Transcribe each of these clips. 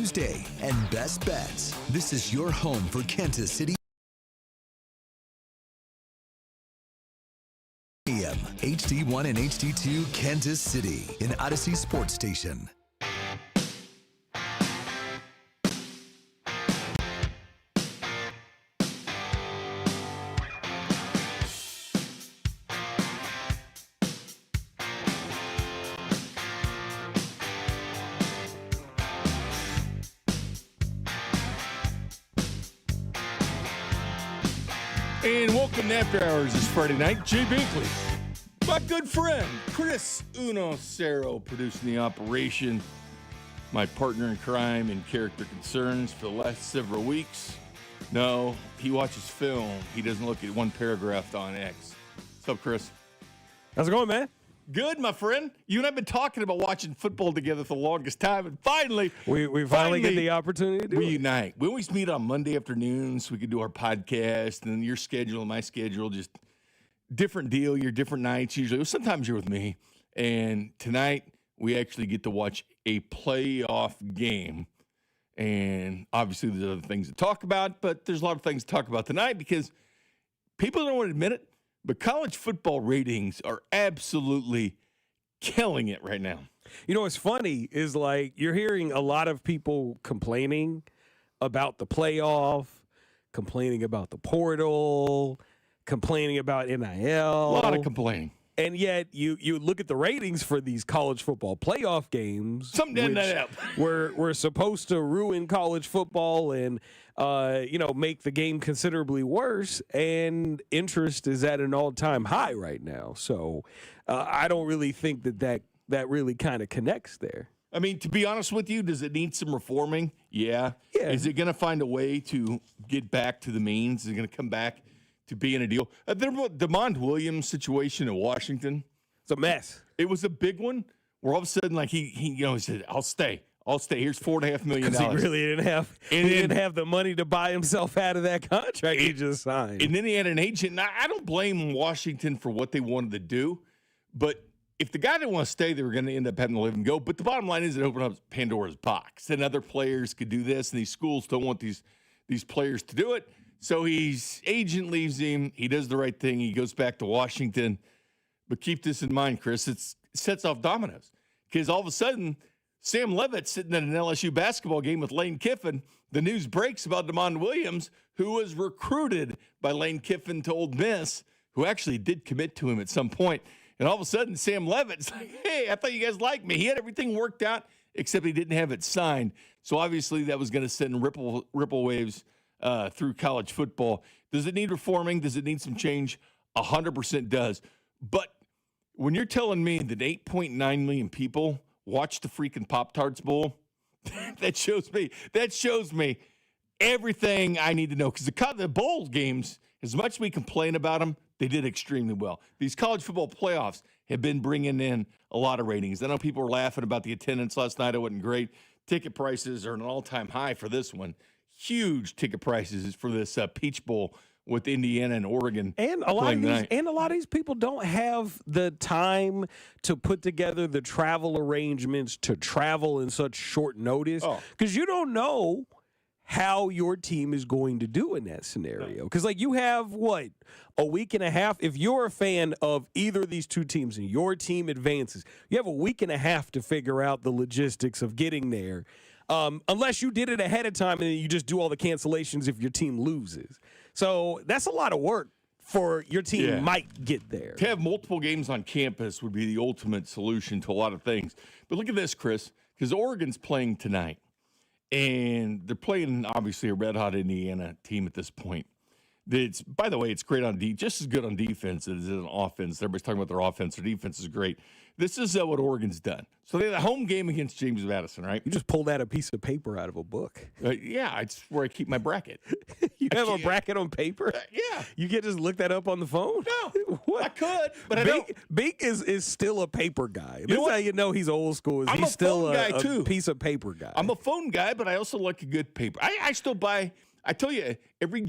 Tuesday and Best Bets. This is your home for Kansas City. AM, HD1 and HD2, Kansas City, in Odyssey Sports Station. And welcome to After Hours this Friday night. Jay Binkley, my good friend, Chris Uno Cerro, producing the operation. My partner in crime and character concerns for the last several weeks. No, he watches film. He doesn't look at one paragraph on X. What's up, Chris? How's it going, man? Good, my friend. You and I have been talking about watching football together for the longest time, and finally, we finally get the opportunity to reunite. We always meet on Monday afternoons so we can do our podcast, and then your schedule and my schedule, just different deal. You're different nights usually. Sometimes you're with me, and tonight we actually get to watch a playoff game. And obviously there's other things to talk about, but there's a lot of things to talk about tonight because people don't want to admit it, but college football ratings are absolutely killing it right now. You know, what's funny is like you're hearing a lot of people complaining about the playoff, complaining about the portal, complaining about NIL. A lot of complaining. And yet you look at the ratings for these college football playoff games. Something didn't add up. We're supposed to ruin college football and make the game considerably worse, and interest is at an all-time high right now. So I don't really think that really kind of connects there. I mean, to be honest with you, does it need some reforming? Yeah. Is it going to find a way to get back to the means? Is it going to come back to being a deal? The DeMond Williams situation in Washington. It's a mess. It was a big one where all of a sudden, like he said, I'll stay. Here's $4.5 million. Because he really didn't have the money to buy himself out of that contract he just signed. And then he had an agent. Now, I don't blame Washington for what they wanted to do, but if the guy didn't want to stay, they were going to end up having to let him go. But the bottom line is it opened up Pandora's box, and other players could do this, and these schools don't want these players to do it. So his agent leaves him. He does the right thing. He goes back to Washington. But keep this in mind, Chris. It sets off dominoes because all of a sudden, Sam Levitt's sitting at an LSU basketball game with Lane Kiffin. The news breaks about DeMond Williams, who was recruited by Lane Kiffin to Ole Miss, who actually did commit to him at some point. And all of a sudden, Sam Levitt's like, hey, I thought you guys liked me. He had everything worked out, except he didn't have it signed. So obviously that was going to send ripple waves through college football. Does it need reforming? Does it need some change? 100% does. But when you're telling me that 8.9 million people watch the freaking Pop-Tarts Bowl, that shows me everything I need to know. Because the bowl games, as much as we complain about them, they did extremely well. These college football playoffs have been bringing in a lot of ratings. I know people were laughing about the attendance last night. It wasn't great. Ticket prices are an all-time high for this one. Huge ticket prices for this Peach Bowl with Indiana and Oregon. And a lot of these people don't have the time to put together the travel arrangements to travel in such short notice because you don't know how your team is going to do in that scenario. Because, like, you have, a week and a half? If you're a fan of either of these two teams and your team advances, you have a week and a half to figure out the logistics of getting there. Unless you did it ahead of time and then you just do all the cancellations if your team loses. So that's a lot of work for your team might get there. To have multiple games on campus would be the ultimate solution to a lot of things. But look at this, Chris, because Oregon's playing tonight. And they're playing, obviously, a red-hot Indiana team at this point. By the way, it's great on just as good on defense as it is on offense. Everybody's talking about their offense. Their defense is great. This is what Oregon's done. So they had a home game against James Madison, right? You just pulled out a piece of paper out of a book. Yeah, it's where I keep my bracket. You have a bracket on paper? Yeah. You can't just look that up on the phone? No. What? I could, but I don't. Bink is still a paper guy. That's how you know he's old school. He's still a piece of paper guy. I'm a phone guy, but I also like a good paper. I still buy, I tell you, every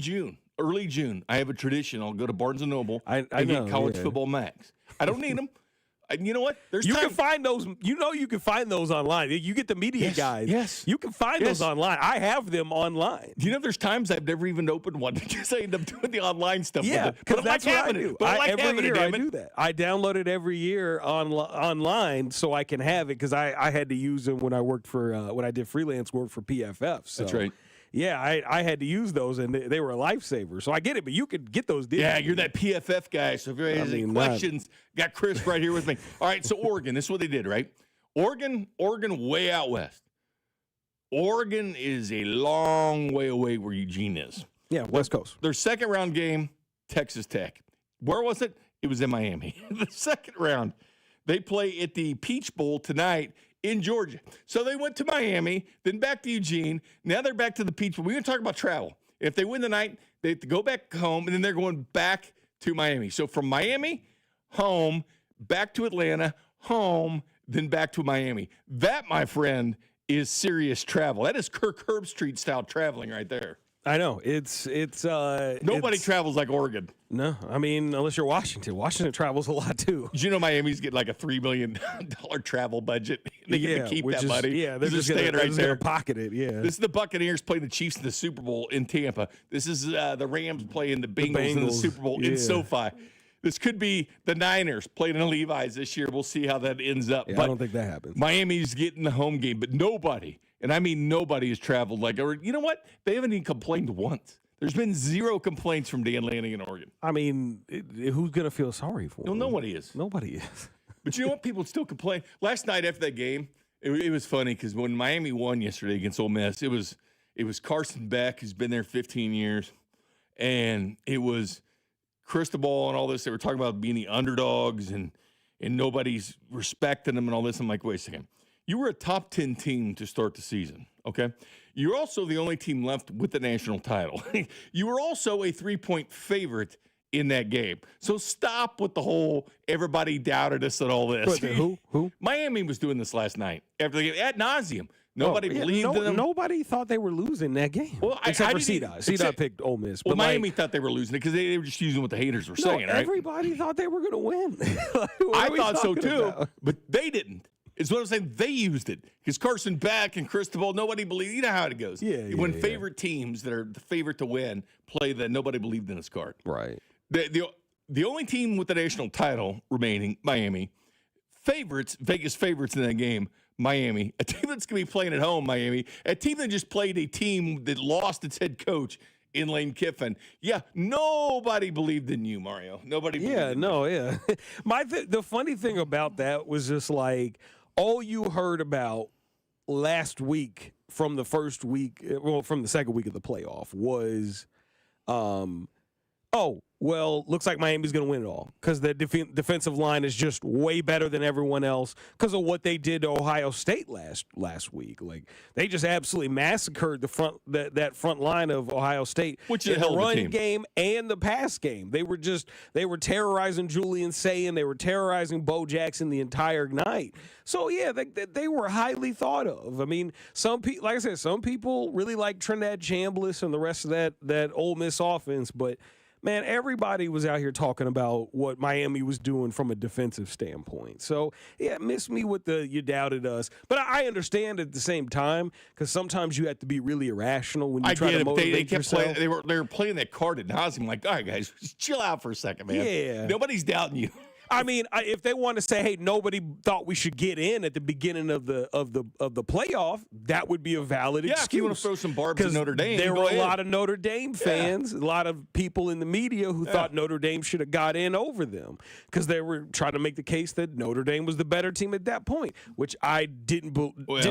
early June, I have a tradition. I'll go to Barnes & Noble and get College Football Max. I don't need them. And you know what? You can find those. You can find those online. You get the media guides. Yes. You can find those online. I have them online. Do you know there's times I've never even opened one because I end up doing the online stuff Yeah, with it. because that's what I do. Every year I do that. I download it every year online so I can have it because I had to use them when I worked for when I did freelance work for PFF. So. That's right. Yeah, I had to use those, and they were a lifesaver. So I get it, but you could get those digitally. Yeah, you're that PFF guy. So if you have any questions, got Chris right here with me. All right, so Oregon, this is what they did, right? Oregon way out west. Oregon is a long way away where Eugene is. Yeah, West Coast. Their second round game, Texas Tech. Where was it? It was in Miami. The second round, they play at the Peach Bowl tonight in Georgia. So they went to Miami, then back to Eugene. Now they're back to the Peach Bowl. We're going to talk about travel. If they win the night, they have to go back home, and then they're going back to Miami. So from Miami, home, back to Atlanta, home, then back to Miami. That, my friend, is serious travel. That is Kirk Herbstreit style traveling right there. I know. Nobody travels like Oregon. No, I mean, unless you're Washington. Washington travels a lot, too. Did you know Miami's getting like a $3 million travel budget? They get to keep that money. Yeah, they're just staying right there. Pocket it, yeah. This is the Buccaneers playing the Chiefs in the Super Bowl in Tampa. This is the Rams playing the Bengals in the Super Bowl in SoFi. This could be the Niners playing in Levi's this year. We'll see how that ends up. Yeah, I don't think that happens. Miami's getting the home game, but nobody, and I mean nobody, has traveled like, or you know what? They haven't even complained once. There's been zero complaints from Dan Lanning in Oregon. I mean, who's going to feel sorry for him? Nobody is. Nobody is. But you know what? People still complain. Last night after that game, it was funny because when Miami won yesterday against Ole Miss, it was Carson Beck, who's been there 15 years, and it was Cristobal and all this. They were talking about being the underdogs and nobody's respecting them and all this. I'm like, wait a second. You were a top 10 team to start the season, okay? You're also the only team left with the national title. You were also a 3-point favorite in that game. So stop with the whole everybody doubted us and all this. Who? Miami was doing this last night after the game ad nauseum. Nobody believed in them. Nobody thought they were losing that game. Well, except for C-Dot. C-Dot picked Ole Miss. Well, Miami thought they were losing it because they were just using what the haters were saying, right? Everybody thought they were going to win. I thought so too, but they didn't. It's what I'm saying. They used it because Carson Beck and Cristobal, nobody believed. You know how it goes. When favorite teams that are the favorite to win play that nobody believed in this card. Right. The only team with the national title remaining, Miami, Vegas favorites in that game, Miami. A team that's going to be playing at home, Miami. A team that just played a team that lost its head coach in Lane Kiffin. Yeah, nobody believed in you, Mario. Nobody believed in you. The funny thing about that was just like all you heard about last week from the first week, from the second week of the playoff was, looks like Miami's going to win it all because the defensive line is just way better than everyone else because of what they did to Ohio State last week. Like they just absolutely massacred that front line of Ohio State, which is in the run game and the pass game. They were terrorizing Julian Sayin, they were terrorizing Bo Jackson the entire night. So yeah, they were highly thought of. I mean, some people really like Trinidad Chambliss and the rest of that Ole Miss offense, but man, everybody was out here talking about what Miami was doing from a defensive standpoint. So, yeah, miss me with the you doubted us. But I understand at the same time because sometimes you have to be really irrational when you try to motivate yourself. They were playing that card at nauseam. Like, all right, guys, just chill out for a second, man. Yeah. Nobody's doubting you. I mean, if they want to say, "Hey, nobody thought we should get in at the beginning of the playoff," that would be a valid excuse. If you want to throw some barbs at Notre Dame, there were a lot of Notre Dame fans, a lot of people in the media who thought Notre Dame should have got in over them because they were trying to make the case that Notre Dame was the better team at that point, which I didn't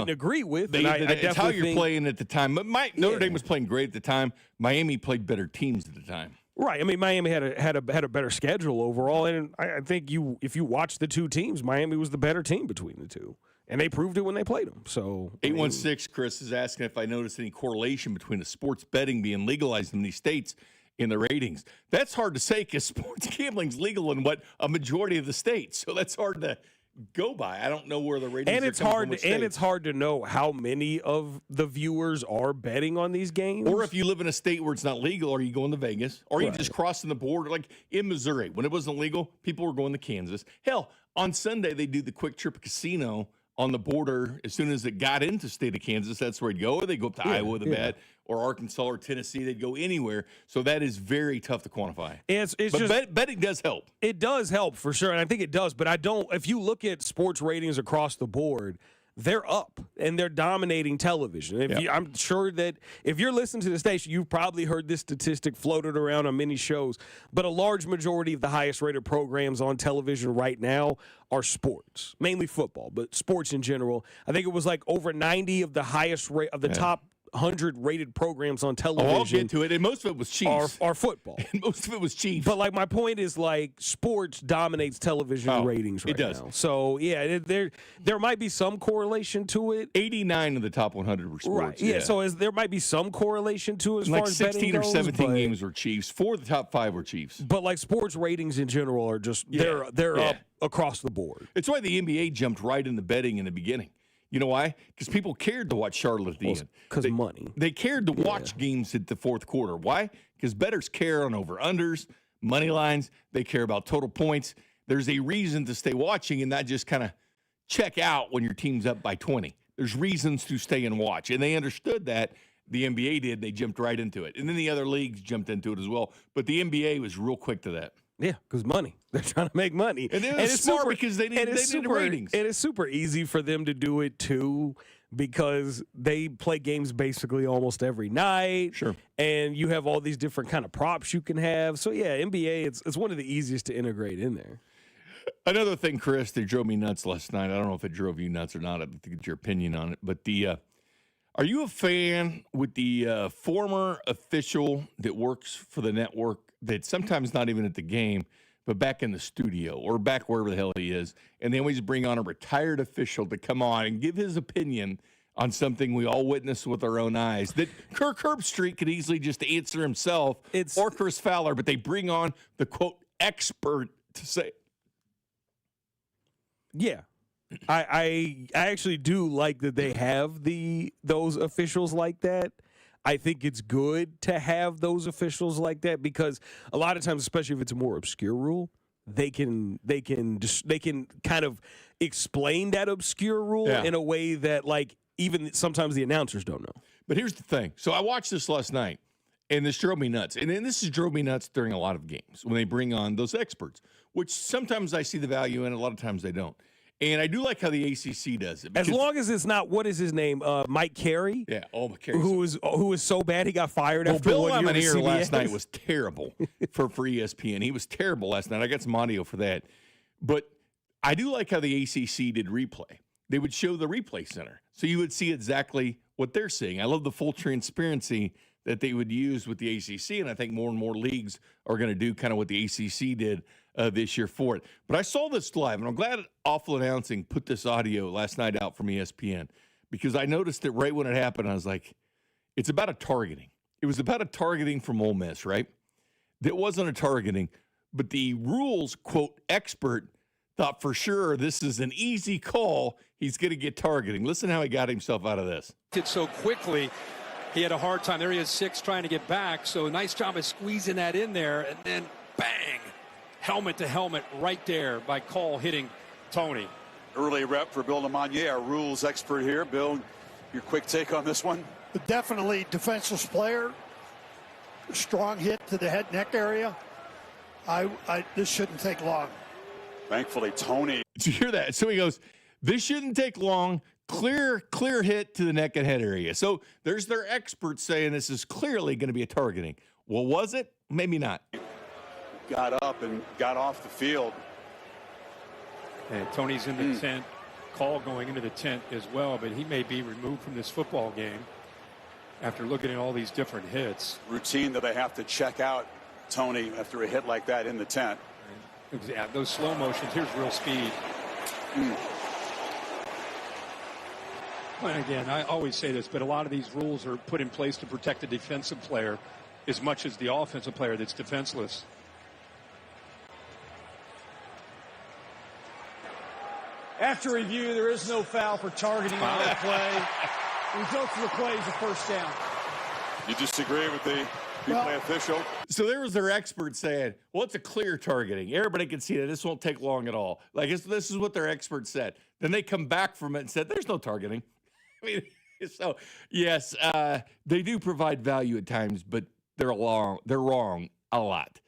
agree with. It's how you're playing at the time. Notre Dame was playing great at the time. Miami played better teams at the time. Right. I mean, Miami had a better schedule overall, and I think if you watch the two teams, Miami was the better team between the two, and they proved it when they played them. So 816 Chris is asking if I noticed any correlation between the sports betting being legalized in these states in the ratings. That's hard to say because sports gambling's legal in a majority of the states, so that's hard to go by. I don't know where the ratings and are coming from. And it's hard to know how many of the viewers are betting on these games. Or if you live in a state where it's not legal, are you going to Vegas? Or are you just crossing the border? Like in Missouri, when it wasn't legal, people were going to Kansas. Hell, On Sunday, they do the Quick Trip Casino on the border. As soon as it got into state of Kansas, that's where it'd go. Or they go up to Iowa with a bet, or Arkansas or Tennessee. They'd go anywhere. So that is very tough to quantify. But betting does help. It does help for sure, and I think it does. But if you look at sports ratings across the board, they're up and they're dominating television. I'm sure that if you're listening to the station, you've probably heard this statistic floated around on many shows, but a large majority of the highest rated programs on television right now are sports, mainly football, but sports in general. I think it was like over 90 of the highest rate of the top 100 rated programs on television. I'll get to it. And most of it was Chiefs. Are football. And most of it was Chiefs. But like my point is like sports dominates television ratings right now. So yeah, there might be some correlation to it. 89 of the top 100 were sports. Right. Yeah. So there might be some correlation to it as far as betting 16 or goes, 17 games were Chiefs. 4 of the top 5 were Chiefs. But like sports ratings in general are just they're up across the board. It's why the NBA jumped right into betting in the beginning. You know why? Because people cared to watch Charlotte at the end. Because money. They cared to watch games at the fourth quarter. Why? Because bettors care on over-unders, money lines. They care about total points. There's a reason to stay watching and not just kind of check out when your team's up by 20. There's reasons to stay and watch. And they understood that. The NBA did. They jumped right into it. And then the other leagues jumped into it as well. But the NBA was real quick to that. Yeah, because money. They're trying to make money. And it's smart because they need ratings. And it's super easy for them to do it, too, because they play games basically almost every night. Sure. And you have all these different kind of props you can have. So, yeah, NBA, it's one of the easiest to integrate in there. Another thing, Chris, that drove me nuts last night. I don't know if it drove you nuts or not. I'd like to get your opinion on it. But are you a fan with the former official that works for the network that's sometimes not even at the game, but back in the studio or back wherever the hell he is, and they always bring on a retired official to come on and give his opinion on something we all witnessed with our own eyes, that Kirk Herbstreit could easily just answer himself or Chris Fowler, but they bring on the, quote, expert to say. Yeah. I actually do like that they have those officials like that. I think it's good to have those officials like that because a lot of times, especially if it's a more obscure rule, they can kind of explain that obscure rule in a way that like even sometimes the announcers don't know. But here's the thing. So I watched this last night, and this drove me nuts. And this has drove me nuts during a lot of games when they bring on those experts, which sometimes I see the value in, a lot of times they don't. And I do like how the ACC does it. As long as it's not, what is his name? Mike Carey? Yeah, Mike Carey. Who was so bad he got fired after Bill 1 year with CBS. Last night was terrible for ESPN. He was terrible last night. I got some audio for that. But I do like how the ACC did replay. They would show the replay center. So you would see exactly what they're seeing. I love the full transparency that they would use with the ACC, and I think more and more leagues are going to do kind of what the ACC did this year for it. But I saw this live, and I'm glad Awful Announcing put this audio last night out from ESPN because I noticed it right when it happened. I was like, it's about a targeting. It was about a targeting from Ole Miss, right? That wasn't a targeting, but the rules, quote, expert thought for sure this is an easy call. He's going to get targeting. Listen how he got himself out of this. Did so quickly. He had a hard time. There he is, 6 trying to get back. So nice job of squeezing that in there. And then bang, helmet to helmet right there by Call hitting Tony. Early rep for Bill Lamagnier, our rules expert here. Bill, your quick take on this one? Definitely defenseless player. Strong hit to the head neck area. This shouldn't take long. Thankfully, Tony. Did you hear that? So he goes, this shouldn't take long. Clear hit to the neck and head area. So there's their experts saying this is clearly going to be a targeting. Well, was it? Maybe not. Got up and got off the field. And Tony's in the tent. Call going into the tent as well, but he may be removed from this football game after looking at all these different hits. Routine that they have to check out Tony after a hit like that in the tent. Yeah, those slow motions. Here's real speed. And again, I always say this, but a lot of these rules are put in place to protect the defensive player as much as the offensive player that's defenseless. After review, there is no foul for targeting on the play. The result of the play is a first down. You disagree with the replay official. So there was their expert saying, well, it's a clear targeting. Everybody can see that. This won't take long at all. This is what their expert said. Then they come back from it and said, there's no targeting. I mean, so, yes, they do provide value at times, but they're wrong a lot.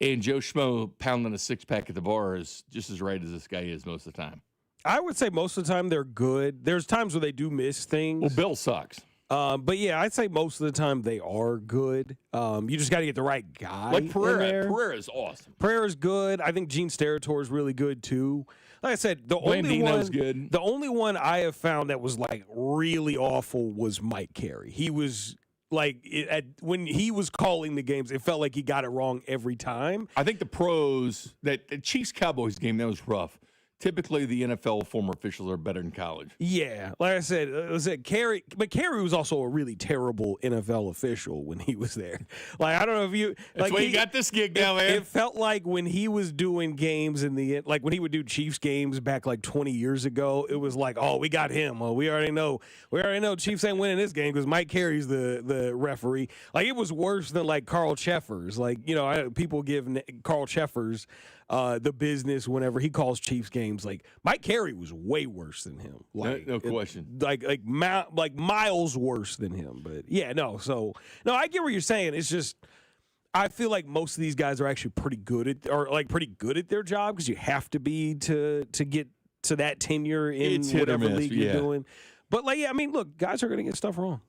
And Joe Schmo pounding a six-pack at the bar is just as right as this guy is most of the time. I would say most of the time they're good. There's times where they do miss things. Well, Bill sucks. But, yeah, I'd say most of the time they are good. You just got to get the right guy. Like Pereira. Pereira's awesome. Pereira's good. I think Gene Steratore is really good, too. Like I said, the only one I have found that was, like, really awful was Mike Carey. He was – when he was calling the games, it felt like he got it wrong every time. I think the pros, the Chiefs-Cowboys game, that was rough. Typically, the NFL former officials are better in college. Yeah. Like I said, Carey, but Carey was also a really terrible NFL official when he was there. Like, I don't know if you... That's why you got this gig now, man. It felt like when he was doing games like when he would do Chiefs games back like 20 years ago, it was like, oh, we got him. Well, we already know Chiefs ain't winning this game because Mike Carey's the referee. Like, it was worse than like Carl Cheffers. Like, people give Carl Cheffers the business whenever he calls Chiefs games. Like, Mike Carey was way worse than him. Like, no question. Like miles worse than him. But yeah, I get what you're saying. It's just I feel like most of these guys are actually pretty good at their job because you have to be to get to that tenure in whatever league you're doing. But look, guys are going to get stuff wrong.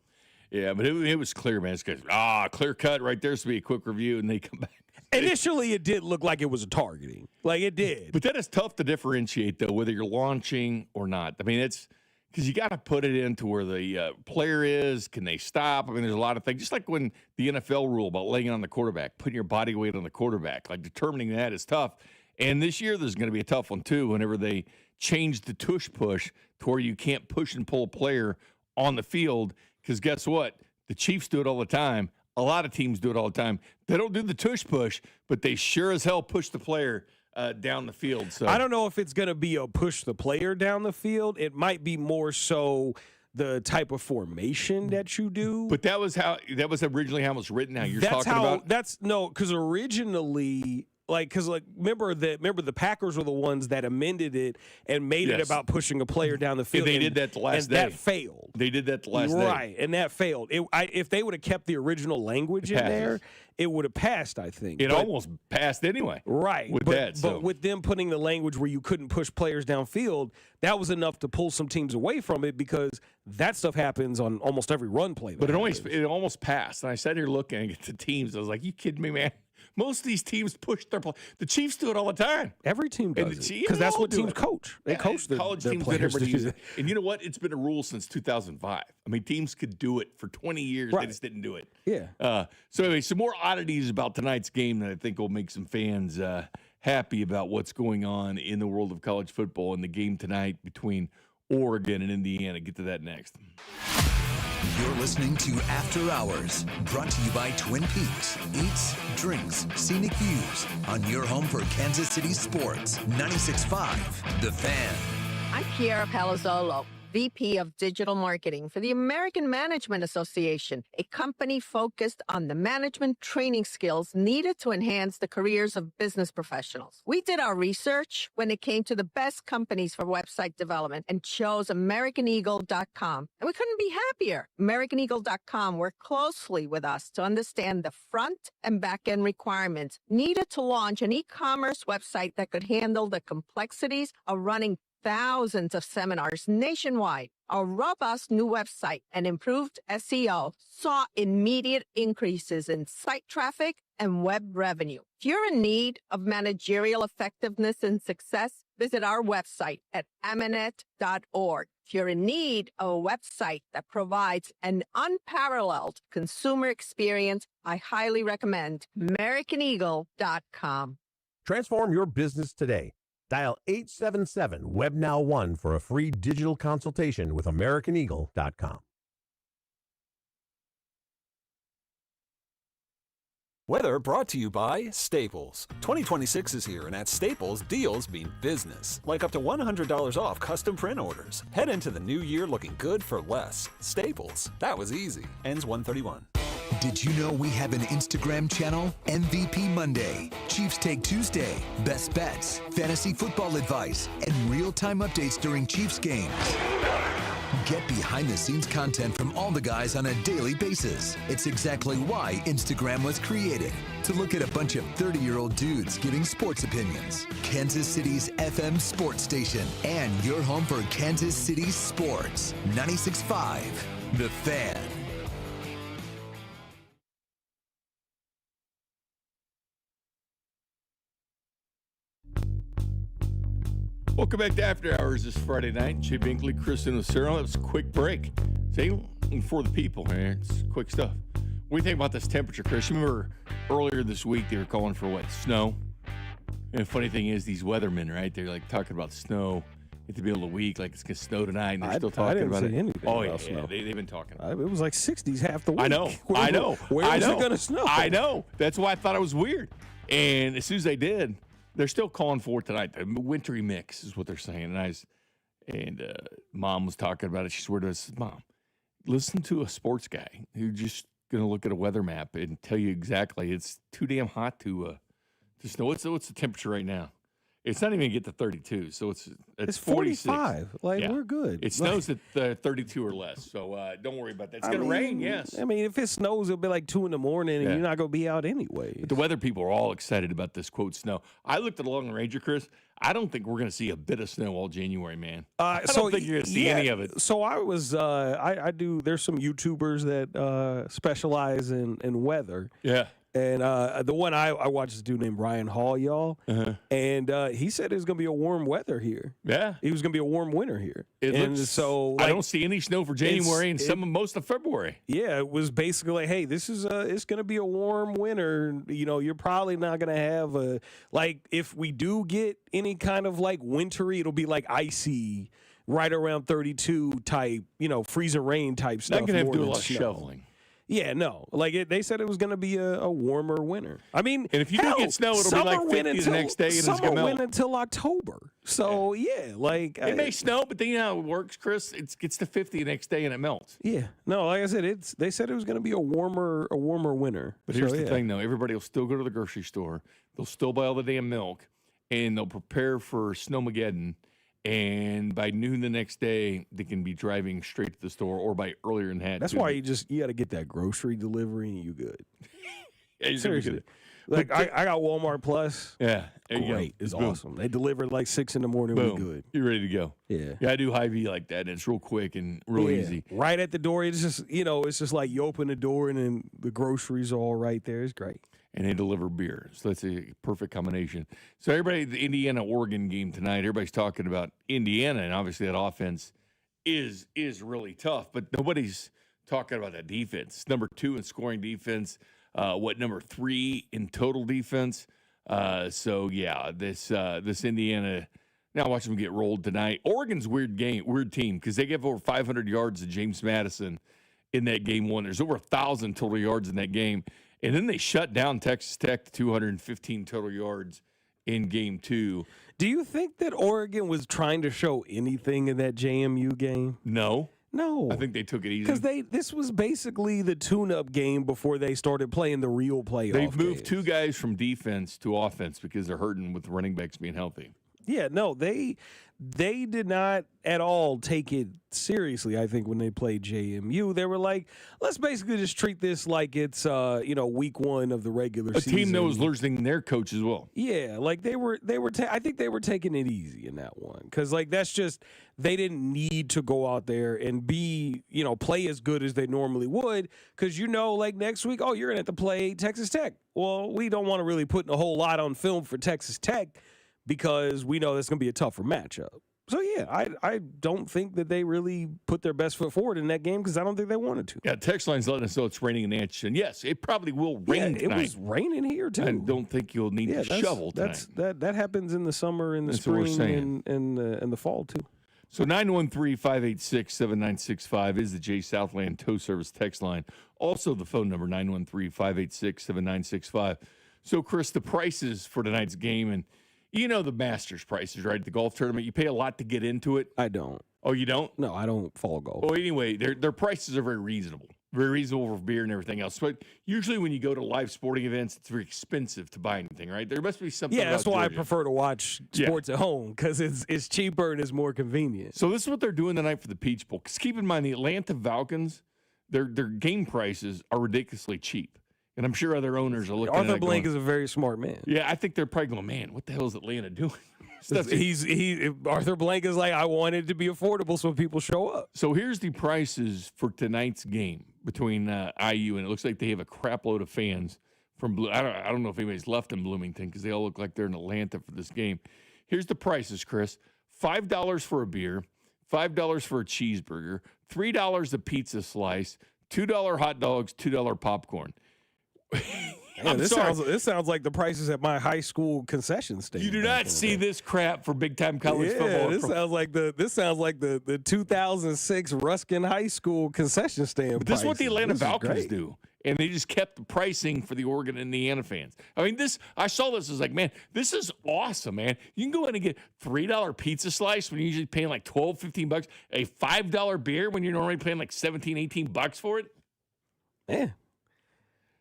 Yeah, but it was clear, man. It's clear cut right there. To be a quick review, and they come back. Initially, it did look like it was a targeting. Like, it did. But then it's tough to differentiate, though, whether you're launching or not. I mean, it's because you got to put it into where the player is. Can they stop? I mean, there's a lot of things. Just like when the NFL rule about laying on the quarterback, putting your body weight on the quarterback, like determining that is tough. And this year, there's going to be a tough one, too, whenever they change the tush push to where you can't push and pull a player on the field. Because guess what? The Chiefs do it all the time. A lot of teams do it all the time. They don't do the tush push, but they sure as hell push the player down the field. So I don't know if it's going to be a push the player down the field. It might be more so the type of formation that you do. But that was originally how it was written. Now because originally. Remember the Packers were the ones that amended it and made it about pushing a player down the field. They did that the last day. And that failed. They did that the last day. Right, and that failed. If they would have kept the original language in there, it would have passed, I think. It almost passed anyway. Right. But with them putting the language where you couldn't push players downfield, that was enough to pull some teams away from it because that stuff happens on almost every run play. But it almost passed. And I sat here looking at the teams. I was like, you kidding me, man? Most of these teams push their play. The Chiefs do it all the time. Every team does it because that's what teams coach. They coach their college teams players to do it. And you know what? It's been a rule since 2005. I mean, teams could do it for 20 years. Right. They just didn't do it. Yeah. So anyway, some more oddities about tonight's game that I think will make some fans happy about what's going on in the world of college football and the game tonight between Oregon and Indiana. Get to that next. You're listening to After Hours, brought to you by Twin Peaks. Eats, drinks, scenic views on your home for Kansas City sports. 96.5, The Fan. I'm Kiara Palazzolo, VP of Digital Marketing for the American Management Association, a company focused on the management training skills needed to enhance the careers of business professionals. We did our research when it came to the best companies for website development and chose AmericanEagle.com. And we couldn't be happier. AmericanEagle.com worked closely with us to understand the front and back end requirements needed to launch an e-commerce website that could handle the complexities of running thousands of seminars nationwide. Our robust new website and improved SEO saw immediate increases in site traffic and web revenue. If you're in need of managerial effectiveness and success, visit our website at amanet.org. If you're in need of a website that provides an unparalleled consumer experience, I highly recommend AmericanEagle.com. Transform your business today. Dial 877-WEB-NOW1 for a free digital consultation with AmericanEagle.com. Weather brought to you by Staples. 2026 is here, and at Staples, deals mean business. Like up to $100 off custom print orders. Head into the new year looking good for less. Staples. That was easy. Ends 1/31. Did you know we have an Instagram channel? MVP Monday, Chiefs Take Tuesday, Best Bets, Fantasy Football Advice, and real-time updates during Chiefs games. Get behind-the-scenes content from all the guys on a daily basis. It's exactly why Instagram was created, to look at a bunch of 30-year-old dudes giving sports opinions. Kansas City's FM sports station, and your home for Kansas City sports. 96.5, The Fan. Welcome back to After Hours this Friday night. Jay Binkley, Chris Lucero. That was a quick break. See, for the people here, it's quick stuff. What do you think about this temperature, Chris? You remember earlier this week they were calling for what? Snow? And the funny thing is, these weathermen, right? They're like talking about snow at the middle of the week, like it's going to snow tonight, and they're still talking about it. Anything about snow. They've been talking about it. It was like 60s half the week. I know. Where is it going to snow? I know. That's why I thought it was weird. And as soon as they did, they're still calling for it tonight. The wintry mix is what they're saying. And Mom was talking about it. She swore to us, Mom, listen to a sports guy who's just going to look at a weather map and tell you exactly. It's too damn hot to snow. What's the temperature right now? It's not even going to get to 32, so it's 45. Yeah. We're good. It snows at 32 or less, so don't worry about that. It's going to rain, yes. I mean, if it snows, it'll be like 2 in the morning, and you're not going to be out anyway. But the weather people are all excited about this, quote, snow. I looked at Along the Ranger, Chris. I don't think we're going to see a bit of snow all January, man. I don't think you're going to see any of it. So I was, I do, there's some YouTubers that specialize in weather. Yeah. And the one I watched is a dude named Ryan Hall, y'all. Uh-huh. And he said it was going to be a warm weather here. Yeah. It was going to be a warm winter here. I don't see any snow for January and most of February. Yeah, it was basically like, hey, this is it's going to be a warm winter. You know, you're probably not going to have if we do get any kind of like wintry, it'll be like icy, right around 32 type, freezing rain type stuff. Not going to have to do a lot of shoveling. Yeah, no. They said it was going to be a warmer winter. I mean, and if you do get snow, it'll be like 50 the next day, and it's going to melt. Summer went until October. So, it may snow, but then you know how it works, Chris? It gets to 50 the next day, and it melts. Yeah. No, like I said, they said it was going to be a warmer winter. But here's the thing, though. Everybody will still go to the grocery store. They'll still buy all the damn milk, and they'll prepare for Snowmageddon. And by noon the next day, they can be driving straight to the store, or by earlier in that. That's why you got to get that grocery delivery, and you good. Yeah, seriously. Like I got Walmart Plus. Yeah, great. It's awesome. They deliver at like 6 in the morning. Boom. We good. You're ready to go. Yeah. I do Hy-Vee like that, and it's real quick and real easy. Right at the door. It's just it's just like you open the door, and then the groceries are all right there. It's great. And they deliver beer. So that's a perfect combination. So everybody, the Indiana-Oregon game tonight, everybody's talking about Indiana, and obviously that offense is really tough, but nobody's talking about that defense. Number 2 in scoring defense, number 3 in total defense. This Indiana, now watch them get rolled tonight. Oregon's weird team, because they gave over 500 yards to James Madison in that game one. There's over 1,000 total yards in that game. And then they shut down Texas Tech to 215 total yards in game 2. Do you think that Oregon was trying to show anything in that JMU game? No. I think they took it easy. Because this was basically the tune-up game before they started playing the real playoff They've moved games. 2 guys from defense to offense because they're hurting with the running backs being healthy. Yeah, no, they did not at all take it seriously. I think when they played JMU, they were like, let's basically just treat this like it's week 1 of the regular season. A team that was losing their coach as well. Yeah, like they were. I think they were taking it easy in that one, because that's just, they didn't need to go out there and play as good as they normally would, because next week, you're gonna have to play Texas Tech. Well, we don't want to really put a whole lot on film for Texas Tech, because we know that's going to be a tougher matchup. So, I don't think that they really put their best foot forward in that game, because I don't think they wanted to. Yeah, text line's letting us know it's raining in Atchison. Yes, it probably will rain tonight. It was raining here, too. I don't think you'll need to shovel tonight. That happens in the summer, in the spring, and the fall, too. So 913-586-7965 is the Jay Southland Tow Service text line. Also the phone number, 913-586-7965. So, Chris, the prices for tonight's game, and the Masters prices, right? The golf tournament, you pay a lot to get into it. I don't. Oh, you don't? No, I don't follow golf. Well, anyway, their prices are very reasonable. very reasonable for beer and everything else. But usually when you go to live sporting events, it's very expensive to buy anything, right? There must be something. Yeah, that's why Georgia. I prefer to watch sports at home, because it's cheaper and it's more convenient. So this is what they're doing tonight for the Peach Bowl. Because keep in mind, the Atlanta Falcons, their game prices are ridiculously cheap. And I'm sure other owners are looking at it Arthur Blank going, is a very smart man. Yeah, I think they're probably going, man, what the hell is Atlanta doing? Arthur Blank is like, I want it to be affordable so people show up. So here's the prices for tonight's game between IU, and it looks like they have a crap load of fans from Blue. I don't know if anybody's left in Bloomington because they all look like they're in Atlanta for this game. Here's the prices, Chris. $5 for a beer, $5 for a cheeseburger, $3 a pizza slice, $2 hot dogs, $2 popcorn. Man, this sounds like the prices at my high school concession stand. You do not see this crap for big time college football. This sounds like the 2006 Ruskin High School concession stand. But this is what the Atlanta Falcons do. And they just kept the pricing for the Oregon and Indiana fans. I mean, I saw this, I was like, man, this is awesome, man. You can go in and get $3 pizza slice when you're usually paying like $12, $15, a $5 beer when you're normally paying like $17, $18 for it. Yeah.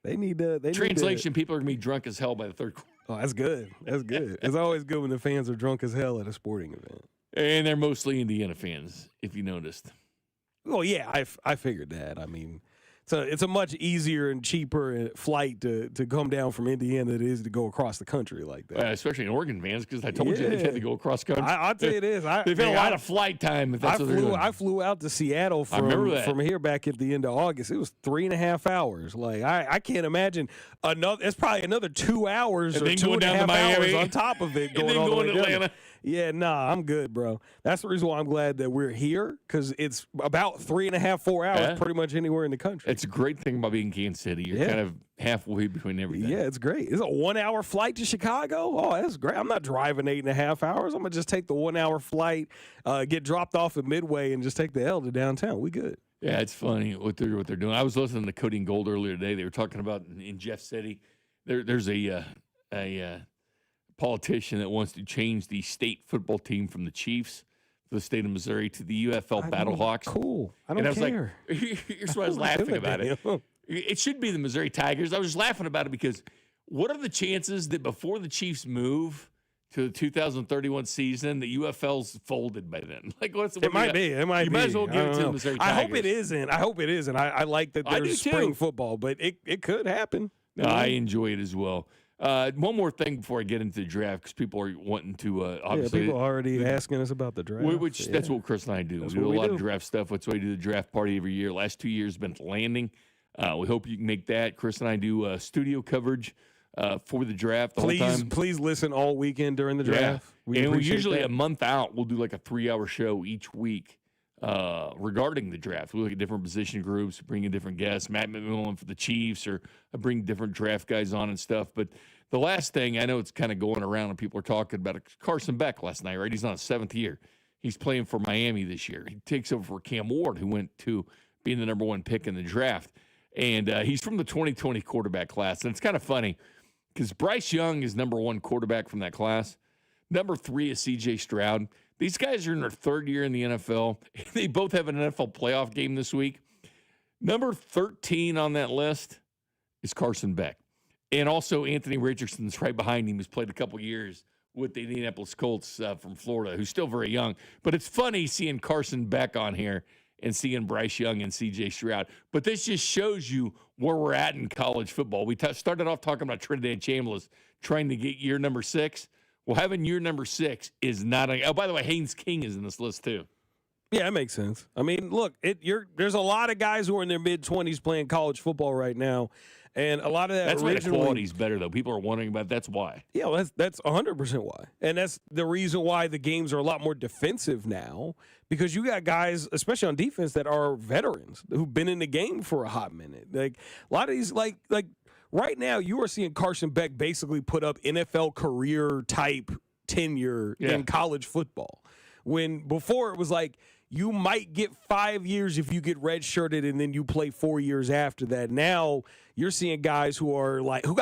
They need to. Translation, people are going to be drunk as hell by the third quarter. Oh, that's good. That's good. It's always good when the fans are drunk as hell at a sporting event. And they're mostly Indiana fans, if you noticed. Well, yeah, I figured that. I mean, it's a much easier and cheaper flight to come down from Indiana than it is to go across the country like that. Especially in Oregon fans, because I told you they had to go across country. I'll tell you this. They've had a lot of flight time. If that's what they're doing. I flew out to Seattle from here back at the end of August. It was 3.5 hours. Like, I can't imagine it's probably another 2 hours and or then 2.5 hours on top of it going all the way to Atlanta. Yeah, nah, I'm good, bro. That's the reason why I'm glad that we're here, because it's about 3.5, 4 hours pretty much anywhere in the country. It's a great thing about being in Kansas City. You're kind of halfway between everything. Yeah, it's great. It's a 1 hour flight to Chicago. Oh, that's great. I'm not driving 8.5 hours. I'm going to just take the 1 hour flight, get dropped off at Midway, and just take the L to downtown. We good. Yeah, it's funny what they're doing. I was listening to Cody and Gold earlier today. They were talking about in Jeff City, there's a politician that wants to change the state football team from the Chiefs for the state of Missouri to the UFL Battlehawks. Cool. I don't care. Like, here's what I was laughing about it. It should be the Missouri Tigers. I was just laughing about it because what are the chances that before the Chiefs move to the 2031 season, the UFL's folded by then? Like, it might be. You might as well give it to the Missouri Tigers. I hope it isn't. I like that there's spring football, but it could happen. No, I enjoy it as well. One more thing before I get into the draft, because people are wanting to obviously. Yeah, people are already asking us about the draft. That's what Chris and I do. We do a lot of draft stuff. That's why we do the draft party every year. Last 2 years have been landing. We hope you can make that. Chris and I do studio coverage for the draft the whole time. Please listen all weekend during the draft. Yeah. We usually a month out, we'll do like a 3-hour show each week regarding the draft. We look at different position groups, bring in different guests. Matt McMillan for the Chiefs, or I bring different draft guys on and stuff. But the last thing, I know it's kind of going around and people are talking about it. Carson Beck last night, right? He's on his 7th year. He's playing for Miami this year. He takes over for Cam Ward, who went to being the number 1 pick in the draft. And he's from the 2020 quarterback class. And it's kind of funny because Bryce Young is number 1 quarterback from that class. Number 3 is C.J. Stroud. These guys are in their 3rd year in the NFL. They both have an NFL playoff game this week. Number 13 on that list is Carson Beck. And also Anthony Richardson's right behind him. He's played a couple years with the Indianapolis Colts from Florida, who's still very young. But it's funny seeing Carson Beck on here and seeing Bryce Young and C.J. Stroud. But this just shows you where we're at in college football. We started off talking about Trinidad Chambliss trying to get year number 6. Well, having year number 6 is not – oh, by the way, Haynes King is in this list too. Yeah, that makes sense. I mean, look, there's a lot of guys who are in their mid-20s playing college football right now. And a lot of that that's why the quality's better, though. People are wondering about that's why. Yeah, well, that's 100% why. And that's the reason why the games are a lot more defensive now, because you got guys, especially on defense, that are veterans who've been in the game for a hot minute. Like a lot of these, like right now, you are seeing Carson Beck basically put up NFL career type tenure in college football. When before it was like, you might get 5 years if you get redshirted and then you play 4 years after that. Now you're seeing guys who are like who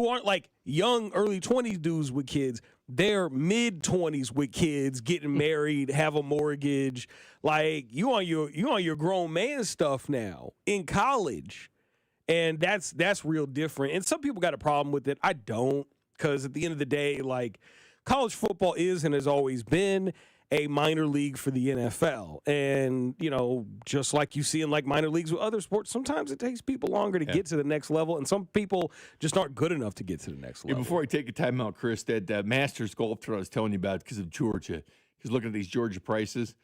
aren't like young early 20s dudes with kids. they're mid-20s with kids, getting married, have a mortgage. Like, you on your grown man stuff now in college. And that's real different. And some people got a problem with it. I don't, because at the end of the day, like, college football is and has always been a minor league for the NFL. And, just like you see in like minor leagues with other sports, sometimes it takes people longer to get to the next level, and some people just aren't good enough to get to the next level. Before I take a timeout, Chris, that Masters golf tour I was telling you about because of Georgia, because looking at these Georgia prices,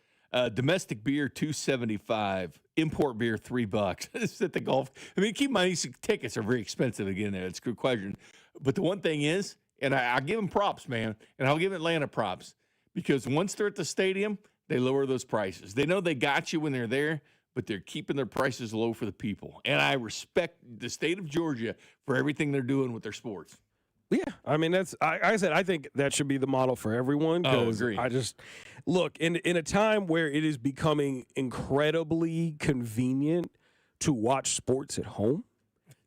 domestic beer $2.75, import beer $3. It's at the golf. I mean, keep in mind, these tickets are very expensive. Again, that's a good question. But the one thing is, and I give them props, man, and I'll give Atlanta props. Because once they're at the stadium, they lower those prices. They know they got you when they're there, but they're keeping their prices low for the people. And I respect the state of Georgia for everything they're doing with their sports. Yeah, I mean, I said I think that should be the model for everyone. Oh, agree. I just look in a time where it is becoming incredibly convenient to watch sports at home.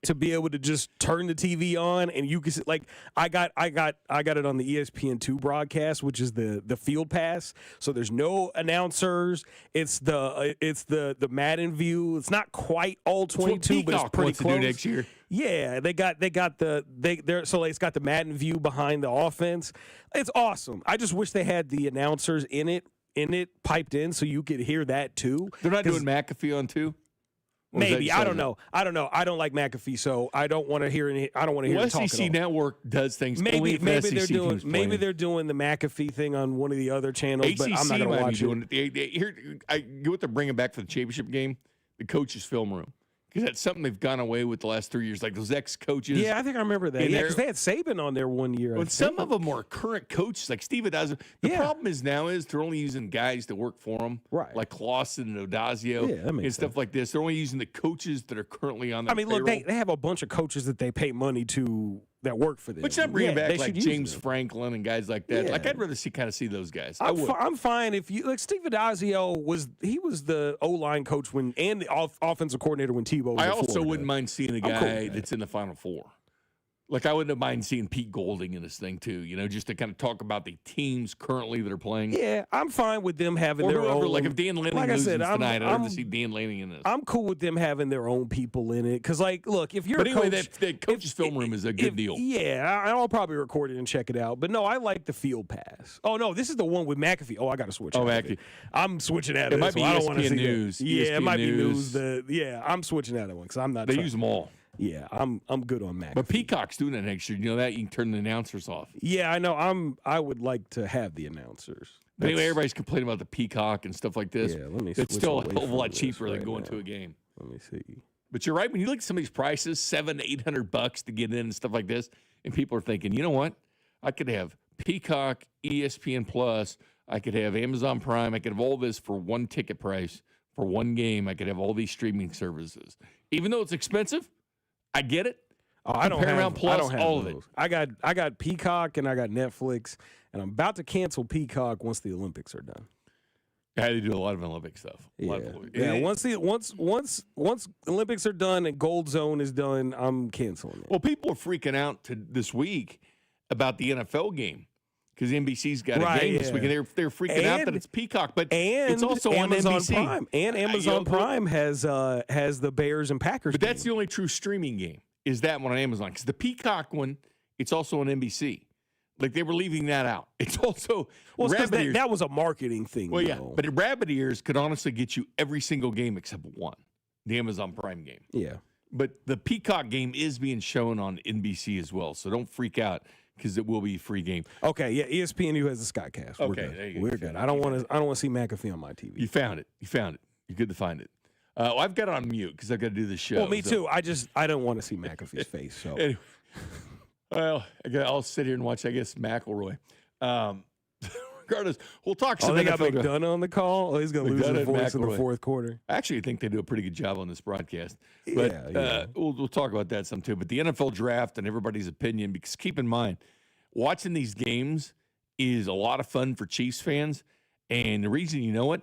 To be able to just turn the TV on and you can see, like, I got it on the ESPN2 broadcast, which is the field pass. So there's no announcers. It's the Madden view. It's not quite all 22, but it's pretty close. To do next year. Yeah, it's got the Madden view behind the offense. It's awesome. I just wish they had the announcers in it piped in so you could hear that too. They're not doing McAfee on 2? Maybe. I don't know. I don't like McAfee, so I don't want to hear any. I don't want to hear. Well, SEC Network does things. Maybe they're doing the McAfee thing on one of the other channels, ACC but I'm not going to watch it. Here, I get what they're bringing back for the championship game, the coaches' film room. Because that's something they've gone away with the last 3 years, like those ex-coaches. Yeah, I think I remember that. Yeah, because they had Saban on there one year. But some of them are current coaches, like Steve Adazio. The problem is they're only using guys that work for them, right? Like Clausen and Odazio and stuff like this. They're only using the coaches that are currently on their payroll. Look, they have a bunch of coaches that they pay money to that work for them. But I'm bringing back like James Franklin and guys like that. Yeah. Like I'd rather see those guys. I'm fine if you like Steve Adazio was the O-line coach and the offensive coordinator when Tebow was I also wouldn't mind seeing a guy that's in the Final Four. Like, I wouldn't mind seeing Pete Golding in this thing, too, just to kind of talk about the teams currently that are playing. Yeah, I'm fine with them having their own. Like, if Dan Lanning loses tonight, I'd rather see Dan Lanning in this. I'm cool with them having their own people in it. Because, like, look, if you're that coach's film room is a good deal. Yeah, I'll probably record it and check it out. But, no, I like the field pass. Oh, no, this is the one with McAfee. Oh, I got to switch out McAfee. I'm switching out of this. It might be ESPN News. Yeah, it might be News. I'm switching out of one because I'm not. They use them all. Yeah, I'm good on McAfee. But Peacock's doing that next year. You know that? You can turn the announcers off. Yeah, I know. I would like to have the announcers. But anyway, everybody's complaining about the Peacock and stuff like this. Yeah, let me. It's still a hell of a lot cheaper than going to a game. Let me see. But you're right. When you look at some of these prices, $700-800 to get in and stuff like this, and people are thinking, you know what? I could have Peacock, ESPN Plus. I could have Amazon Prime. I could have all this for one ticket price for one game. I could have all these streaming services, even though it's expensive. I get it. Oh, I don't Paramount Plus, I don't have all those. of it. I got Peacock and I got Netflix, and I'm about to cancel Peacock once the Olympics are done. Yeah, they do a lot of Olympic stuff. Once Olympics are done and Gold Zone is done, I'm canceling it. Well, people are freaking out this week about the NFL game because NBC's got a game this week, and they're freaking out that it's Peacock, but it's also Amazon on NBC. Prime. And Amazon Prime has the Bears and Packers. But that's the only true streaming game is that one on Amazon because the Peacock one, it's also on NBC. Like they were leaving that out. It's also that was a marketing thing. Well, yeah, but Rabbit Ears could honestly get you every single game except one, the Amazon Prime game. Yeah, but the Peacock game is being shown on NBC as well, so don't freak out because it will be a free game. Okay, yeah, ESPNU has a Skycast. We're good. I don't want to see McAfee on my TV. You found it. You're good to find it. I've got it on mute because I've got to do this show. Well, me too. I don't want to see McAfee's face. So anyway. Well, I'll sit here and watch, I guess, McElroy. Regardless, we'll talk some NFL. They got McDonough on the call? Oh, he's going to lose his voice in the fourth quarter. I actually think they do a pretty good job on this broadcast. But we'll talk about that some too. But the NFL draft and everybody's opinion, because keep in mind, watching these games is a lot of fun for Chiefs fans. And the reason you know it,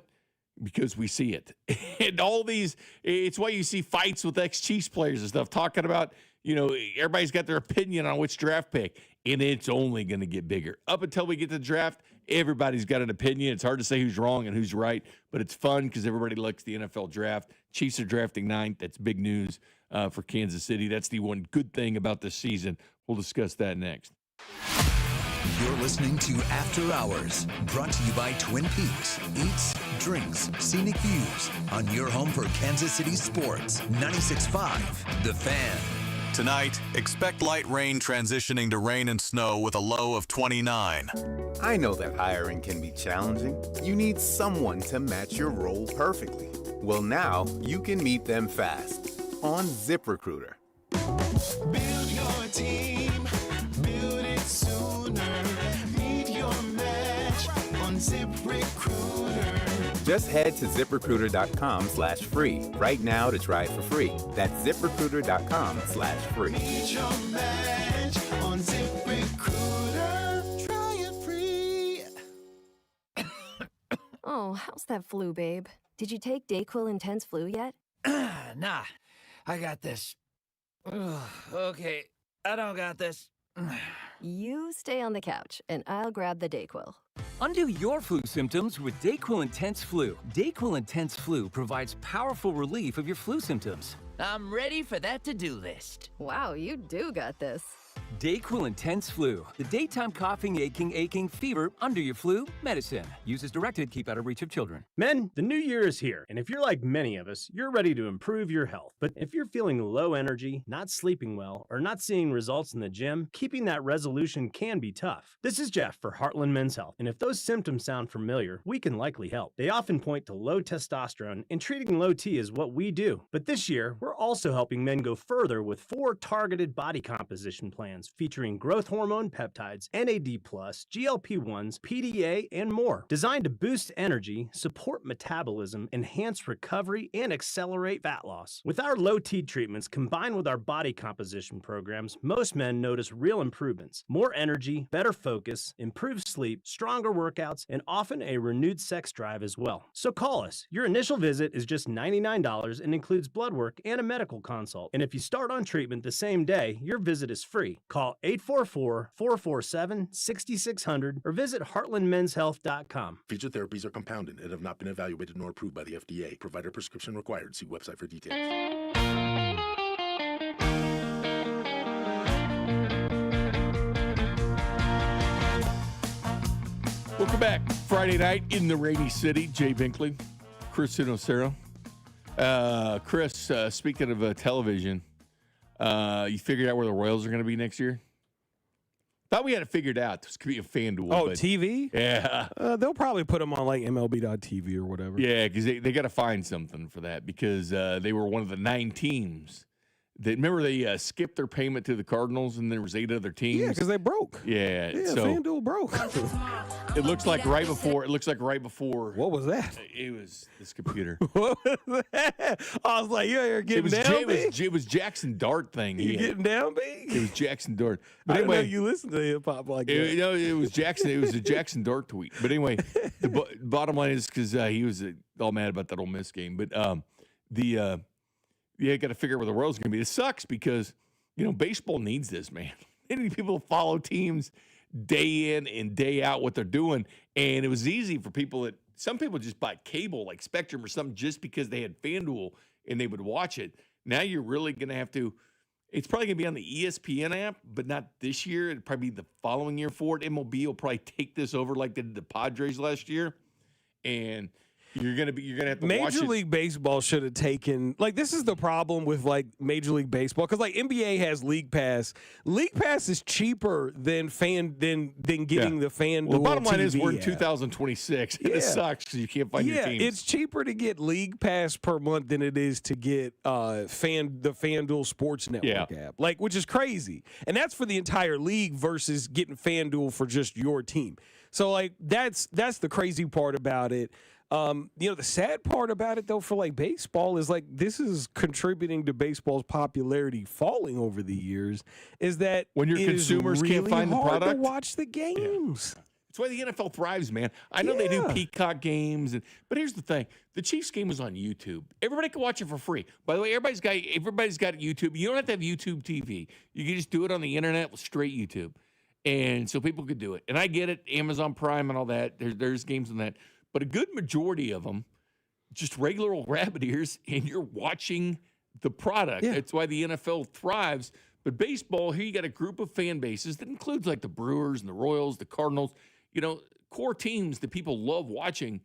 because we see it. And all these, it's why you see fights with ex-Chiefs players and stuff talking about, everybody's got their opinion on which draft pick, and it's only going to get bigger. Up until we get to the draft, everybody's got an opinion. It's hard to say who's wrong and who's right, but it's fun because everybody likes the NFL draft. Chiefs are drafting 9th. That's big news for Kansas City. That's the one good thing about this season. We'll discuss that next. You're listening to After Hours, brought to you by Twin Peaks. Eats, drinks, scenic views on your home for Kansas City sports. 96.5, The Fan. Tonight, expect light rain transitioning to rain and snow with a low of 29. I know that hiring can be challenging. You need someone to match your role perfectly. Well, now you can meet them fast on ZipRecruiter. Build your team, build it sooner. Meet your match on ZipRecruiter. Just head to ZipRecruiter.com/free right now to try it for free. That's ZipRecruiter.com/free. Meet your match on ZipRecruiter. Try it free. Oh, how's that flu, babe? Did you take DayQuil Intense Flu yet? Nah, I got this. Ugh, okay, I don't got this. You stay on the couch, and I'll grab the DayQuil. Undo your flu symptoms with DayQuil Intense Flu. DayQuil Intense Flu provides powerful relief of your flu symptoms. I'm ready for that to-do list. Wow, you do got this. DayQuil Intense Flu. The daytime coughing, aching, fever, under your flu medicine. Use as directed, keep out of reach of children. Men, the new year is here, and if you're like many of us, you're ready to improve your health. But if you're feeling low energy, not sleeping well, or not seeing results in the gym, keeping that resolution can be tough. This is Jeff for Heartland Men's Health, and if those symptoms sound familiar, we can likely help. They often point to low testosterone, and treating low T is what we do. But this year, we're also helping men go further with 4 targeted body composition plans featuring growth hormone peptides, NAD+, GLP-1s, PDA, and more. Designed to boost energy, support metabolism, enhance recovery, and accelerate fat loss. With our low T treatments combined with our body composition programs, most men notice real improvements. More energy, better focus, improved sleep, stronger workouts, and often a renewed sex drive as well. So call us. Your initial visit is just $99 and includes blood work and a medical consult. And if you start on treatment the same day, your visit is free. Call 844-447-6600 or visit heartlandmenshealth.com. Featured therapies are compounded and have not been evaluated nor approved by the FDA. Provider prescription required. See website for details. Welcome back. Friday night in the Rainy City. Jay Binkley, Chris Sinocero. Chris, speaking of television, you figured out where the Royals are going to be next year? Thought we had it figured out. This could be a FanDuel. Oh, TV? Yeah. They'll probably put them on like MLB.TV or whatever. Yeah, because they got to find something for that because they were one of the 9 teams. Remember they skipped their payment to the Cardinals and there was 8 other teams? Yeah, because they broke. Yeah. So FanDuel broke. It looks like right before. What was that? It was this computer. What was that? I was like, you're getting down big? It was Jackson Dart thing. You getting down big? It was Jackson Dart. But I anyway, didn't know you listen to hip hop like that. It was Jackson. It was a Jackson Dart tweet. But anyway, the bottom line is because he was all mad about that Ole Miss game. But you got to figure out where the Royals are going to be. It sucks because baseball needs this, man. They need people to follow teams day in and day out what they're doing. And it was easy for some people just buy cable like Spectrum or something just because they had FanDuel and they would watch it. Now you're really going to have to, it's probably going to be on the ESPN app, but not this year. It'd probably be the following year for it. MLB will probably take this over like they did the Padres last year. And you're gonna have to watch it. Major League Baseball should have taken this is the problem with Major League Baseball because NBA has League Pass. League Pass is cheaper than getting the FanDuel. Well, the bottom line TV is we're in app. 2026. And it sucks because you can't find your teams. It's cheaper to get League Pass per month than it is to get the FanDuel Sports Network app. Which is crazy. And that's for the entire league versus getting FanDuel for just your team. So that's the crazy part about it. The sad part about it, though, for baseball is this is contributing to baseball's popularity falling over the years. Is that when your consumers really can't find the hard product to watch the games. It's why the NFL thrives, man. I know they do Peacock games, but here's the thing: the Chiefs game is on YouTube. Everybody can watch it for free. By the way, everybody's got YouTube. You don't have to have YouTube TV. You can just do it on the internet with straight YouTube, and so people could do it. And I get it, Amazon Prime and all that. There's games on that, but a good majority of them, just regular old rabbit ears, and you're watching the product. Yeah. That's why the NFL thrives. But baseball, here you got a group of fan bases that includes like the Brewers and the Royals, the Cardinals, core teams that people love watching.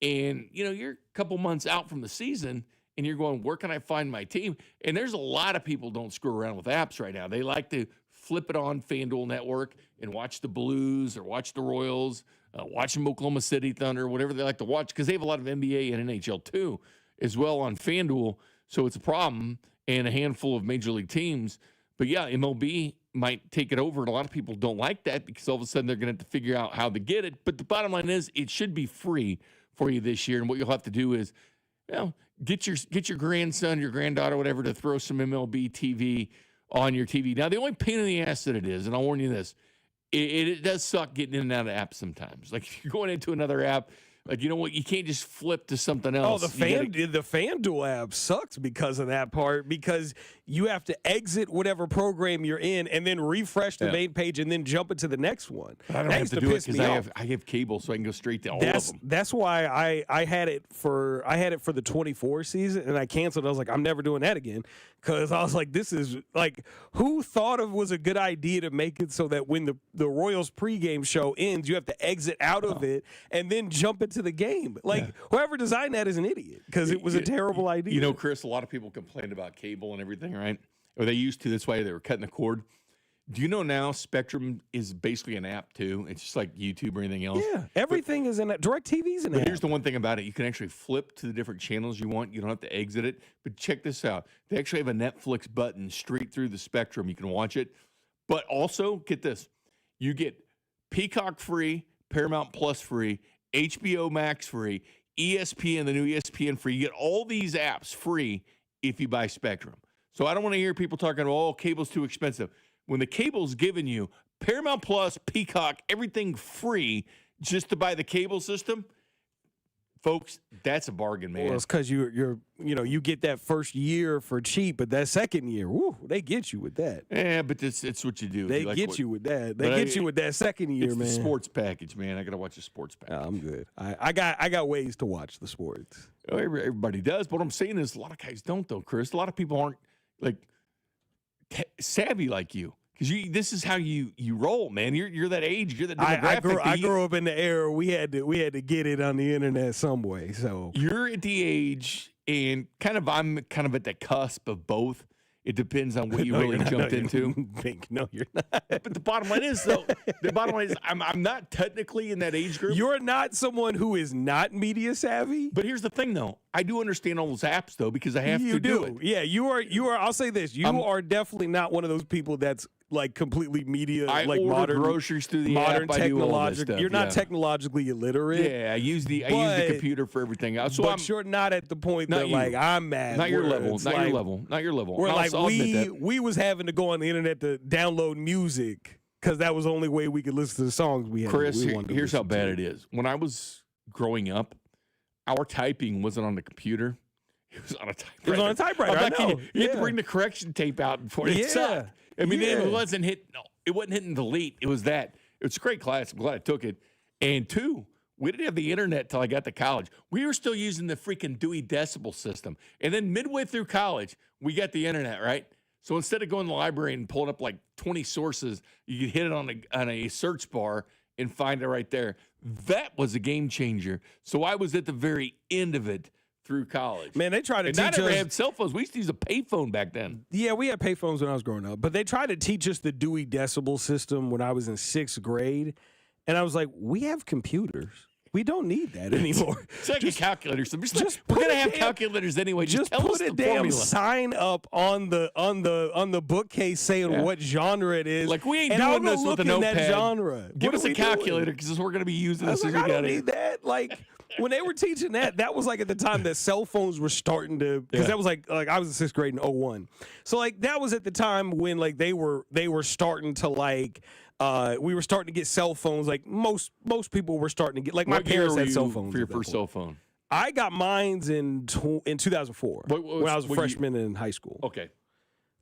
And, you're a couple months out from the season and you're going, where can I find my team? And there's a lot of people don't screw around with apps right now. They like to flip it on FanDuel Network and watch the Blues or watch the Royals, watch them Oklahoma City Thunder, whatever they like to watch, because they have a lot of NBA and NHL too as well on FanDuel. So it's a problem, and a handful of major league teams. But yeah, MLB might take it over, and a lot of people don't like that because all of a sudden they're going to have to figure out how to get it. But the bottom line is it should be free for you this year, and what you'll have to do is, get your grandson, your granddaughter, whatever, to throw some MLB TV on your TV. Now, the only pain in the ass that it is, and I'll warn you this, it does suck getting in and out of apps sometimes. Like, if you're going into another app, like, you know what? You can't just flip to something else. Oh, the FanDuel app sucks because of that part, because you have to exit whatever program you're in and then refresh the main page and then jump into the next one. But I don't have to do it because I have cable, so I can go straight to all of them. That's why I had it for the 24 season, and I canceled. I was like, I'm never doing that again, because I was like, this is like, who thought it was a good idea to make it so that when the Royals pregame show ends, you have to exit out of it and then jump into the game. Like, whoever designed that is an idiot, because it was a terrible idea. Chris, a lot of people complained about cable and everything, right? Or they used to. That's why they were cutting the cord. Do you know now Spectrum is basically an app too? It's just like YouTube or anything else. Yeah, everything is in it. DirecTV's an app. But here's the one thing about it. You can actually flip to the different channels you want. You don't have to exit it. But check this out. They actually have a Netflix button straight through the Spectrum. You can watch it. But also, get this. You get Peacock free, Paramount Plus free, HBO Max free, ESPN, the new ESPN free. You get all these apps free if you buy Spectrum. So I don't want to hear people talking about, oh, cable's too expensive. When the cable's giving you Paramount Plus, Peacock, everything free just to buy the cable system, folks, that's a bargain, man. Well, it's because you get that first year for cheap, but that second year, woo, they get you with that. Yeah, but it's what you do. They get you with that. They get you with that second year, man. It's the sports package, man. I got to watch the sports package. I'm good. I got ways to watch the sports. Everybody does, but what I'm saying is a lot of guys don't, though, Chris. A lot of people aren't like savvy like you. Because this is how you roll, man. You're that age. You're that demographic. I grew up in the era we had to get it on the internet some way. So you're at the age, and I'm kind of at the cusp of both. It depends on what you really jumped into. No, you're not. But the bottom line is, though, I'm not technically in that age group. You're not someone who is not media savvy. But here's the thing, though. I do understand all those apps, though, because I have to do it. Yeah, you are. I'll say this: you are definitely not one of those people that's like completely media, I like order modern groceries through the modern app. I do all this stuff. You're not technologically illiterate. Yeah, I use the computer for everything else. So but you're not at the point that like I'm mad. Not your level. Not your level. We're like we was having to go on the internet to download music because that was the only way we could listen to the songs we had. Chris, here's how bad it is. When I was growing up, our typing wasn't on the computer. It was on a typewriter. It was on a typewriter. I know. You had to bring the correction tape out before it sucked. I mean, it wasn't hitting delete. It was that. It's a great class. I'm glad I took it. And two, we didn't have the internet till I got to college. We were still using the freaking Dewey Decimal System. And then midway through college, we got the internet, right? So instead of going to the library and pulling up like 20 sources, you could hit it on a search bar and find it right there. That was a game changer. So I was at the very end of it through college. Man, they tried to teach us. Not had cell phones. We used to use a payphone back then. Yeah, we had payphones when I was growing up. But they tried to teach us the Dewey Decimal System when I was in 6th grade. And I was like, we have computers. We don't need that anymore. It's like a calculator. So we're going to have calculators anyway. Just tell put us a the damn formula. sign up on the bookcase saying what genre it is. Like, we ain't and doing this with a notepad. That genre. Give us a calculator because we're going to be using this as we I got don't it. need that. Like, when they were teaching that was like at the time that cell phones were starting to, because that was like I was in 6th grade in 01. So like that was at the time when like they were starting to like we were starting to get cell phones. Like most people were starting to get. Like my What year parents were had you cell phones for your at that first point. cell phone. I got mines in 2004 when I was a what freshman in high school. Okay.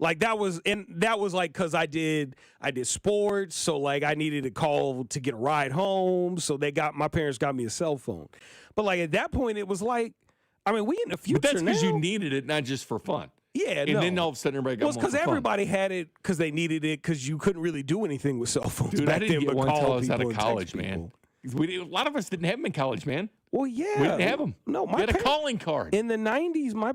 Like that was like because I did sports, so like I needed a call to get a ride home. So my parents got me a cell phone. But like at that point, it was like, I mean, we in the future. But that's because now. you needed it, not just for fun. Yeah, and then all of a sudden everybody got well, more because for fun. everybody had it because they needed it because you couldn't really do anything with cell phones Dude, back I didn't then. get But one call until I was people out of and text college, man. people. A lot of us didn't have them in college, man. Well, yeah, We didn't have them. No, we had a calling card. In the 90s, my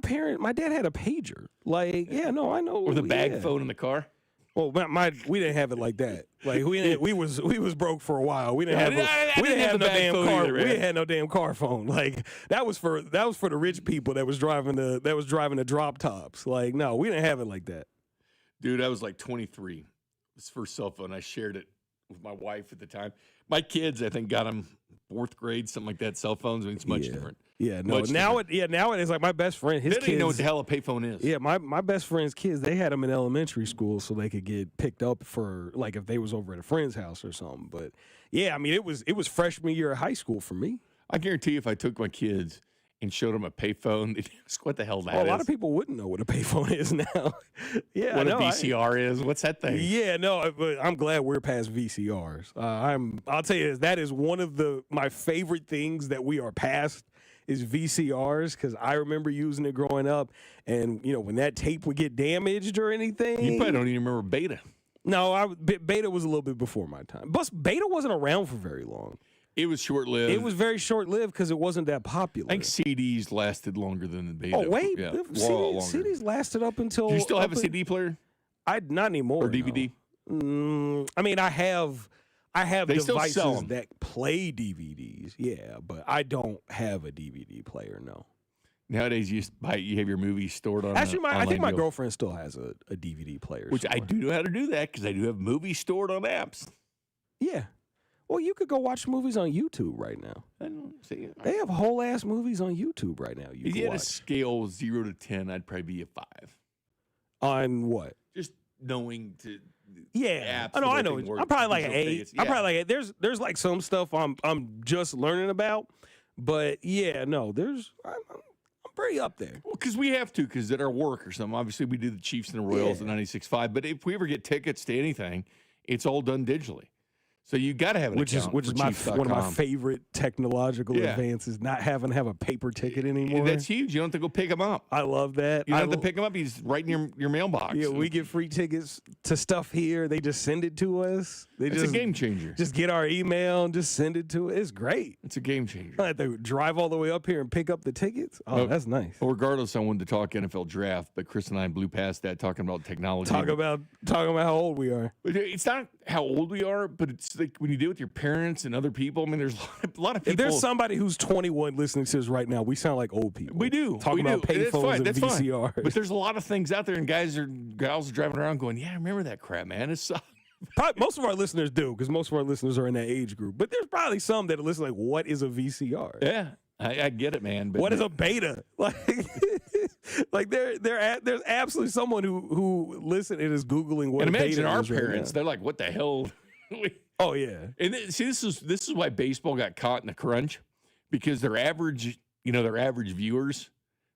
dad had a pager. Like, yeah, no, I know. Or the bag yeah. phone in the car. Well, we didn't have it like that. Like we was broke for a while. We didn't have no damn car. Either, we didn't have no damn car phone. Like that was for the rich people that was driving the drop tops. Like no, we didn't have it like that. Dude, I was like 23. This first cell phone. I shared it with my wife at the time. My kids, I think, got them 4th grade, something like that. Cell phones. I mean, it's much different. Yeah, no. Now it is like my best friend. His They kids didn't know what the hell a payphone is. Yeah, my best friend's kids, they had them in elementary school so they could get picked up for like if they was over at a friend's house or something. But yeah, I mean it was freshman year of high school for me. I guarantee you if I took my kids and showed them a payphone, they'd ask what the hell that is. A lot of people wouldn't know what a payphone is now. Yeah, what no, a VCR is. What's that thing? Yeah, no, but I'm glad we're past VCRs. I'll tell you this, that is one of my favorite things that we are past is VCRs because I remember using it growing up, and when that tape would get damaged or anything. You probably don't even remember Beta. No, Beta was a little bit before my time. But Beta wasn't around for very long. It was short-lived. It was very short-lived because it wasn't that popular. I think CDs lasted longer than the Beta. Oh wait, yeah, CDs lasted up until. Do you still have a CD player? Not anymore. Or DVD? No. I mean, I have They still sell devices 'em. that play DVDs. Yeah, but I don't have a DVD player. No. Nowadays, you have your movies stored on. Actually, I think my deal. girlfriend still has a DVD player. Which I somewhere. do know how to do that because I do have movies stored on apps. Yeah. Well, you could go watch movies on YouTube right now. I don't see. They have whole ass movies on YouTube right now. If you had a scale 0 to 10, I'd probably be a 5. On what? Just knowing to. Yeah, apps I know. I'm probably like an 8. Tickets. I'm probably like 8. There's like some stuff I'm just learning about, but yeah, no, I'm pretty up there. Well, because we have to, because at our work or something. Obviously, we do the Chiefs and the Royals at 96.5. But if we ever get tickets to anything, it's all done digitally. So you got to have an account. Which is one of my favorite technological advances. Not having to have a paper ticket anymore. That's huge. You don't have to go pick them up. I love that. You don't have to pick them up. He's right in your mailbox. Yeah, we get free tickets to stuff here. They just send it to us. It's a game changer. Just get our email and just send it to us. It's great. It's a game changer. I have to drive all the way up here and pick up the tickets. Oh, that's nice. Well, regardless, I wanted to talk NFL draft, but Chris and I blew past that talking about technology. Talking about how old we are. It's not how old we are, but it's like when you deal with your parents and other people. I mean, there's a lot of people. If there's somebody who's 21 listening to this right now, we sound like old people. We do. Talking about payphones and VCRs. But there's a lot of things out there, and gals are driving around going, yeah, I remember that crap, man. It's probably, most of our listeners do, because most of our listeners are in that age group. But there's probably some that are listening like, what is a VCR? Yeah, I get it, man. But what is a beta? Like there's absolutely someone who listen and is Googling what and a imagine beta our is right parents. now. They're like, what the hell? Oh yeah. And see, this is why baseball got caught in the crunch, because their average viewers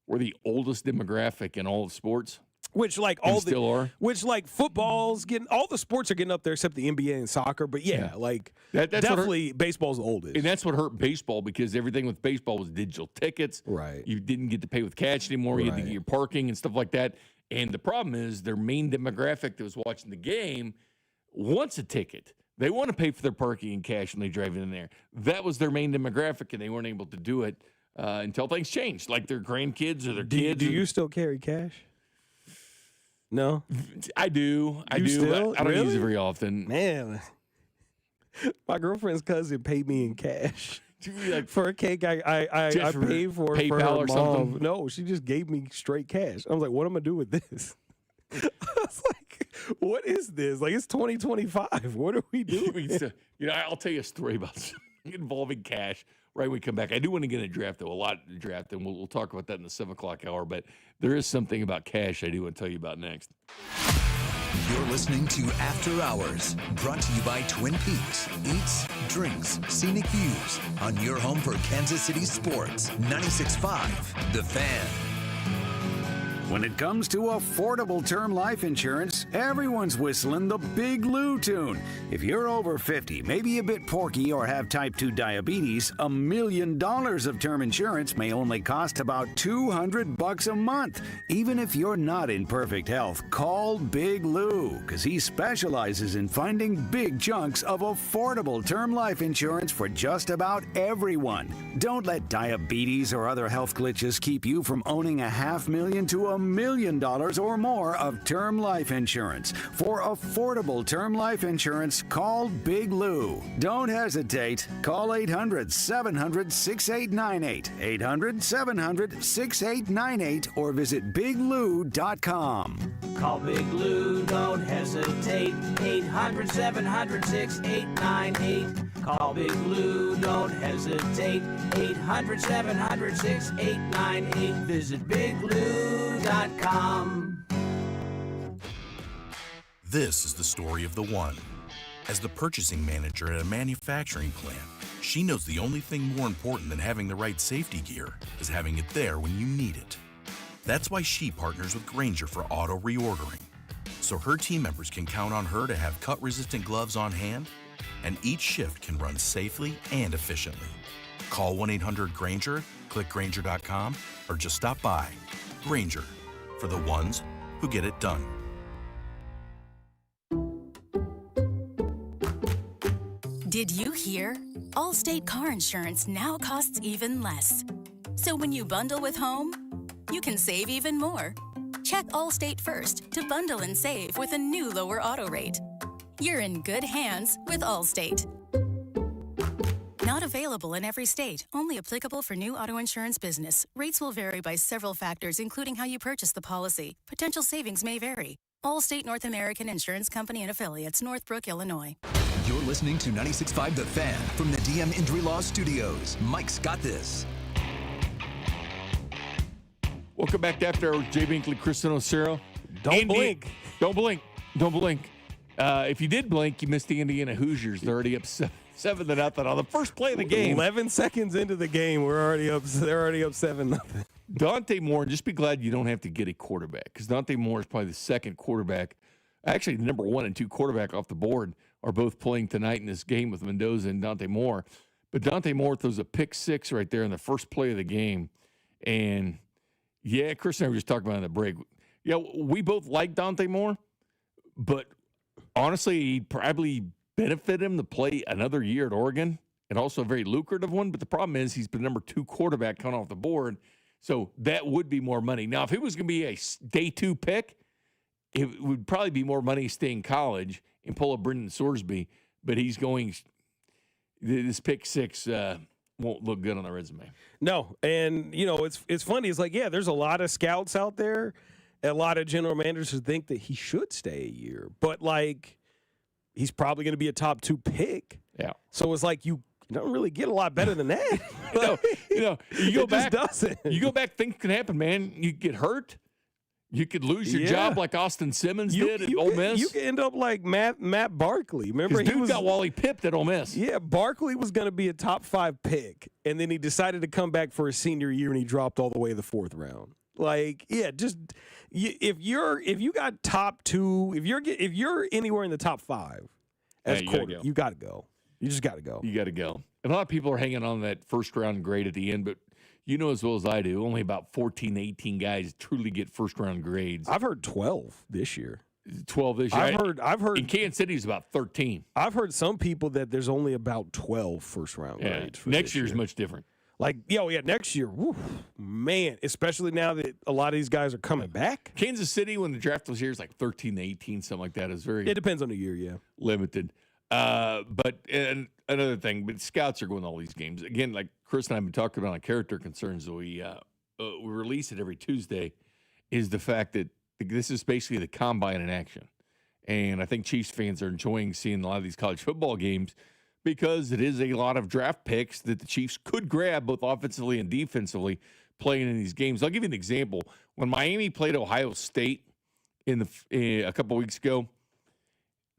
were the oldest demographic in all of sports. Which like and all still are. Which like football's getting, all the sports are getting up there except the NBA and soccer. But yeah. like that's definitely baseball's the oldest. And that's what hurt baseball, because everything with baseball was digital tickets. Right. You didn't get to pay with cash anymore. You had to get your parking and stuff like that. And the problem is their main demographic that was watching the game wants a ticket. They want to pay for their parking and cash when they drive in there. That was their main demographic, and they weren't able to do it until things changed, like their grandkids or their kids. Do you still carry cash? No, I do. I do. Still? But I don't Really? use it very often. Man, my girlfriend's cousin paid me in cash. Like, for a cake I paid for PayPal her or mom. something? No, she just gave me straight cash. I was like, what am I do with this? I was like, what is this? Like, it's 2025. What are we doing? I'll tell you a story about something involving cash right when we come back. I do want to get a draft, though, a lot of draft, and we'll talk about that in the 7 o'clock hour. But there is something about cash I do want to tell you about next. You're listening to After Hours, brought to you by Twin Peaks. Eats, drinks, scenic views on your home for Kansas City sports. 96.5 The Fan. When it comes to affordable term life insurance, everyone's whistling the Big Lou tune. If you're over 50, maybe a bit porky, or have type 2 diabetes, $1 million of term insurance may only cost about $200 a month. Even if you're not in perfect health, call Big Lou, because he specializes in finding big chunks of affordable term life insurance for just about everyone. Don't let diabetes or other health glitches keep you from owning $500,000 to $1 million or more of term life insurance. For affordable term life insurance, call Big Lou. Don't hesitate. Call 800-700-6898, 800-700-6898, or visit biglou.com. Call Big Lou, don't hesitate. 800-700-6898. Call Big Lou, don't hesitate. 800-700-6898. Visit biglou.com. This is the story of the one. As the purchasing manager at a manufacturing plant, she knows the only thing more important than having the right safety gear is having it there when you need it. That's why she partners with Grainger for auto reordering, so her team members can count on her to have cut-resistant gloves on hand, and each shift can run safely and efficiently. Call 1-800-GRAINGER, click Grainger.com, or just stop by. Grainger, for the ones who get it done. Did you hear? Allstate car insurance now costs even less. So when you bundle with home, you can save even more. Check Allstate first to bundle and save with a new lower auto rate. You're in good hands with Allstate. Not available in every state. Only applicable for new auto insurance business. Rates will vary by several factors, including how you purchase the policy. Potential savings may vary. Allstate North American Insurance Company and Affiliates, Northbrook, Illinois. You're listening to 96.5 The Fan from the DM Injury Law Studios. Mike's got this. Welcome back to After Hours. Jay Binkley, Kristen Ocero. Don't blink. Don't blink. Don't blink. If you did blink, you missed the Indiana Hoosiers. They're already up 7-0 on the first play of the game. 11 seconds into the game, they're already up 7-0. Dante Moore, just be glad you don't have to get a quarterback, because Dante Moore is probably the second quarterback. Actually, the number 1 and 2 quarterback off the board are both playing tonight in this game with Mendoza and Dante Moore. But Dante Moore throws a pick six right there in the first play of the game. And, yeah, Chris and I were just talking about in the break. Yeah, we both like Dante Moore, but honestly, he'd probably benefit him to play another year at Oregon, and also a very lucrative one. But the problem is he's been number 2 quarterback coming off the board, so that would be more money. Now, if it was going to be a day 2 pick, it would probably be more money to stay in college and pull a Brendan Sorsby, but he's going – this pick six won't look good on the resume. No, and, you know, it's funny. It's like, yeah, there's a lot of scouts out there, a lot of general managers who think that he should stay a year. But, like, he's probably going to be a top 2 pick. Yeah. So it's like you don't really get a lot better than that. You go back. Doesn't. You go back, things can happen, man. You get hurt. You could lose your job like Austin Simmons did at Ole Miss. You could end up like Matt Barkley. Remember, he got Wally pipped at Ole Miss. Yeah, Barkley was going to be a top 5 pick, and then he decided to come back for his senior year, and he dropped all the way to the 4th round. Like, yeah, just if you got top 2, if you're anywhere in the top 5 as quarterback, you got to go. You just got to go. You got to go. And a lot of people are hanging on that first round grade at the end, but you know as well as I do, only about 14, 18 guys truly get first round grades. I've heard 12 this year. 12 this year. I've heard in Kansas City is about 13. I've heard some people that there's only about 12 first round grades. For next year is much different. Like, next year, man, especially now that a lot of these guys are coming back. Kansas City, when the draft was here, is like 13 to 18, something like that. Is very. It depends on the year, yeah. Limited. But another thing, but scouts are going to all these games. Again, like Chris and I have been talking about on character concerns that we release it every Tuesday, is the fact that this is basically the combine in action. And I think Chiefs fans are enjoying seeing a lot of these college football games because it is a lot of draft picks that the Chiefs could grab both offensively and defensively playing in these games. I'll give you an example. When Miami played Ohio State a couple weeks ago.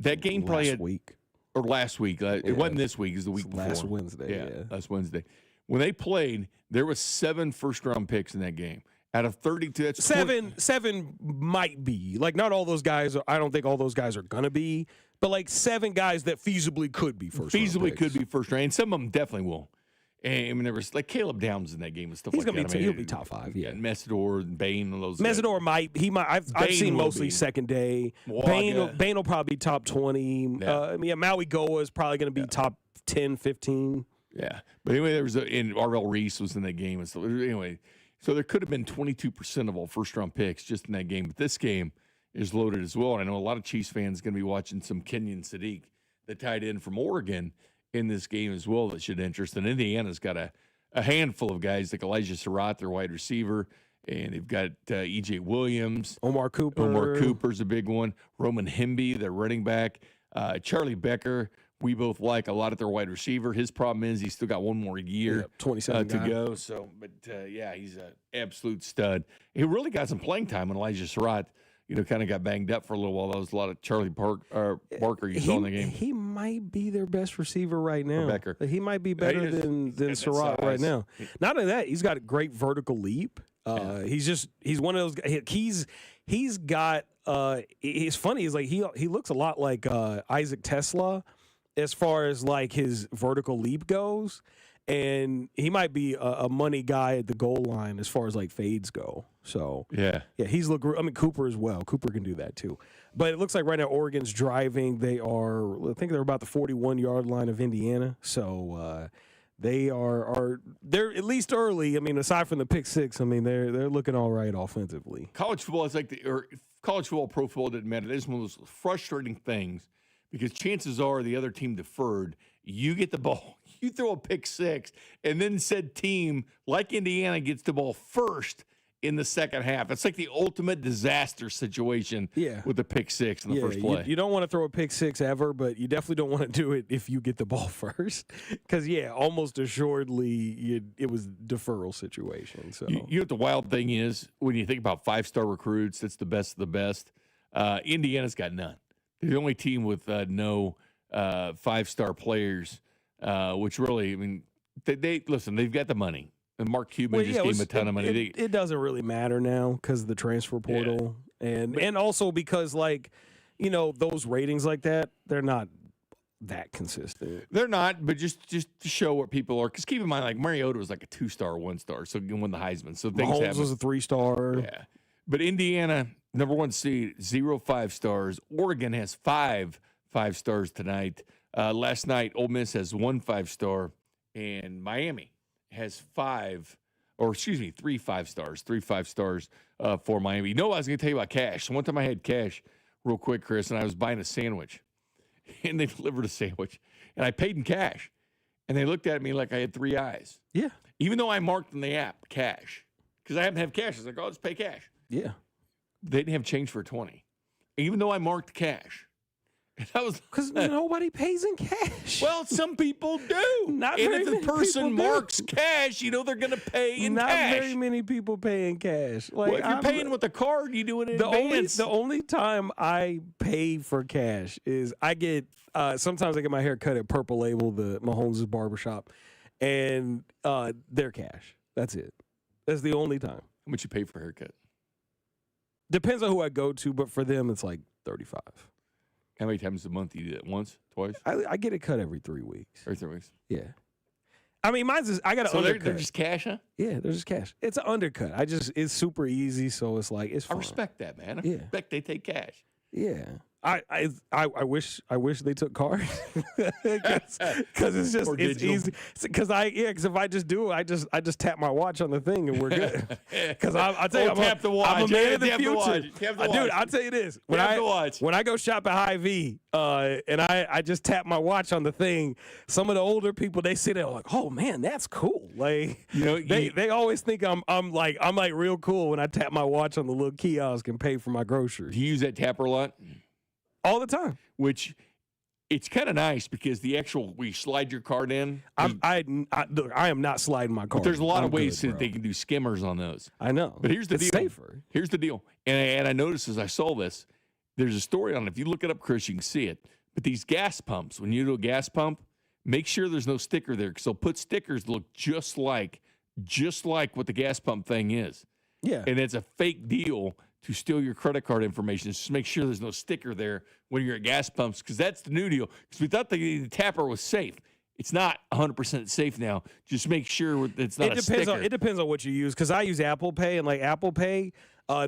That game probably last week. Or last week. It wasn't this week. It was the week before. Last Wednesday, yeah. Last Wednesday. When they played, there was 7 first-round picks in that game. Out of 32, that's seven might be. Like, not all those guys, I don't think all those guys are going to be, but like 7 guys that feasibly could be first round Feasibly picks. could be first round. And some of them definitely will. And I mean, there was like Caleb Downs in that game and stuff He's like gonna that. be he'll be top 5, yeah. And Messidor and Bain and those Messidor guys. I've seen will mostly be. second day. Waga. Bain will probably be top 20. Maui Goa is probably going to be top 10, 15. Yeah. But anyway, there was and R.L. Reese was in that game. And so anyway, so there could have been 22% of all first-round picks just in that game. But this game is loaded as well. And I know a lot of Chiefs fans going to be watching some Kenyon Sadiq, the tight end from Oregon, in this game as well that should interest. And Indiana's got a handful of guys like Elijah Surratt, their wide receiver, and they've got E.J. Williams. Omar Cooper. Omar Cooper's a big one. Roman Hemby, their running back. Charlie Becker, we both like a lot at their wide receiver. His problem is he's still got one more year 27 to go. So, but yeah, he's an absolute stud. He really got some playing time when Elijah Surratt, kind of got banged up for a little while. That was a lot of Charlie Barker you saw in the game. He might be their best receiver right now. Becker. He might be better than Surratt right now. Not only that, he's got a great vertical leap. He's one of those guys. He's got it's funny. He's like he looks a lot like Isaac Tesla as far as like his vertical leap goes, and he might be a money guy at the goal line as far as like fades go. So yeah, he's Cooper as well. Cooper can do that too. But it looks like right now Oregon's driving. I think they're about the 41-yard line of Indiana. So they're at least early. I mean, aside from the pick 6, I mean they're looking all right offensively. College football is college football, pro football doesn't matter. It's one of those frustrating things because chances are the other team deferred. You get the ball, you throw a pick 6, and then said team like Indiana gets the ball first in the second half. It's like the ultimate disaster situation with the pick 6 in the first play. You don't want to throw a pick 6 ever, but you definitely don't want to do it if you get the ball first. Because, almost assuredly it was deferral situation. So you know what the wild thing is? When you think about 5-star recruits, that's the best of the best. Indiana's got none. They're the only team with no 5-star players, which really, I mean, they've got the money. And Mark Cuban just gave him a ton of money. It doesn't really matter now because of the transfer portal. And also because, those ratings like that, they're not that consistent. They're not, but just to show what people are. Because keep in mind, like, Mariota was like a 2-star, 1-star, so he won the Heisman. So things Mahomes happen. was a 3-star. Yeah. But Indiana, number 1 seed, 0 5-stars. Oregon has 5 5-stars tonight. Last night, Ole Miss has 1 5-star, and Miami has 3 5-stars, 3 5-stars for Miami. I was going to tell you about cash. So one time I had cash real quick, Chris, and I was buying a sandwich, and they delivered a sandwich, and I paid in cash, and they looked at me like I had 3 eyes. Yeah. Even though I marked in the app cash, because I happen to have cash. I was like, let's pay cash. Yeah. They didn't have change for 20, even though I marked cash. Because nobody pays in cash. Well, some people do. And if the person marks cash, they're going to pay in cash. Not very many people pay in cash. Like, if you're paying with a card, you do it in advance. The only time I pay for cash is I get sometimes I get my hair cut at Purple Label, the Mahomes' barbershop, and their cash. That's it. That's the only time. How much you pay for a haircut? Depends on who I go to, but for them it's like $35. How many times a month do you do it? Once? Twice? I get it cut every 3 weeks. Every 3 weeks? Yeah. I mean, mine's is, I got an undercut. They're just cash, huh? Yeah, they're just cash. It's an undercut. It's super easy, so it's like, it's fun. I respect that, man. I respect they take cash. Yeah. I wish they took cards because it's just it's easy because if I just do it I just tap my watch on the thing and we're good because I tell you I'm a man of the future dude. I'll tell you this when I go shop at Hy-Vee and I just tap my watch on the thing, some of the older people they sit there like, oh man, that's cool, like they always think I'm like real cool when I tap my watch on the little kiosk and pay for my groceries. Do you use that tapper a lot? All the time. Which it's kind of nice because the actual we slide your card in. I am not sliding my card. But there's a lot of ways that they can do skimmers on those. I know. But here's the it's deal. Safer. Here's the deal. And I noticed as I saw this, there's a story on it. If you look it up, Chris, you can see it. But these gas pumps, when you do a gas pump, make sure there's no sticker there because they'll put stickers that look just like what the gas pump thing is. Yeah. And it's a fake deal to steal your credit card information. Just make sure there's no sticker there when you're at gas pumps because that's the new deal. Because we thought the tapper was safe. It's not 100% safe now. Just make sure it's not a sticker. It depends on what you use because I use Apple Pay, and like Apple Pay,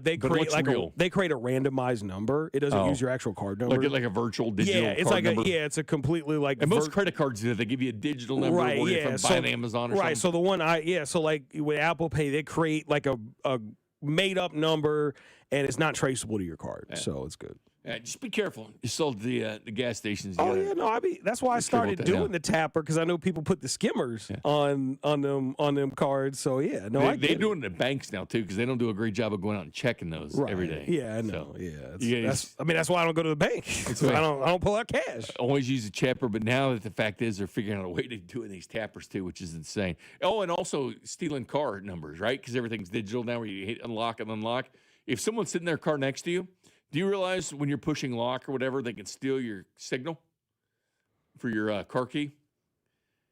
they create a randomized number. It doesn't use your actual card number. Like a virtual digital it's card number. It's a completely like. And most credit cards do that. They give you a digital number right, or if you buy on Amazon or something. Right, so the one so like with Apple Pay, they create like a made up number and it's not traceable to your card. Yeah. So it's good. Yeah, just be careful. You sold the gas stations. That's why I started doing the tapper because I know people put the skimmers on them cards. So they're doing it at banks now too because they don't do a great job of going out and checking those every day. Yeah, I know. So, that's why I don't go to the bank. I don't pull out cash. Always use a tapper, but now that the fact is they're figuring out a way to do these tappers too, which is insane. Oh, and also stealing card numbers, right? Because everything's digital now, where you hit unlock and unlock. If someone's sitting in their car next to you. Do you realize when you're pushing lock or whatever, they can steal your signal for your car key?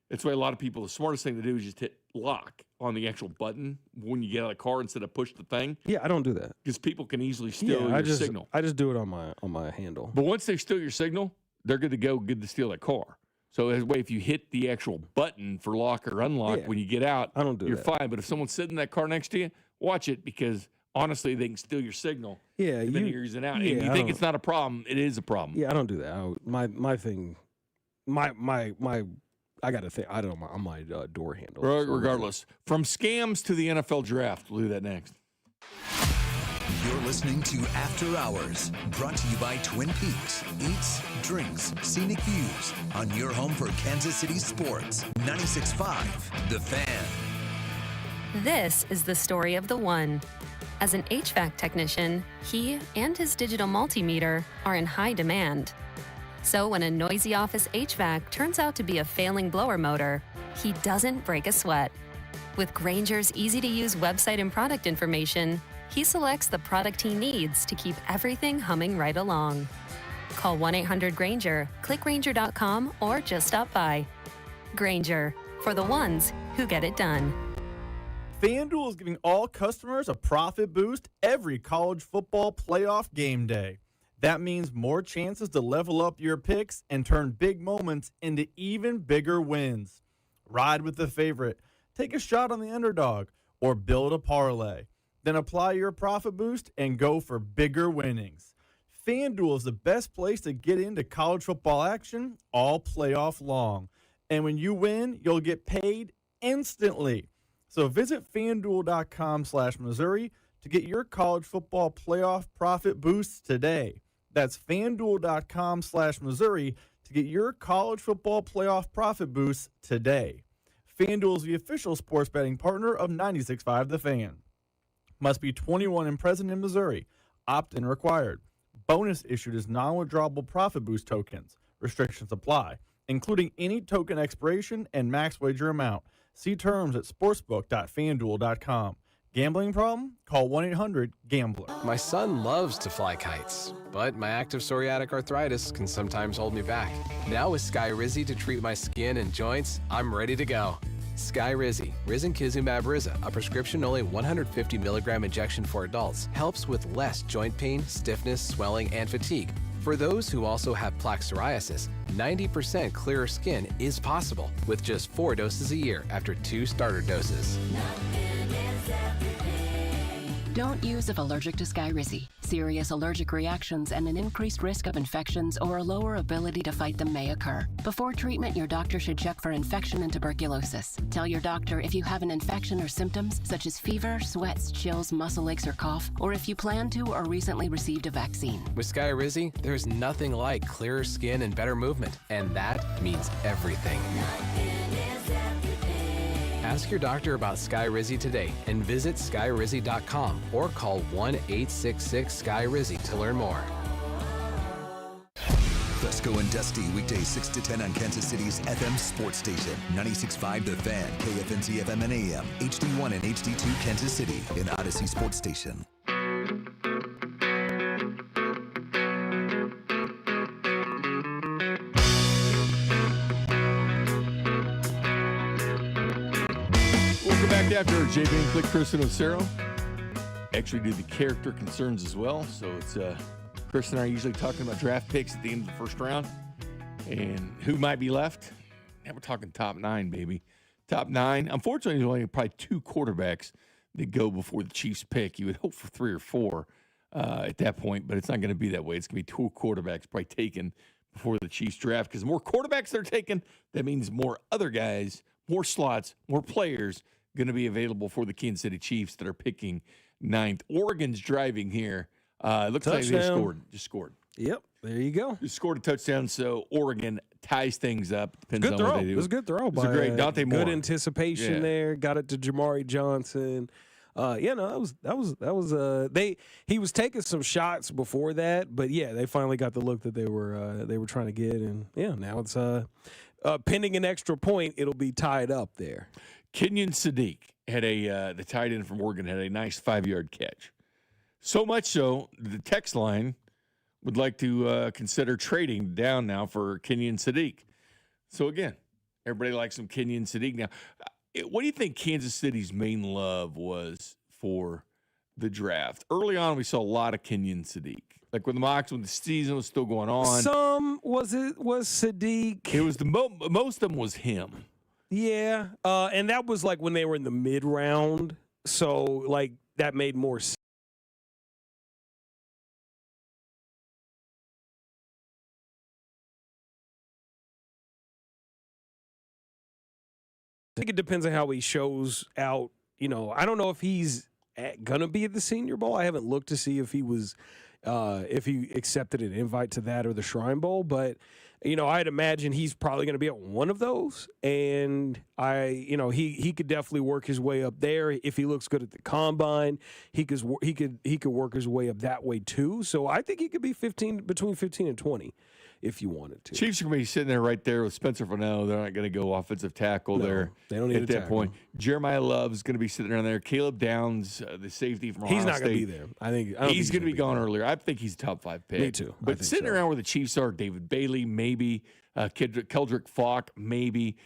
That's why a lot of people, the smartest thing to do is just hit lock on the actual button when you get out of the car instead of push the thing. Yeah, I don't do that. Because people can easily steal your signal. I just do it on my handle. But once they steal your signal, they're good to steal that car. So that way, if you hit the actual button for lock or unlock when you get out, you're fine. But if someone's sitting in that car next to you, watch it because honestly, they can steal your signal. Yeah, and then you're using out. And you think it's not a problem, it is a problem. Yeah, I don't do that. My thing, I got a thing. I don't on my door handle. Regardless, from scams to the NFL draft, we'll do that next. You're listening to After Hours, brought to you by Twin Peaks. Eats, drinks, scenic views on your home for Kansas City sports. 96.5, The Fan. This is the story of the one. As an HVAC technician, he and his digital multimeter are in high demand. So when a noisy office HVAC turns out to be a failing blower motor, he doesn't break a sweat. With Grainger's easy-to-use website and product information, he selects the product he needs to keep everything humming right along. Call 1-800-GRAINGER, click Grainger.com, or just stop by. Grainger, for the ones who get it done. FanDuel is giving all customers a profit boost every college football playoff game day. That means more chances to level up your picks and turn big moments into even bigger wins. Ride with the favorite, take a shot on the underdog, or build a parlay. Then apply your profit boost and go for bigger winnings. FanDuel is the best place to get into college football action all playoff long. And when you win, you'll get paid instantly. So visit FanDuel.com/Missouri to get your college football playoff profit boosts today. That's FanDuel.com/Missouri to get your college football playoff profit boosts today. FanDuel is the official sports betting partner of 96.5 The Fan. Must be 21 and present in Missouri. Opt-in required. Bonus issued as non-withdrawable profit boost tokens. Restrictions apply, including any token expiration and max wager amount. See terms at sportsbook.fanduel.com. Gambling problem? Call 1-800-GAMBLER. My son loves to fly kites, but my active psoriatic arthritis can sometimes hold me back. Now with Skyrizi to treat my skin and joints, I'm ready to go. Skyrizi, Risankizumab Riza, a prescription-only 150 milligram injection for adults, helps with less joint pain, stiffness, swelling, and fatigue. For those who also have plaque psoriasis, 90% clearer skin is possible with just 4 doses a year after 2 starter doses. Don't use if allergic to Skyrizi. Serious allergic reactions and an increased risk of infections or a lower ability to fight them may occur. Before treatment, your doctor should check for infection and tuberculosis. Tell your doctor if you have an infection or symptoms such as fever, sweats, chills, muscle aches, or cough, or if you plan to or recently received a vaccine. With Skyrizi, there's nothing like clearer skin and better movement, and that means everything. Ask your doctor about Skyrizi today and visit Skyrizi.com or call 1-866-SKYRIZI to learn more. Fresco and Dusty, weekdays 6 to 10 on Kansas City's FM sports station. 96.5 The Fan, KFNC FM and AM, HD1 and HD2 Kansas City, an Odyssey sports station. Welcome back after Jay Binkley, Chris and Ocero. Actually do the character concerns as well. So it's Chris and I are usually talking about draft picks at the end of the first round and who might be left. And we're talking top 9, baby. Top 9. Unfortunately, there's only probably 2 quarterbacks that go before the Chiefs pick. You would hope for 3 or 4 at that point, but it's not going to be that way. It's going to be 2 quarterbacks probably taken before the Chiefs draft, because the more quarterbacks they're taken, that means more other guys, more slots, more players going to be available for the Kansas City Chiefs that are picking 9th. Oregon's driving here. It looks like they just scored. Yep, there you go. Just scored a touchdown, so Oregon ties things up. Depends Good on throw. what they do. It was a good throw. It was a great Dante Moore. Good anticipation there. Got it to Jamari Johnson. He was taking some shots before that, but yeah, they finally got the look that they were trying to get, and yeah, now it's pending an extra point, it'll be tied up there. Kenyon Sadiq had the tight end from Oregon had a nice 5-yard catch. So much so, the text line would like to consider trading down now for Kenyon Sadiq. So again, everybody likes some Kenyon Sadiq now. What do you think Kansas City's main love was for the draft? Early on, we saw a lot of Kenyon Sadiq. Like when the season was still going on. Some was Sadiq. It was most of them was him. Yeah, and that was like when they were in the mid round. So like that made more sense. I think it depends on how he shows out. You know, I don't know if he's gonna be at the Senior Bowl. I haven't looked to see if he was, if he accepted an invite to that or the Shrine Bowl. But you know, I'd imagine he's probably going to be at one of those. And he could definitely work his way up there if he looks good at the combine. He could work his way up that way too. So I think he could be between 15 and 20. If you wanted to. Chiefs are going to be sitting there right there with Spencer Fano. They're not going to go offensive tackle there. They don't need at that point. Jeremiah Love's going to be sitting around there. Caleb Downs, the safety from Ohio He's not State. going to be there. I think he's going to be gone earlier. I think he's a top 5 pick. Me too. But sitting around where the Chiefs are, David Bailey, maybe. Keldrick Falk, maybe.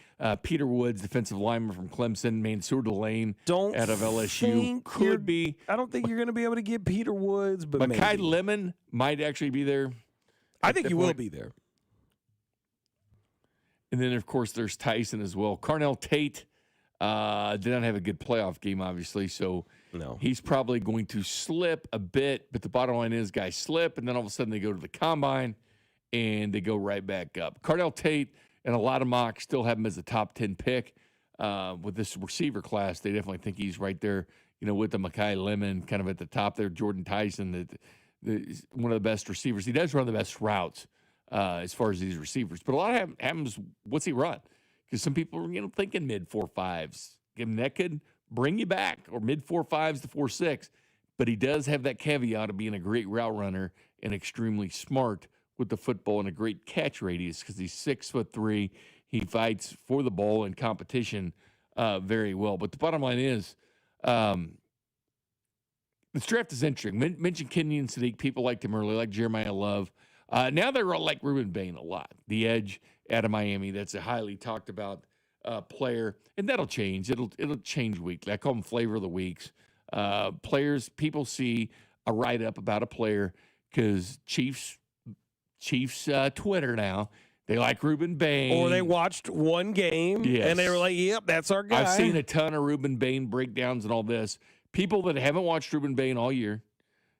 Peter Woods, defensive lineman from Clemson. Mansour Delane out of LSU. Could be. I don't think you're going to be able to get Peter Woods, but Mekhi maybe. Lemon might actually be there. I think he will be there. And then, of course, there's Tyson as well. Carnell Tate did not have a good playoff game, obviously, so he's probably going to slip a bit. But the bottom line is guys slip, and then all of a sudden they go to the combine, and they go right back up. Carnell Tate and a lot of mocks still have him as a top 10 pick. With this receiver class, they definitely think he's right there, with the Mekhi Lemon kind of at the top there. Jordan Tyson, one of the best receivers. He does run the best routes. As far as these receivers. But a lot of happens, what's he run? Because some people are, thinking mid 4.5s. That could bring you back, or mid 4.5s to 4.6. But he does have that caveat of being a great route runner and extremely smart with the football and a great catch radius because he's 6'3". He fights for the ball in competition very well. But the bottom line is, this draft is interesting. Mentioned Kenyon Sadiq. People liked him early, like Jeremiah Love. Now they're like Ruben Bain a lot. The edge out of Miami. That's a highly talked about player, and that'll change. It'll change weekly. I call them flavor of the weeks. Players, people see a write up about a player because Chiefs Twitter now. They like Ruben Bain. Or they watched one game and they were like, "Yep, that's our guy." I've seen a ton of Ruben Bain breakdowns and all this. People that haven't watched Ruben Bain all year.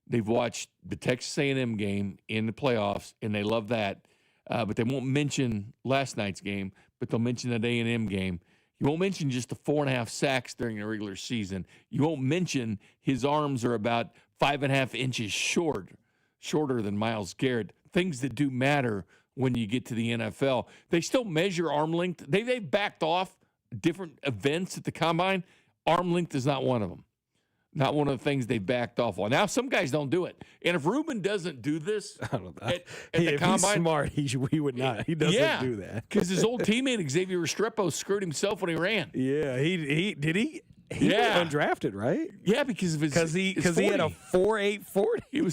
They've watched the Texas A&M game in the playoffs, and they love that. But they won't mention last night's game, but they'll mention that A&M game. You won't mention just the 4.5 sacks during the regular season. You won't mention his arms are about 5.5 inches shorter than Myles Garrett. Things that do matter when you get to the NFL. They still measure arm length. They've backed off different events at the combine. Arm length is not one of them. Not one of the things they backed off on. Now, some guys don't do it. And if Ruben doesn't do this I don't know. at the If combine, he's smart, he would not. He doesn't do that. Because his old teammate, Xavier Restrepo, screwed himself when he ran. Yeah, he went undrafted, right? Yeah, because of his he had a 4.8 40. It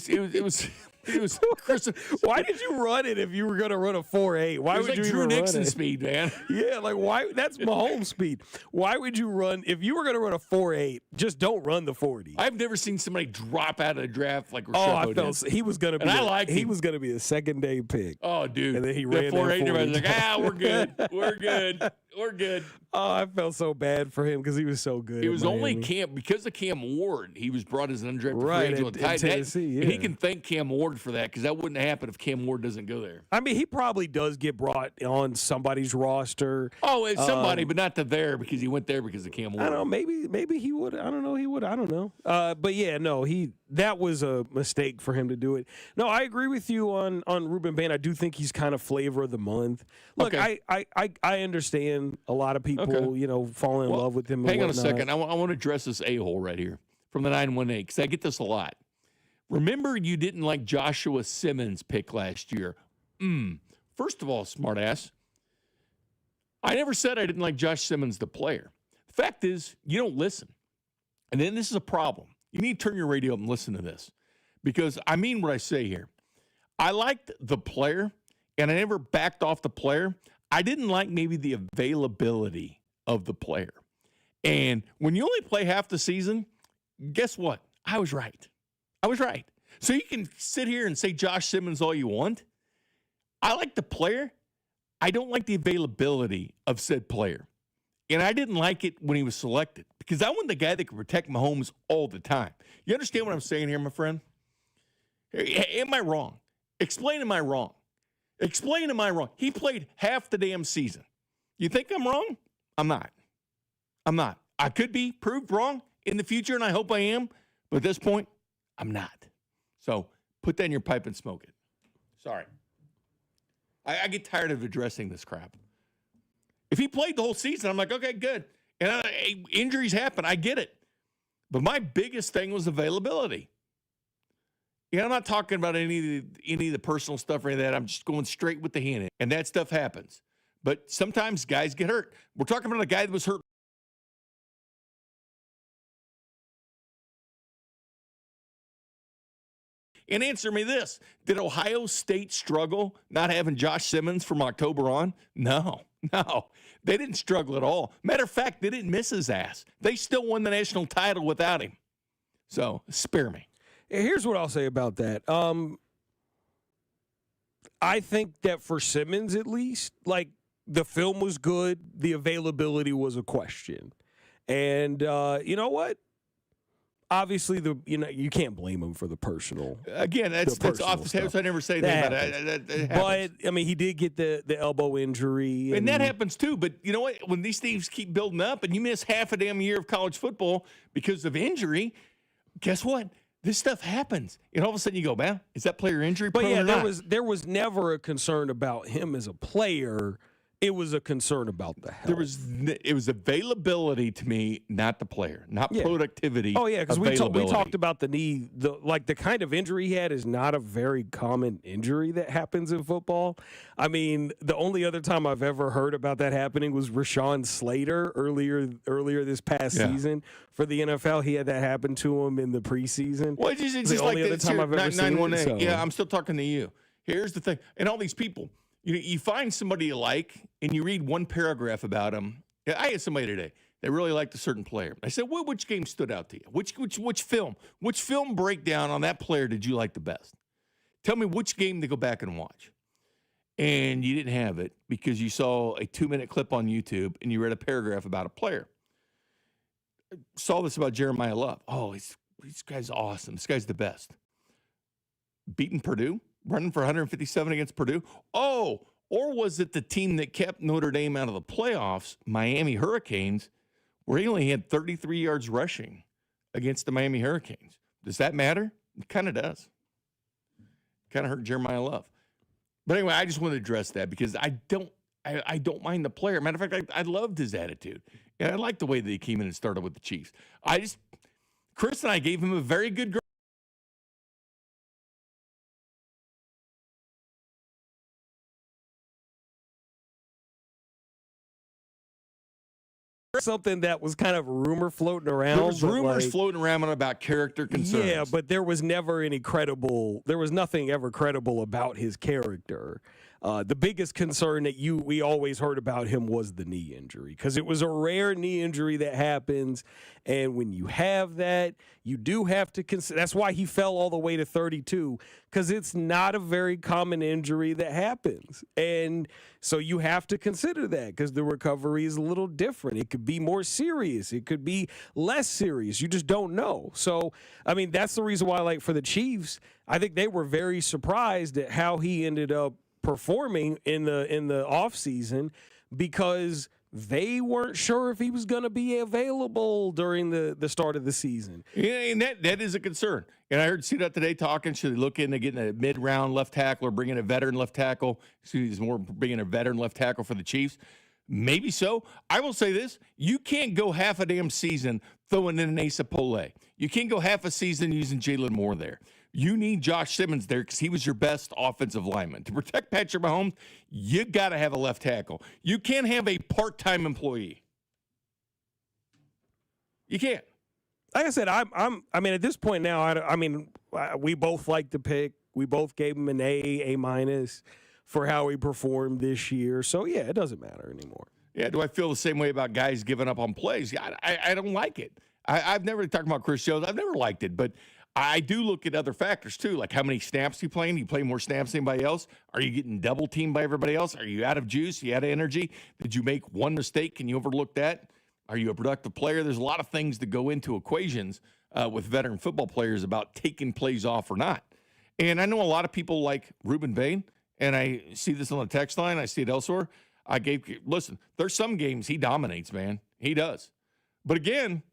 was Chris. Why did you run it if you were going to run a 4.8? Why would you Drew even Nixon run it? speed, man? Yeah, like why? That's Mahomes speed. Why would you run if you were going to run a 4.8? Just don't run the 40. I've never seen somebody drop out of the draft like Restrepo I felt did. he was going to be. And I liked he him. was going to be a second day pick. Oh, dude! And then he the ran 4.8. that 40 I was like, we're good, times. we're good, we're good. Oh, I felt so bad for him because he was so good. It at was only Miami. because of Cam Ward. He was brought as an undrafted Right, free agent in with Tennessee, and yeah. he can thank Cam Ward for that because that wouldn't happen if Cam Ward doesn't go there. I mean, he probably does get brought on somebody's roster. Oh, it's somebody, but not to there because he went there because of Cam Ward. I don't know. Maybe he would. I don't know. He would. I don't know. But yeah, no. That was a mistake for him to do it. No, I agree with you on Ruben Bain. I do think he's kind of flavor of the month. Look, Okay. I understand a lot of people, fall in love with him. Hang and on a whatnot. second. I want to address this a-hole right here from the 918 because I get this a lot. Remember, you didn't like Joshua Simmons' pick last year. First of all, smartass, I never said I didn't like Josh Simmons, the player. The fact is, you don't listen. And then this is a problem. You need to turn your radio up and listen to this because I mean what I say here. I liked the player, and I never backed off the player. I didn't like maybe the availability of the player. And when you only play half the season, guess what? I was right. So you can sit here and say Josh Simmons all you want. I like the player. I don't like the availability of said player. And I didn't like it when he was selected because I want the guy that can protect Mahomes all the time. You understand what I'm saying here, my friend? Am I wrong? Explain, am I wrong? Explain, am I wrong? He played half the damn season. You think I'm wrong? I'm not. I could be proved wrong in the future, and I hope I am. But at this point, I'm not. So put that in your pipe and smoke it. Sorry. I get tired of addressing this crap. If he played the whole season, I'm like, okay, good. And injuries happen. I get it. But my biggest thing was availability. I'm not talking about any of the personal stuff or any of that. I'm just going straight with the hand. And that stuff happens. But sometimes guys get hurt. We're talking about a guy that was hurt. And answer me this. Did Ohio State struggle not having Josh Simmons from October on? No. They didn't struggle at all. Matter of fact, they didn't miss his ass. They still won the national title without him. So, spare me. Here's what I'll say about that. I think that for Simmons, at least, like, the film was good. The availability was a question. And you know what? Obviously, you can't blame him for the personal. Again, that's off the table. I never say that about it. But I mean, he did get the elbow injury, and that happens too. But you know what? When these things keep building up, and you miss half a damn year of college football because of injury, guess what? This stuff happens, and all of a sudden you go, "Man, is that player injury?" But yeah, there was never a concern about him as a player. It was a concern about the health. It was availability to me, not the player, not productivity. Oh yeah, because we talked about the knee. The kind of injury he had is not a very common injury that happens in football. I mean, the only other time I've ever heard about that happening was Rashawn Slater earlier this past season for the NFL. He had that happen to him in the preseason. Well, it's just the like only other time I've ever seen it. So. Yeah, I'm still talking to you. Here's the thing, and all these people. You find somebody you like, and you read one paragraph about them. I had somebody today that really liked a certain player. I said, well, which game stood out to you? Which film breakdown on that player did you like the best? Tell me which game to go back and watch. And you didn't have it because you saw a 2-minute clip on YouTube, and you read a paragraph about a player. I saw this about Jeremiah Love. Oh, this guy's awesome. This guy's the best. Beating Purdue? Running for 157 against Purdue? Oh, or was it the team that kept Notre Dame out of the playoffs, Miami Hurricanes, where he only had 33 yards rushing against the Miami Hurricanes? Does that matter? It kind of does. Kind of hurt Jeremiah Love. But anyway, I just want to address that because I don't mind the player. Matter of fact, I loved his attitude. And I liked the way that he came in and started with the Chiefs. Chris and I gave him a very good grade. Something that was kind of a rumor floating around. There was rumors floating around about character concerns. Yeah, but there was never any credible. There was nothing ever credible about his character. The biggest concern that we always heard about him was the knee injury, because it was a rare knee injury that happens, and when you have that, you do have to consider. That's why he fell all the way to 32, because it's not a very common injury that happens, and so you have to consider that, because the recovery is a little different. It could be more serious. It could be less serious. You just don't know. So, I mean, that's the reason why, like, for the Chiefs, I think they were very surprised at how he ended up performing in the offseason, because they weren't sure if he was going to be available during the start of the season. Yeah, and that is a concern. And I heard CDOT today talking, should they look into getting a mid-round left tackle or bringing a veteran left tackle? Excuse me, more bringing a veteran left tackle for the Chiefs. Maybe so. I will say this. You can't go half a damn season throwing in an Asa Polle. You can't go half a season using Jalen Moore there. You need Josh Simmons there because he was your best offensive lineman. To protect Patrick Mahomes, you got to have a left tackle. You can't have a part-time employee. You can't. Like I said, I mean, at this point now, we both like the pick. We both gave him an A minus for how he performed this year. So, yeah, it doesn't matter anymore. Yeah, do I feel the same way about guys giving up on plays? I don't like it. I've never talked about Chris Jones. I've never liked it, but I do look at other factors, too, like how many snaps you playing. You play more snaps than anybody else? Are you getting double-teamed by everybody else? Are you out of juice? Are you out of energy? Did you make one mistake? Can you overlook that? Are you a productive player? There's a lot of things that go into equations with veteran football players about taking plays off or not. And I know a lot of people like Ruben Bain, and I see this on the text line. I see it elsewhere. Listen, there's some games he dominates, man. He does. But again,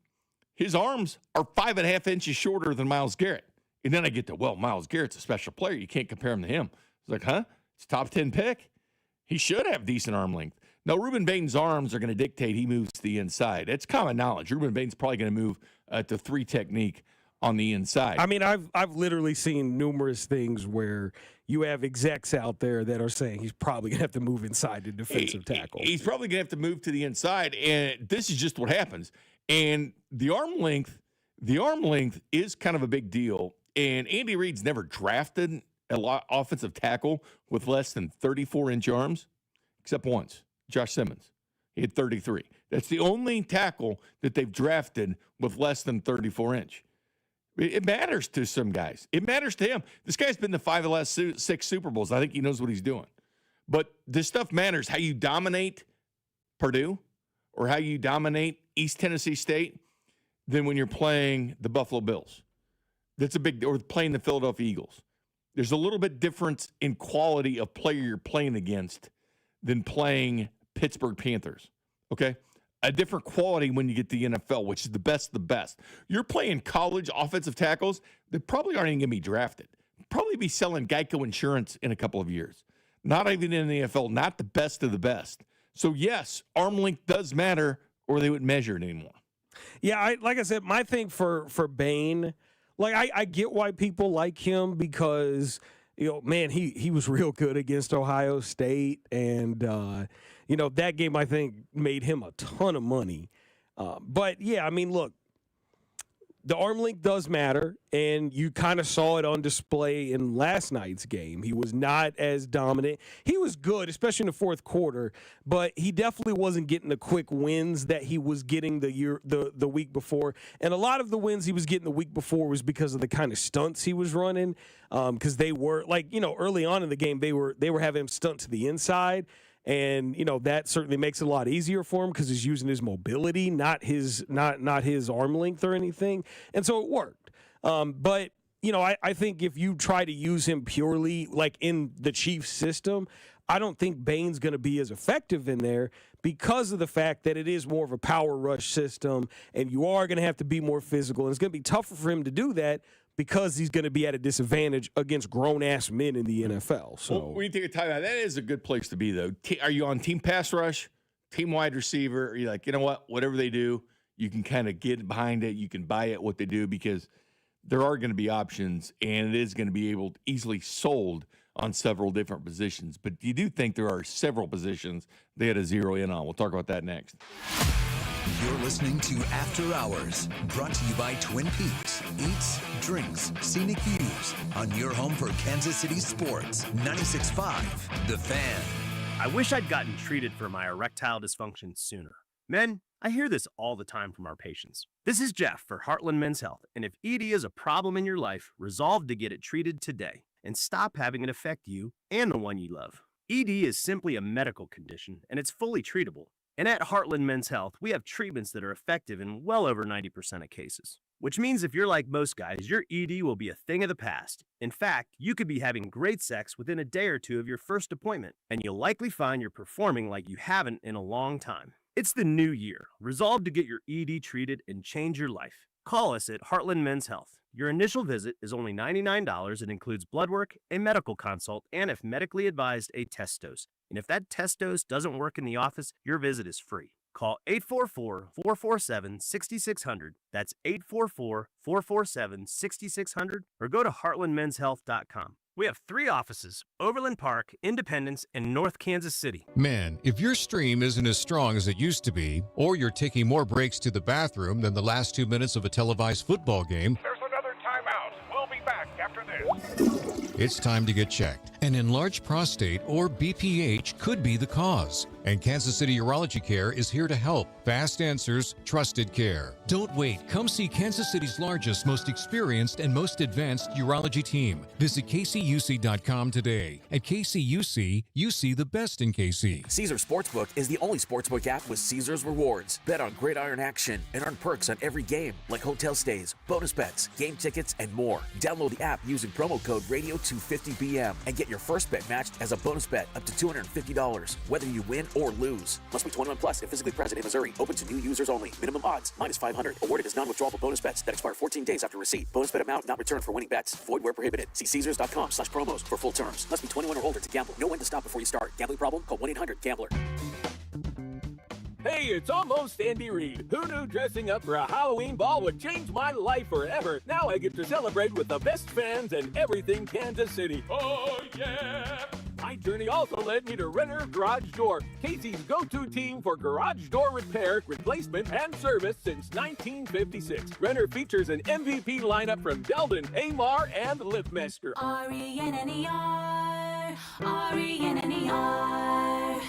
his arms are 5.5 inches shorter than Myles Garrett. And then I get to, well, Myles Garrett's a special player. You can't compare him to him. It's like, huh? It's a top 10 pick. He should have decent arm length. No, Ruben Bain's arms are going to dictate he moves to the inside. It's common knowledge. Ruben Bain's probably going to move to 3 technique on the inside. I mean, I've literally seen numerous things where you have execs out there that are saying he's probably going to have to move inside the defensive tackle. He's probably going to have to move to the inside, and this is just what happens. And the arm length is kind of a big deal. And Andy Reid's never drafted an offensive tackle with less than 34-inch arms, except once, Josh Simmons. He had 33. That's the only tackle that they've drafted with less than 34-inch. It matters to some guys. It matters to him. This guy's been to 5 of the last 6 Super Bowls. I think he knows what he's doing. But this stuff matters. How you dominate Purdue or how you dominate East Tennessee State than when you're playing the Buffalo Bills. That's a big – or playing the Philadelphia Eagles. There's a little bit difference in quality of player you're playing against than playing Pittsburgh Panthers, okay? A different quality when you get to the NFL, which is the best of the best. You're playing college offensive tackles that probably aren't even going to be drafted. Probably be selling Geico insurance in a couple of years. Not even in the NFL, not the best of the best. So, yes, arm length does matter, or they wouldn't measure it anymore. Yeah, like I said, my thing for Bain, like I get why people like him because, man, he was real good against Ohio State. And, that game, I think, made him a ton of money. But, yeah, I mean, look, the arm length does matter, and you kind of saw it on display in last night's game. He was not as dominant. He was good, especially in the fourth quarter, but he definitely wasn't getting the quick wins that he was getting the week before. And a lot of the wins he was getting the week before was because of the kind of stunts he was running, because they were, early on in the game, they were having him stunt to the inside. And, that certainly makes it a lot easier for him because he's using his mobility, not his arm length or anything. And so it worked. But, I think if you try to use him purely like in the Chiefs system, I don't think Bain's going to be as effective in there because of the fact that it is more of a power rush system and you are going to have to be more physical. And it's going to be tougher for him to do that because he's going to be at a disadvantage against grown-ass men in the NFL. So when you take a timeout, that is a good place to be, though. Are you on team pass rush, team wide receiver? Or are you like, you know what, whatever they do, you can kind of get behind it. You can buy it, what they do, because there are going to be options, and it is going to be able to easily sold on several different positions. But you do think there are several positions they had to zero in on. We'll talk about that next. You're listening to After Hours, brought to you by Twin Peaks. Eats, drinks, scenic views on your home for Kansas City sports. 96.5, The Fan. I wish I'd gotten treated for my erectile dysfunction sooner. Men, I hear this all the time from our patients. This is Jeff for Heartland Men's Health, and if ED is a problem in your life, resolve to get it treated today and stop having it affect you and the one you love. ED is simply a medical condition, and it's fully treatable. And at Heartland Men's Health, we have treatments that are effective in well over 90% of cases. Which means if you're like most guys, your ED will be a thing of the past. In fact, you could be having great sex within a day or two of your first appointment, and you'll likely find you're performing like you haven't in a long time. It's the new year. Resolve to get your ED treated and change your life. Call us at Heartland Men's Health. Your initial visit is only $99. It includes blood work, a medical consult, and if medically advised, a test dose. And if that test dose doesn't work in the office, your visit is free. Call 844-447-6600. That's 844-447-6600, or go to heartlandmenshealth.com. We have 3 offices: Overland Park, Independence, and North Kansas City. Man, if your stream isn't as strong as it used to be, or you're taking more breaks to the bathroom than the last 2 minutes of a televised football game, There's another timeout. We'll be back after this. it's time to get checked. An enlarged prostate, or BPH, could be the cause. And Kansas City Urology Care is here to help. Fast answers, trusted care. Don't wait. Come see Kansas City's largest, most experienced, and most advanced urology team. Visit kcuc.com today. At KCUC, you see the best in KC. Caesars Sportsbook is the only sportsbook app with Caesars Rewards. Bet on gridiron action and earn perks on every game, like hotel stays, bonus bets, game tickets, and more. Download the app using promo code Radio250BM and get your first bet matched as a bonus bet up to $250, whether you win or lose. Must be 21 plus and physically present in Missouri. Open to new users only. Minimum odds -500. Awarded as non-withdrawable bonus bets that expire 14 days after receipt. Bonus bet amount not returned for winning bets. Void where prohibited. See Caesars.com/promos for full terms. Must be 21 or older to gamble. Know when to stop before you start. Gambling problem? Call 1-800-GAMBLER. Hey, it's almost Andy Reid. Who knew dressing up for a Halloween ball would change my life forever? Now I get to celebrate with the best fans and everything Kansas City. Oh, yeah! My journey also led me to Renner Garage Door, Casey's go-to team for garage door repair, replacement, and service since 1956. Renner features an MVP lineup from Delden, Amar, and Liftmaster. R-E-N-N-E-R, R-E-N-N-E-R.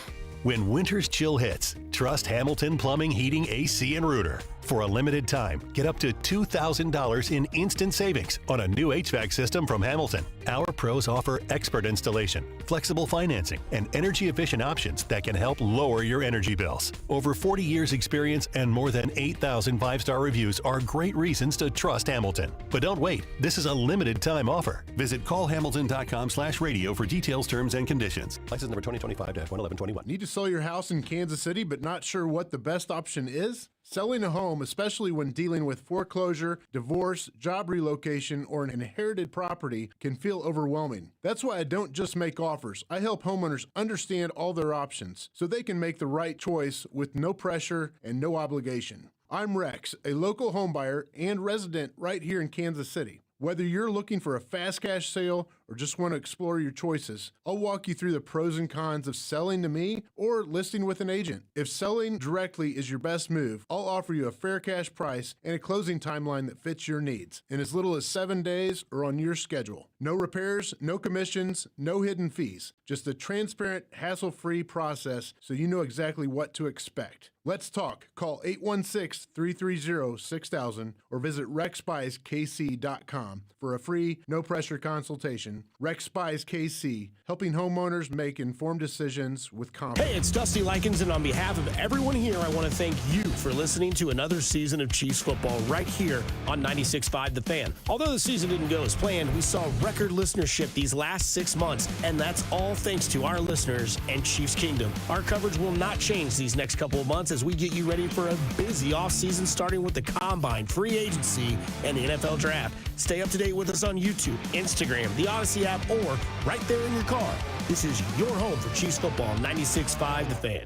When winter's chill hits, trust Hamilton Plumbing, Heating, AC, and Rooter. For a limited time, get up to $2,000 in instant savings on a new HVAC system from Hamilton. Our pros offer expert installation, flexible financing, and energy-efficient options that can help lower your energy bills. Over 40 years experience and more than 8,000 five-star reviews are great reasons to trust Hamilton. But don't wait. This is a limited time offer. Visit callhamilton.com/radio for details, terms, and conditions. License number 2025-11121. Need to sell your house in Kansas City but not sure what the best option is? Selling a home, especially when dealing with foreclosure, divorce, job relocation, or an inherited property, can feel overwhelming. That's why I don't just make offers. I help homeowners understand all their options so they can make the right choice with no pressure and no obligation. I'm Rex, a local homebuyer and resident right here in Kansas City. Whether you're looking for a fast cash sale or just want to explore your choices, I'll walk you through the pros and cons of selling to me or listing with an agent. If selling directly is your best move, I'll offer you a fair cash price and a closing timeline that fits your needs in as little as 7 days or on your schedule. No repairs, no commissions, no hidden fees. Just a transparent, hassle-free process so you know exactly what to expect. Let's talk. Call 816-330-6000 or visit rexspicekc.com for a free, no-pressure consultation. Rex Spies KC, helping homeowners make informed decisions with confidence. Hey, it's Dusty Likens, and on behalf of everyone here, I want to thank you for listening to another season of Chiefs football right here on 96.5 The Fan. Although the season didn't go as planned, we saw record listenership these last 6 months, and that's all thanks to our listeners and Chiefs Kingdom. Our coverage will not change these next couple of months as we get you ready for a busy offseason starting with the Combine, free agency, and the NFL Draft. Stay up to date with us on YouTube, Instagram, the Odyssey app, or right there in your car. This is your home for Chiefs football, 96.5 The Fan.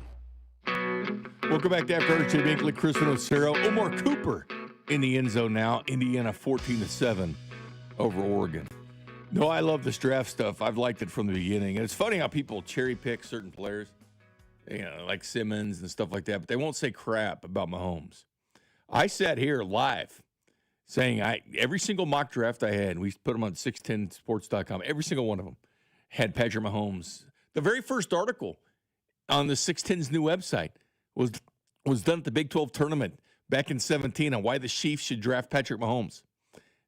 Welcome back to After Hours. Jay Binkley, Chris Nocero, Omar Cooper in the end zone now. Indiana 14-7 over Oregon. No, I love this draft stuff. I've liked it from the beginning. And it's funny how people cherry pick certain players, like Simmons and stuff like that, but they won't say crap about Mahomes. I sat here live saying every single mock draft I had, we put them on 610sports.com, every single one of them had Patrick Mahomes. The very first article on the 610's new website was done at the Big 12 tournament back in 2017 on why the Chiefs should draft Patrick Mahomes.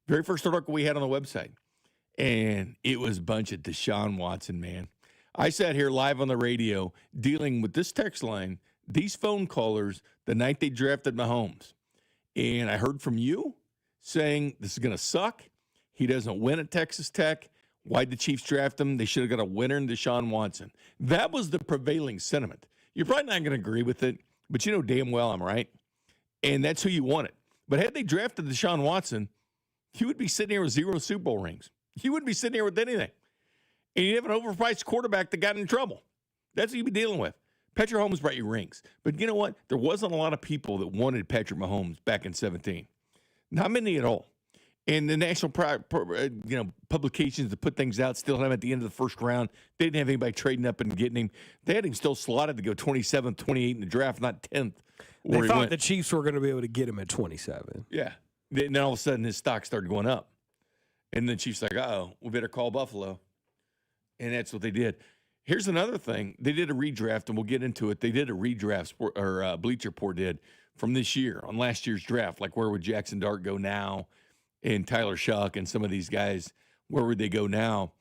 Very first article we had on the website. And it was a bunch of Deshaun Watson, man. I sat here live on the radio dealing with this text line, these phone callers, the night they drafted Mahomes. And I heard from you saying this is going to suck. He doesn't win at Texas Tech. Why'd the Chiefs draft him? They should have got a winner in Deshaun Watson. That was the prevailing sentiment. You're probably not going to agree with it, but you know damn well I'm right. And that's who you wanted. But had they drafted Deshaun Watson, he would be sitting here with 0 Super Bowl rings. He wouldn't be sitting here with anything. And you'd have an overpriced quarterback that got in trouble. That's what you'd be dealing with. Patrick Mahomes brought you rings. But you know what? There wasn't a lot of people that wanted Patrick Mahomes back in 2017. Not many at all. And the national publications that put things out still had him at the end of the first round. They didn't have anybody trading up and getting him. They had him still slotted to go 27th, 28th in the draft, not 10th. They thought the Chiefs were going to be able to get him at 27. Yeah. Then all of a sudden his stock started going up. And then Chiefs like, uh-oh, we better call Buffalo. And that's what they did. Here's another thing. They did a redraft, and we'll get into it. They did a redraft, or Bleacher Report did, from this year, on last year's draft. Like, where would Jackson Dart go now? And Tyler Shuck and some of these guys, where would they go now?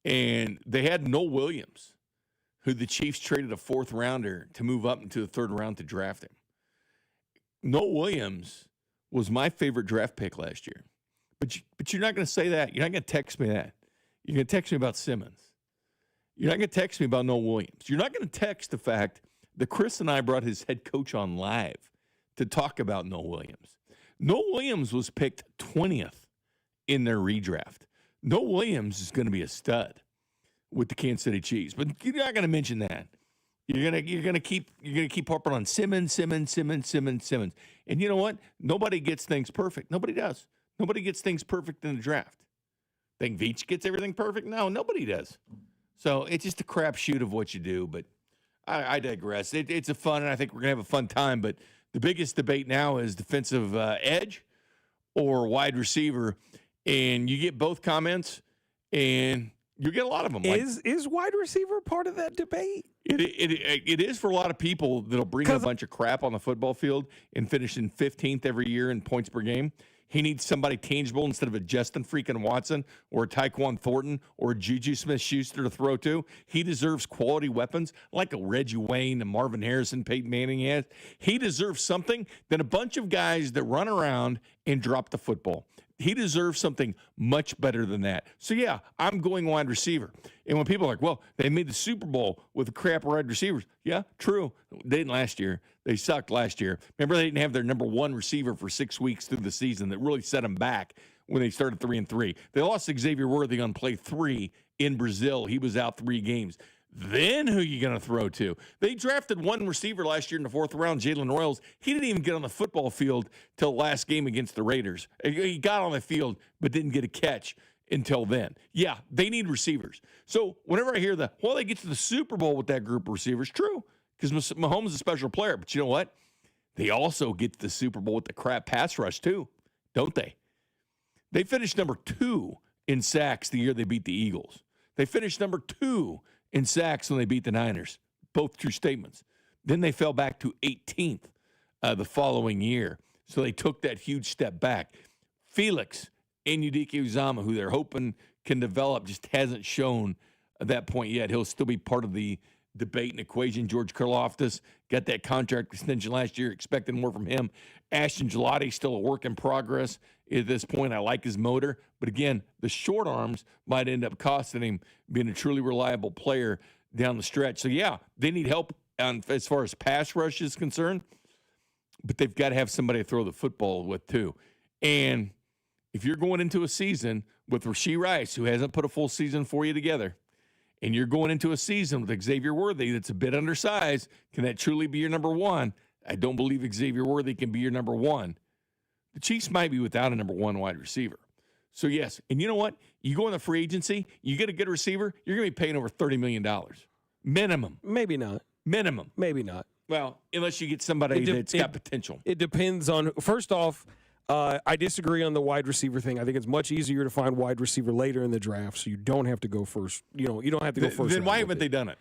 And they had Noel Williams, who the Chiefs traded a 4th rounder to move up into the 3rd round to draft him. Noel Williams was my favorite draft pick last year. But you're not going to say that. You're not going to text me that. You're going to text me about Simmons. You're not going to text me about Noel Williams. You're not going to text the fact that Chris and I brought his head coach on live to talk about Noel Williams. Noel Williams was picked 20th in their redraft. Noel Williams is going to be a stud with the Kansas City Chiefs, but you're not going to mention that. You're gonna keep harping on Simmons. And you know what? Nobody gets things perfect. Nobody does. Nobody gets things perfect in the draft. Think Veach gets everything perfect? No, nobody does. So it's just a crapshoot of what you do. But I digress. It's a fun, and I think we're gonna have a fun time. But the biggest debate now is defensive edge or wide receiver, and you get both comments, and you get a lot of them. Is wide receiver part of that debate? It is for a lot of people that'll bring a bunch of crap on the football field and finish in 15th every year in points per game. He needs somebody tangible instead of a Justin freaking Watson or a Tyquan Thornton or a Juju Smith-Schuster to throw to. He deserves quality weapons like a Reggie Wayne and Marvin Harrison, Peyton Manning has. He deserves something than a bunch of guys that run around and drop the football. He deserves something much better than that. So, yeah, I'm going wide receiver. And when people are like, well, they made the Super Bowl with the crap wide receivers. Yeah, true. They didn't last year. They sucked last year. Remember, they didn't have their number 1 receiver for 6 weeks through the season. That really set them back when they started 3-3. They lost Xavier Worthy on play 3 in Brazil. He was out 3 games. Then who are you going to throw to? They drafted 1 receiver last year in the 4th round, Jalen Royals. He didn't even get on the football field till last game against the Raiders. He got on the field but didn't get a catch until then. Yeah, they need receivers. So whenever I hear they get to the Super Bowl with that group of receivers, true, because Mahomes is a special player. But you know what? They also get to the Super Bowl with the crap pass rush too, don't they? They finished number 2 in sacks the year they beat the Eagles. They finished number 2 in sacks when they beat the Niners. Both true statements. Then they fell back to 18th the following year. So they took that huge step back. Felix Enudike-Uzama, who they're hoping can develop, just hasn't shown at that point yet. He'll still be part of the debate and equation. George Karlaftis got that contract extension last year, expecting more from him. Ashton Gelati, still a work in progress at this point. I like his motor. But again, the short arms might end up costing him being a truly reliable player down the stretch. So, yeah, they need help as far as pass rush is concerned. But they've got to have somebody to throw the football with, too. And if you're going into a season with Rashee Rice, who hasn't put a full season for you together, and you're going into a season with Xavier Worthy that's a bit undersized, can that truly be your number one? I don't believe Xavier Worthy can be your number one. The Chiefs might be without a number one wide receiver. So, yes, and you know what? You go in the free agency, you get a good receiver, you're going to be paying over $30 million. Minimum. Maybe not. Minimum. Maybe not. Well, unless you get somebody that's got potential. It depends on – first off, I disagree on the wide receiver thing. I think it's much easier to find wide receiver later in the draft, so you don't have to go first. You don't have to go first. Then why haven't they done it?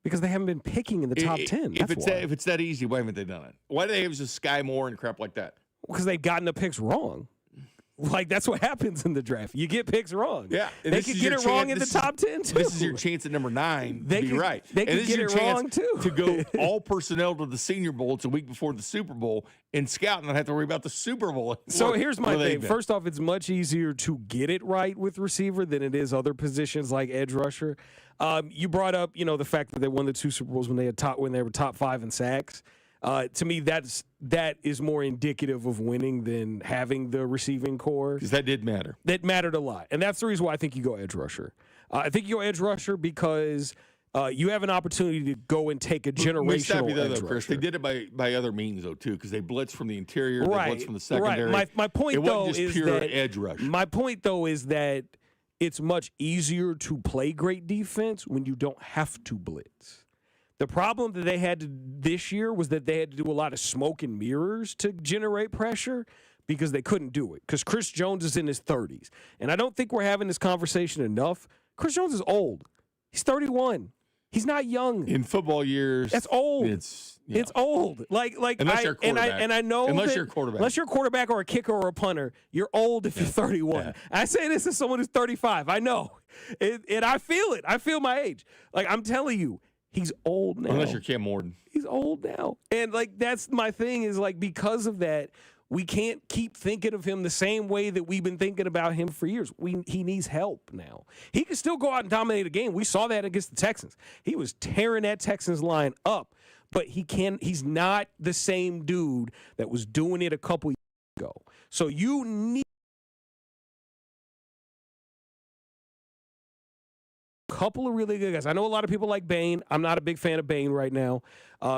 Because they haven't been picking in the top 10. If it's that easy, why haven't they done it? Why do they have just Sky Moore and crap like that? Because they've gotten the picks wrong. Like, that's what happens in the draft. You get picks wrong. Yeah. They could get it wrong in the top 10, too. This is your chance at number 9 to be right. They could get it wrong, too. To go all personnel to the Senior Bowl. It's a week before the Super Bowl and scout and not have to worry about the Super Bowl. So here's my thing. First off, it's much easier to get it right with receiver than it is other positions like edge rusher. You brought up, the fact that they won the 2 Super Bowls when they were top 5 in sacks. To me, that is more indicative of winning than having the receiving core. Because that did matter. That mattered a lot. And that's the reason why I think you go edge rusher. I think you go edge rusher because you have an opportunity to go and take a generational edge Chris. rusher. They did it by other means, though, too, because they blitzed from the interior, right, they blitzed from the secondary. Right. My point, though, wasn't just is pure that edge rush. My point, though, is that it's much easier to play great defense when you don't have to blitz. The problem that they had this year was that they had to do a lot of smoke and mirrors to generate pressure because they couldn't do it. Because Chris Jones is in his 30s. And I don't think we're having this conversation enough. Chris Jones is old. He's 31. He's not young. In football years, that's old. It's old. Like unless you're a quarterback. And I know unless you're a quarterback. Unless you're a quarterback or a kicker or a punter, you're old if you're 31. Yeah. I say this as someone who's 35. I know. And I feel it. I feel my age. Like, I'm telling you, he's old now. Unless you're Cam Morton. He's old now. And, that's my thing is, because of that, we can't keep thinking of him the same way that we've been thinking about him for years. He needs help now. He can still go out and dominate a game. We saw that against the Texans. He was tearing that Texans line up, but he's not the same dude that was doing it a couple years ago. So you need couple of really good guys. I know a lot of people like Bain. I'm not a big fan of Bain right now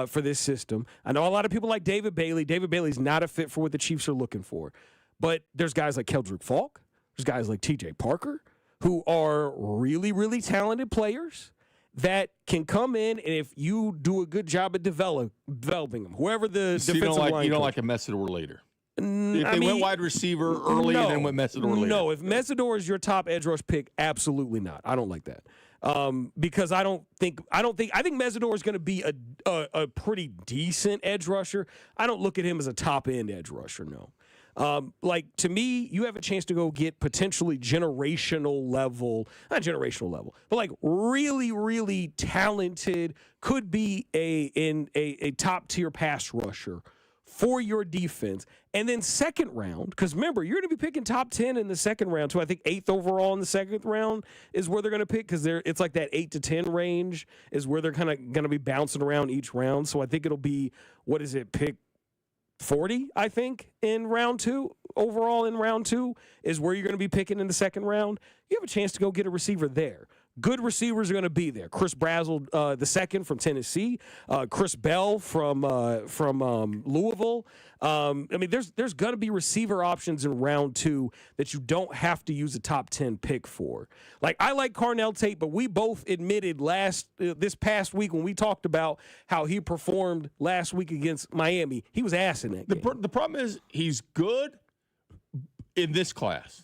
for this system. I know a lot of people like David Bailey. David Bailey's not a fit for what the Chiefs are looking for. But there's guys like Keldrick Falk. There's guys like TJ Parker who are really, really talented players that can come in, and if you do a good job at developing them, whoever the defensive line you don't like a Messidor later. If they went wide receiver early and then went Messidor later. No, if Messidor is your top edge rush pick, absolutely not. I don't like that. Because I think Messidor is going to be a pretty decent edge rusher. I don't look at him as a top end edge rusher. No, to me, you have a chance to go get potentially not generational level, but really, really talented, could be a top tier pass rusher for your defense. And then second round, because remember, you're going to be picking top 10 in the second round, too. I think 8th overall in the second round is where they're going to pick, because it's like that 8 to 10 range is where they're kind of going to be bouncing around each round. So I think it'll be, pick 40, I think, in round 2. Overall in round 2 is where you're going to be picking in the second round. You have a chance to go get a receiver there. Good receivers are going to be there. Chris Brazzell, the second from Tennessee. Chris Bell from Louisville. There's going to be receiver options in round 2 that you don't have to use a top 10 pick for. I like Carnell Tate, but we both admitted this past week when we talked about how he performed last week against Miami, he was ass in that game. The problem is he's good in this class.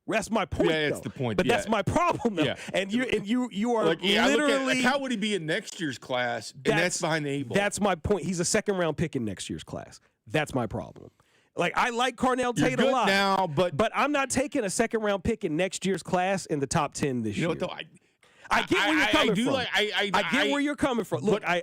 That's my point. Yeah, that's the point. But that's my problem, though. Yeah. And you are literally. How would he be in next year's class? And that's behind the 8 ball. That's my point. He's a second round pick in next year's class. That's my problem. I like Carnell Tate a lot now, but I'm not taking a second round pick in next year's class in the top 10 this year. You know what though? I get where you're coming from. I get where you're coming from. Look, I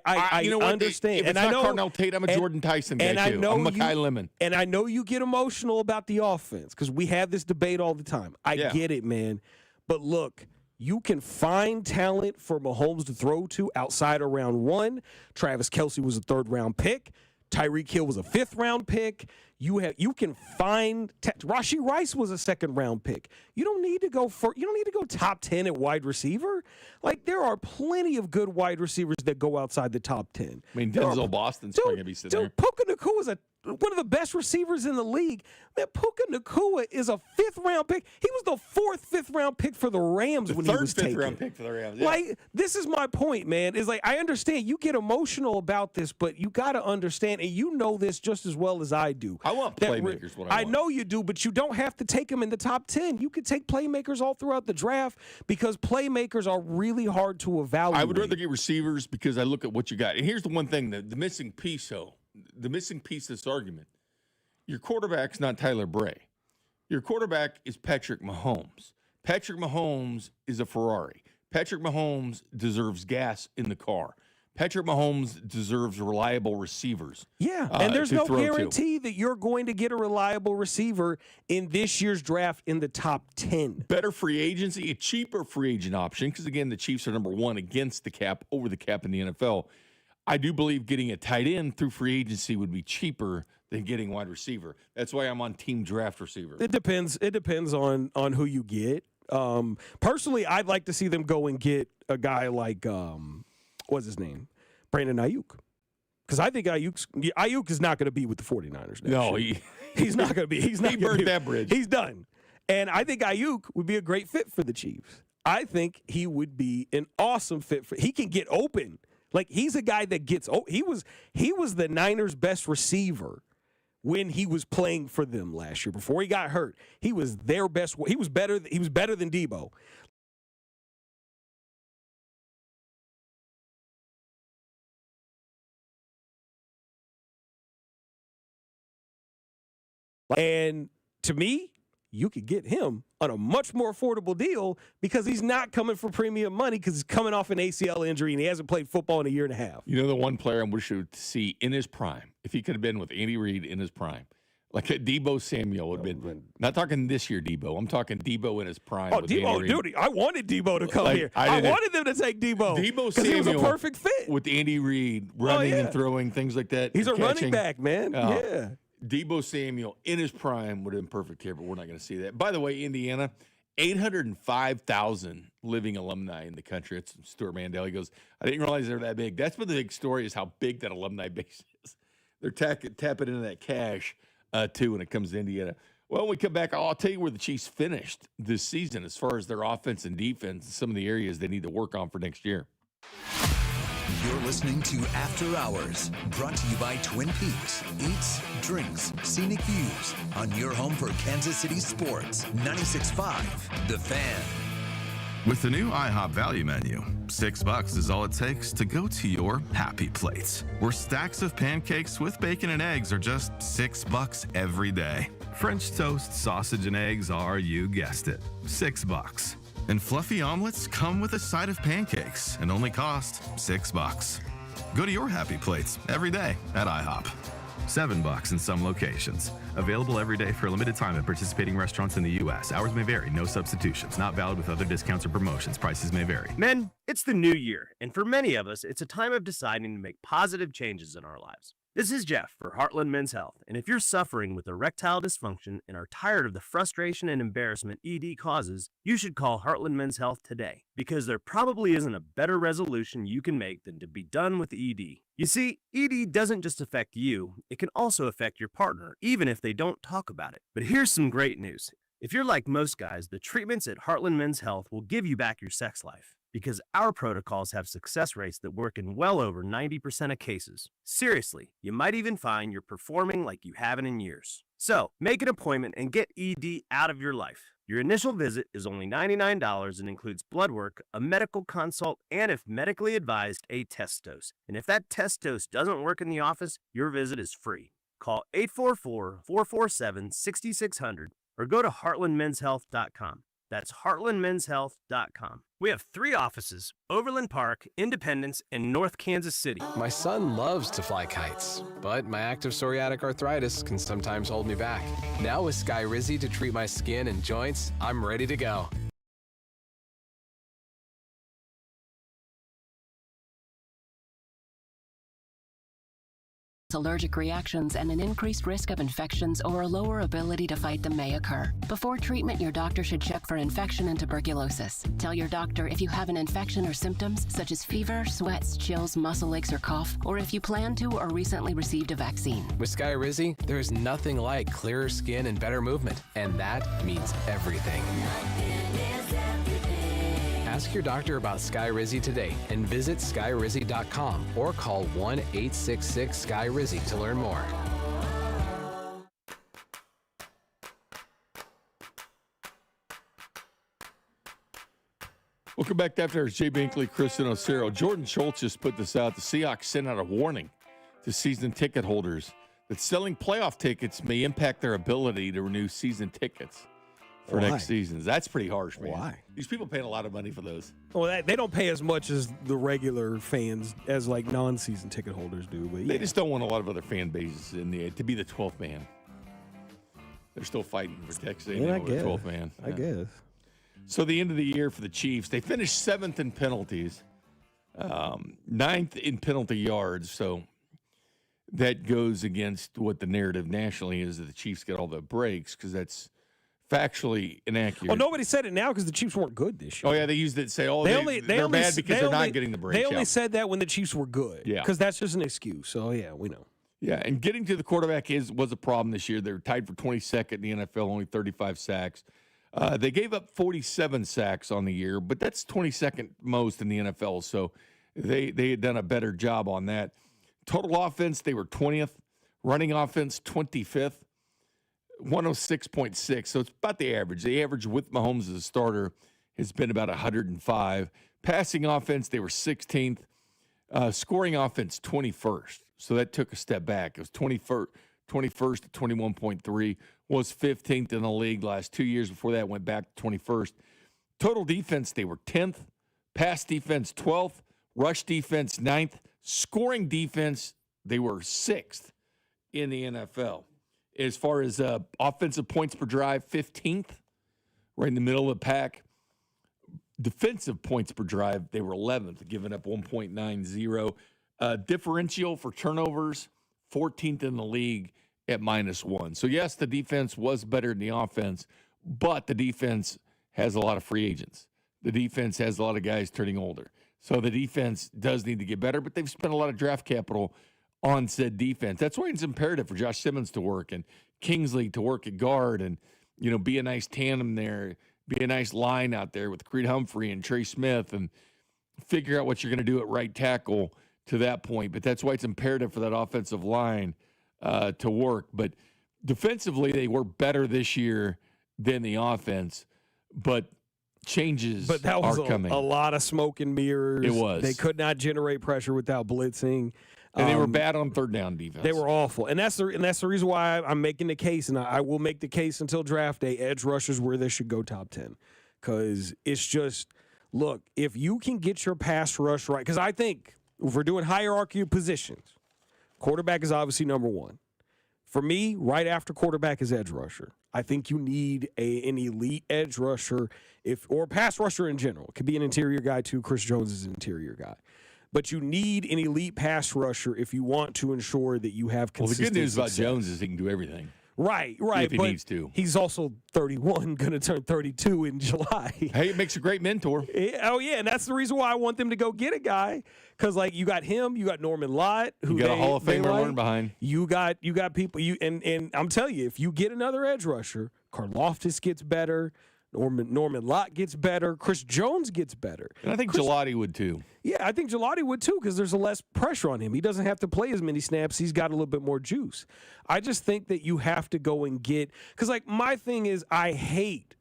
understand. If it's not Carnell Tate, I'm a Jordan Tyson guy, too. I'm Mekhi Lemon. And I know you get emotional about the offense because we have this debate all the time. I get it, man. But look, you can find talent for Mahomes to throw to outside of round 1. Travis Kelce was a 3rd-round pick. Tyreek Hill was a 5th-round pick. You can find Rashee Rice was a second-round pick. You don't need to go top 10 at wide receiver. Like, there are plenty of good wide receivers that go outside the top 10. I mean, Denzel Boston's probably going to be sitting there. Puka Nacua is one of the best receivers in the league. Man, Puka Nacua is a fifth-round pick. He was the fourth fifth-round pick for the Rams when he was taken. Fifth-round pick for the Rams. Yeah. Like, this is my point, man. Is like, I understand you get emotional about this, but you got to understand, and you know this just as well as I do. I want playmakers. I know you do, but you don't have to take them in the top 10. You could take playmakers all throughout the draft because playmakers are really hard to evaluate. I would rather get receivers because I look at what you got. And here's the one thing, the missing piece, though. The missing piece of this argument. Your quarterback's not Tyler Bray. Your quarterback is Patrick Mahomes. Patrick Mahomes is a Ferrari. Patrick Mahomes deserves gas in the car. Patrick Mahomes deserves reliable receivers. Yeah, and there's no guarantee that you're going to get a reliable receiver in this year's draft in the top 10. Better free agency, a cheaper free agent option, because, again, the Chiefs are number one against the cap, over the cap in the NFL. I do believe getting a tight end through free agency would be cheaper than getting wide receiver. That's why I'm on team draft receiver. It depends. It depends on who you get. Personally, I'd like to see them go and get a guy like what's his name? Brandon Ayuk. Because I think Ayuk is not going to be with the 49ers next No, year. He's not going to be. He burned that bridge. He's done. And I think Ayuk would be a great fit for the Chiefs. I think he would be an awesome fit he can get open. Like, he's a guy that gets he was the Niners' best receiver when he was playing for them last year. Before he got hurt, he was their best. He was better than Debo. And to me, you could get him on a much more affordable deal because he's not coming for premium money because he's coming off an ACL injury and he hasn't played football in a year and a half. You know, the one player I wish to see in his prime, if he could have been with Andy Reid in his prime, like a Debo Samuel would have been. Not talking this year Debo. I'm talking Debo in his prime. Oh, Debo, dude, I wanted Debo to come here. I wanted them to take Debo. Debo Samuel. He was a perfect fit. With Andy Reid running and throwing, things like that. He's a running back, man. Yeah. Debo Samuel in his prime would have been perfect here, but we're not going to see that. By the way, Indiana, 805,000 living alumni in the country. It's Stuart Mandel. He goes, I didn't realize they're that big. That's been the big story, is how big that alumni base is. They're tapping into that cash, too, when it comes to Indiana. Well, when we come back, I'll tell you where the Chiefs finished this season as far as their offense and defense and some of the areas they need to work on for next year. You're listening to After Hours, brought to you by Twin Peaks. Eats, drinks, scenic views on your home for Kansas City sports. 96.5 The Fan. With the new IHOP value menu, $6 is all it takes to go to your happy place, where stacks of pancakes with bacon and eggs are just $6 every day. French toast, sausage, and eggs are, you guessed it, $6. And fluffy omelets come with a side of pancakes and only cost $6. Go to your happy plates every day at IHOP. $7 in some locations. Available every day for a limited time at participating restaurants in the U.S. Hours may vary. No substitutions. Not valid with other discounts or promotions. Prices may vary. Men, it's the new year, and for many of us, it's a time of deciding to make positive changes in our lives. This is Jeff for Heartland Men's Health, and if you're suffering with erectile dysfunction and are tired of the frustration and embarrassment ED causes, you should call Heartland Men's Health today, because there probably isn't a better resolution you can make than to be done with ED. You see, ED doesn't just affect you, it can also affect your partner, even if they don't talk about it. But here's some great news. If you're like most guys, the treatments at Heartland Men's Health will give you back your sex life, because our protocols have success rates that work in well over 90% of cases. Seriously, you might even find you're performing like you haven't in years. So, make an appointment and get ED out of your life. Your initial visit is only $99 and includes blood work, a medical consult, and if medically advised, a test dose. And if that test dose doesn't work in the office, your visit is free. Call 844-447-6600 or go to heartlandmenshealth.com. That's heartlandmenshealth.com. We have 3 offices: Overland Park, Independence, and North Kansas City. My son loves to fly kites, but my active psoriatic arthritis can sometimes hold me back. Now with Skyrizi to treat my skin and joints, I'm ready to go. allergic reactions and an increased risk of infections or a lower ability to fight them may occur. Before treatment, your doctor should check for infection and tuberculosis. Tell your doctor if you have an infection or symptoms such as fever, sweats, chills, muscle aches, or cough, or if you plan to or recently received a vaccine. With Skyrizi, there's nothing like clearer skin and better movement, and that means everything. Ask your doctor about Skyrizi today and visit skyrizi.com or call 1-866-SKY-RIZZI to learn more. Welcome back to After Hours. Jay Binkley, Chris and Osero. Jordan Schultz just put this out. The Seahawks sent out a warning to season ticket holders that selling playoff tickets may impact their ability to renew season tickets for next seasons. That's pretty harsh, man. Why? These people paying a lot of money for those. Well, they don't pay as much as the regular fans, as like non-season ticket holders do. But They just don't want a lot of other fan bases to be the 12th man. They're still fighting for Texas A&M over the 12th man. I guess. So the end of the year for the Chiefs, they finished 7th in penalties, 9th in penalty yards. So that goes against what the narrative nationally is, that the Chiefs get all the breaks, because that's factually inaccurate. Well, nobody said it now because the Chiefs weren't good this year. Oh, yeah, they used it to say, they're bad because they're not getting the breaks. They only said that when the Chiefs were good. Yeah. Because that's just an excuse. So, yeah, we know. Yeah, and getting to the quarterback was a problem this year. They were tied for 22nd in the NFL, only 35 sacks. They gave up 47 sacks on the year, but that's 22nd most in the NFL. So they had done a better job on that. Total offense, they were 20th. Running offense, 25th. 106.6. So it's about the average. The average with Mahomes as a starter has been about 105. Passing offense, they were 16th. Scoring offense, 21st. So that took a step back. It was 21st at 21.3. Was 15th in the league last 2 years. Before that, went back to 21st. Total defense, they were 10th. Pass defense, 12th. Rush defense, 9th. Scoring defense, they were 6th in the NFL. As far as offensive points per drive, 15th, right in the middle of the pack. Defensive points per drive, they were 11th, giving up 1.90. Differential for turnovers, 14th in the league at -1. So, yes, the defense was better than the offense, but the defense has a lot of free agents. The defense has a lot of guys turning older. So the defense does need to get better, but they've spent a lot of draft capital on said defense. That's why it's imperative for Josh Simmons to work and Kingsley to work at guard and, be a nice tandem there, be a nice line out there with Creed Humphrey and Trey Smith, and figure out what you're going to do at right tackle to that point. But that's why it's imperative for that offensive line to work. But defensively, they were better this year than the offense, but changes But that was are coming. a lot of smoke and mirrors. It was. They could not generate pressure without blitzing. And they were bad on third down defense. They were awful, and that's the reason why I'm making the case, and I will make the case until draft day. Edge rushers where they should go top 10, because it's just, look, if you can get your pass rush right, because I think if we're doing hierarchy of positions, quarterback is obviously number one. For me, right after quarterback is edge rusher. I think you need an elite edge rusher, or pass rusher in general. It could be an interior guy too. Chris Jones is an interior guy. But you need an elite pass rusher if you want to ensure that you have consistent Well, the good news success. about Jones is he can do everything. Right. If he but needs to. He's also 31, going to turn 32 in July. Hey, it makes a great mentor. Oh, yeah, and that's the reason why I want them to go get a guy, because, you got him, you got Norman Lott. Who You got a Hall of Famer to like. learn behind. You got people, and I'm telling you, if you get another edge rusher, Karlaftis gets better, Norman Lott gets better, Chris Jones gets better. And I think Gelati would too. Yeah, I think Gelati would too, because there's less pressure on him. He doesn't have to play as many snaps. He's got a little bit more juice. I just think that you have to go and get, because my thing is, I hate,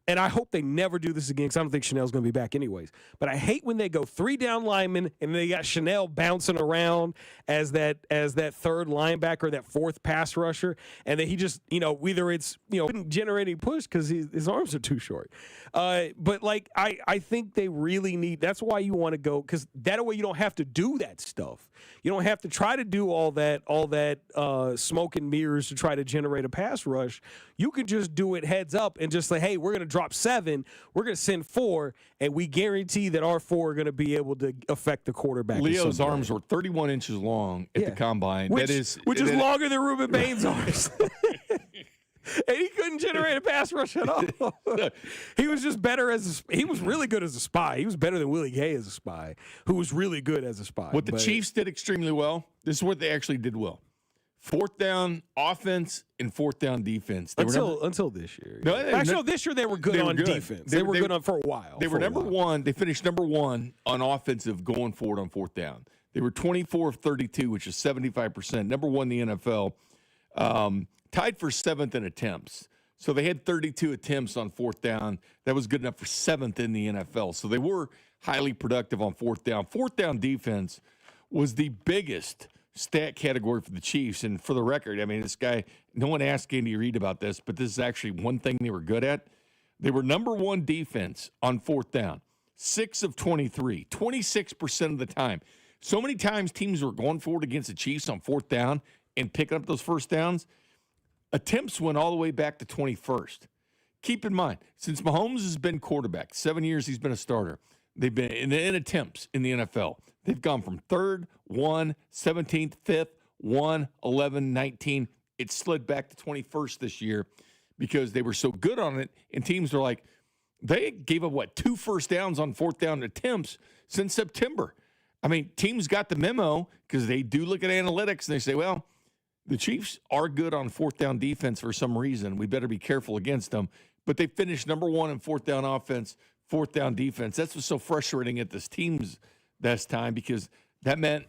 and I hope they never do this again, because I don't think Chanel's going to be back anyways, but I hate when they go 3 down linemen and they got Chanel bouncing around as that third linebacker, that fourth pass rusher, and then he just, whether it's, couldn't generate any push because his arms are too short. But I think they really need, that's why you want to go, because that way you don't have to do that stuff. You don't have to try to do all that smoke and mirrors to try to generate a pass rush. You can just do it heads up and just say, hey, we're going to drop 7. We're going to send 4, and we guarantee that our 4 are going to be able to affect the quarterback. Leo's arms were 31 inches long at the combine. Which is longer than Ruben Bain's arms. And he couldn't generate a pass rush at all. He was just better he was really good as a spy. He was better than Willie Gay as a spy, who was really good as a spy. What the Chiefs did extremely well, this is what they actually did well. 4th down offense and 4th down defense. Until this year. No, this year they were good on defense. They were good on for a while. They were number 1. They finished number 1 on offensive going forward on 4th down. They were 24 of 32, which is 75%. Number 1 in the NFL. Tied for 7th in attempts. So they had 32 attempts on 4th down. That was good enough for 7th in the NFL. So they were highly productive on 4th down. 4th down defense was the biggest stat category for the Chiefs. And for the record, I mean, this guy, no one asked Andy Reid about this, but this is actually one thing they were good at. They were number 1 defense on 4th down. 6 of 23, 26% of the time. So many times teams were going forward against the Chiefs on 4th down and picking up those first downs. Attempts went all the way back to 21st. Keep in mind, since Mahomes has been quarterback, 7 years he's been a starter, they've been in attempts in the NFL. They've gone from 3rd, 1, 17th, 5th, 1, 11, 19. It slid back to 21st this year because they were so good on it, and teams are like, they gave up, 2 first downs on 4th down attempts since September. I mean, teams got the memo because they do look at analytics, and they say, well, the Chiefs are good on 4th down defense for some reason. We better be careful against them. But they finished number 1 in 4th down offense, 4th down defense. That's what's so frustrating at this team's best time because that meant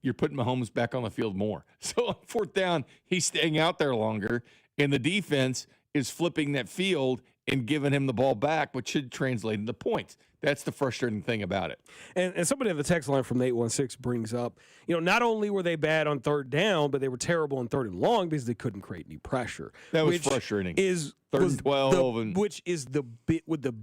you're putting Mahomes back on the field more. So on 4th down, he's staying out there longer, and the defense is flipping that field and giving him the ball back, which should translate into points. That's the frustrating thing about it. And somebody on the text line from the 816 brings up, not only were they bad on 3rd down, but they were terrible on 3rd and long because they couldn't create any pressure. That was frustrating. 3rd and 12. Which is the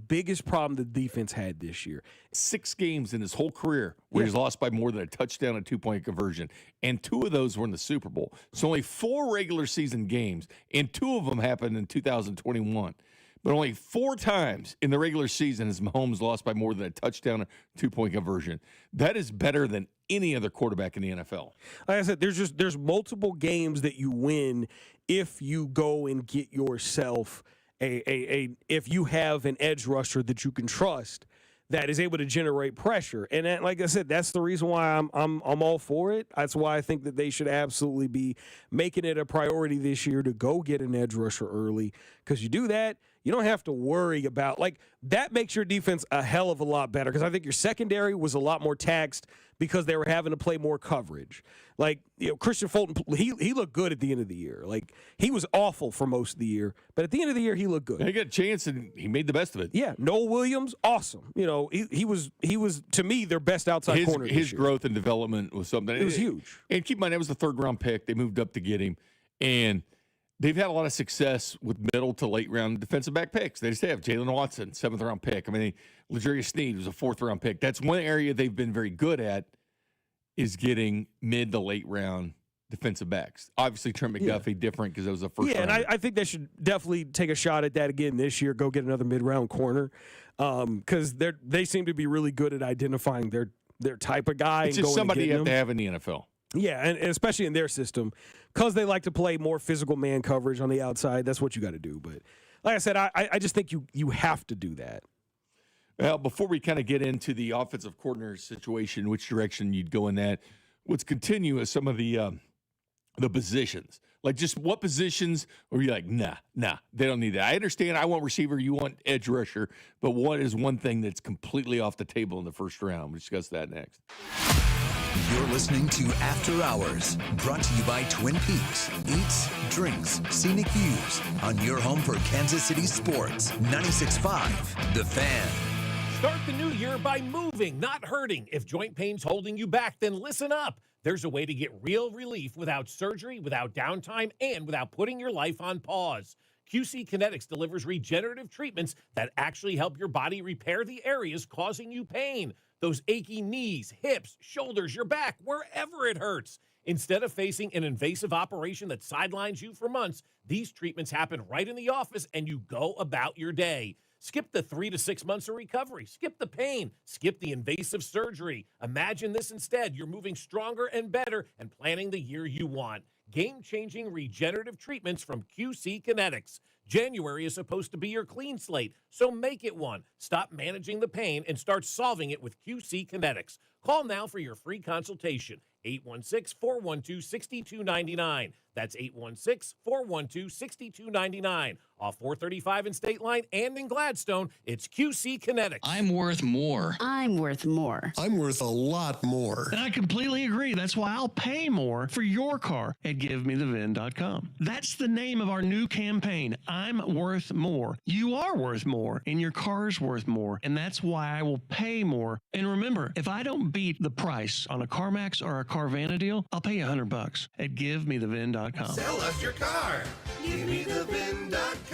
biggest problem the defense had this year. 6 games in his whole career where he's lost by more than a touchdown and 2-point conversion, and 2 of those were in the Super Bowl. So only 4 regular season games, and 2 of them happened in 2021. But only 4 times in the regular season has Mahomes lost by more than a touchdown or 2-point conversion. That is better than any other quarterback in the NFL. Like I said, there's multiple games that you win if you go and get yourself if you have an edge rusher that you can trust that is able to generate pressure. And that, like I said, that's the reason why I'm all for it. That's why I think that they should absolutely be making it a priority this year to go get an edge rusher early. Because you do that, you don't have to worry about, that makes your defense a hell of a lot better. Because I think your secondary was a lot more taxed because they were having to play more coverage. Christian Fulton, he looked good at the end of the year. He was awful for most of the year, but at the end of the year, he looked good. He got a chance, and he made the best of it. Yeah, Noel Williams, awesome. He was to me their best outside corner. His growth and development was something. It was huge. And keep in mind, that was the 3rd-round pick. They moved up to get him, and they've had a lot of success with middle to late-round defensive back picks. They just have Jalen Watson, 7th-round pick. I mean, L'Jarius Sneed was a 4th-round pick. That's one area they've been very good at, is getting mid to late round defensive backs. Obviously, Trent McDuffie different because it was a first. Yeah, and I think they should definitely take a shot at that again this year. Go get another mid-round corner because they seem to be really good at identifying their type of guy. It's just somebody you have to have in the NFL. Yeah, and especially in their system because they like to play more physical man coverage on the outside. That's what you got to do. But like I said, I just think you have to do that. Well, before we kind of get into the offensive coordinator situation, which direction you'd go in that, let's continue with some of the positions. Just what positions are you like, nah, they don't need that. I understand I want receiver, you want edge rusher, but what is one thing that's completely off the table in the first round? We'll discuss that next. You're listening to After Hours, brought to you by Twin Peaks. Eats, drinks, scenic views on your home for Kansas City sports. 96.5, The Fan. Start the new year by moving, not hurting. If joint pain's holding you back, then listen up. There's a way to get real relief without surgery, without downtime, and without putting your life on pause. QC Kinetics delivers regenerative treatments that actually help your body repair the areas causing you pain. Those achy knees, hips, shoulders, your back, wherever it hurts. Instead of facing an invasive operation that sidelines you for months, these treatments happen right in the office and you go about your day. Skip the 3 to 6 months of recovery. Skip the pain. Skip the invasive surgery. Imagine this instead. You're moving stronger and better and planning the year you want. Game-changing regenerative treatments from QC Kinetics. January is supposed to be your clean slate, so make it one. Stop managing the pain and start solving it with QC Kinetics. Call now for your free consultation. 816-412-6299. That's 816-412-6299. Off 435 in State Line and in Gladstone, it's QC Kinetics. I'm worth more. I'm worth more. I'm worth a lot more. And I completely agree. That's why I'll pay more for your car at GiveMeTheVin.com. That's the name of our new campaign. I'm worth more. You are worth more, and your car's worth more. And that's why I will pay more. And remember, if I don't beat the price on a CarMax or a Carvana deal, I'll pay you $100 at GiveMeTheVin.com. Sell us your car. GiveMeTheVin.com.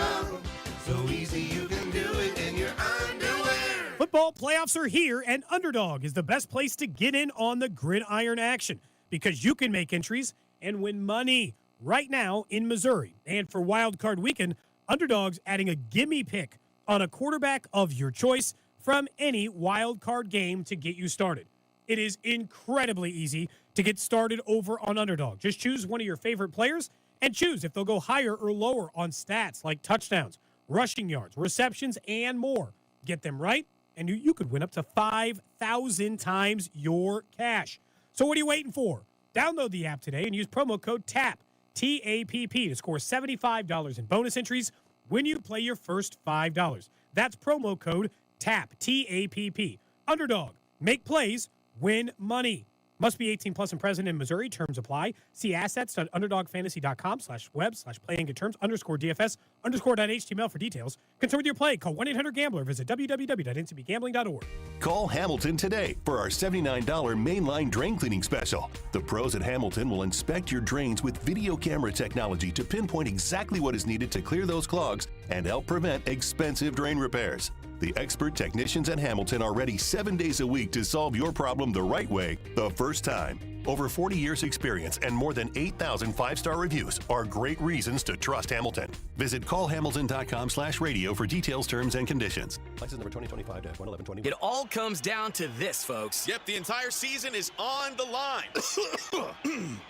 So easy you can do it in your underwear. Football playoffs are here, and Underdog is the best place to get in on the gridiron action because you can make entries and win money right now in Missouri. And for Wild Card Weekend, Underdog's adding a gimme pick on a quarterback of your choice from any wild card game to get you started. It is incredibly easy to get started over on Underdog. Just choose one of your favorite players and choose if they'll go higher or lower on stats like touchdowns, rushing yards, receptions, and more. Get them right, and you could win up to 5,000 times your cash. So what are you waiting for? Download the app today and use promo code TAPP, T-A-P-P, to score $75 in bonus entries when you play your first $5. That's promo code TAPP, T-A-P-P. Underdog. Make plays, win money. Must be 18 plus and present in Missouri. Terms apply. See assets.underdogfantasy.com/webs/playing terms_DFS_.html for details. Concern with your play. Call 1-800-GAMBLER. Visit www.ncbgambling.org. Call Hamilton today for our $79 mainline drain cleaning special. The pros at Hamilton will inspect your drains with video camera technology to pinpoint exactly what is needed to clear those clogs and help prevent expensive drain repairs. The expert technicians at Hamilton are ready 7 days a week to solve your problem the right way, the first time. Over 40 years experience and more than 8,000 five-star reviews are great reasons to trust Hamilton. Visit callhamilton.com/radio for details, terms, and conditions. License number 2025-11121. It all comes down to this, folks. Yep, the entire season is on the line.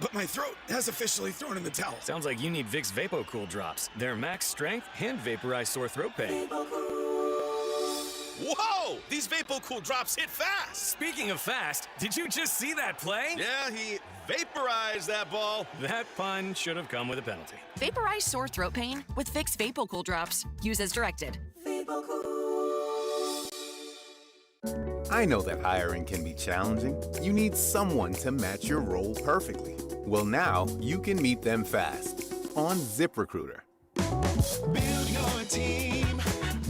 But my throat has officially thrown in the towel. Sounds like you need Vicks VapoCool drops. They're max strength and vaporize sore throat pain. Whoa! These VapoCool drops hit fast! Speaking of fast, did you just see that play? Yeah, he vaporized that ball. That pun should have come with a penalty. Vaporize sore throat pain with Vicks VapoCool drops. Use as directed. I know that hiring can be challenging. You need someone to match your role perfectly. Well, now you can meet them fast on ZipRecruiter. Build your team.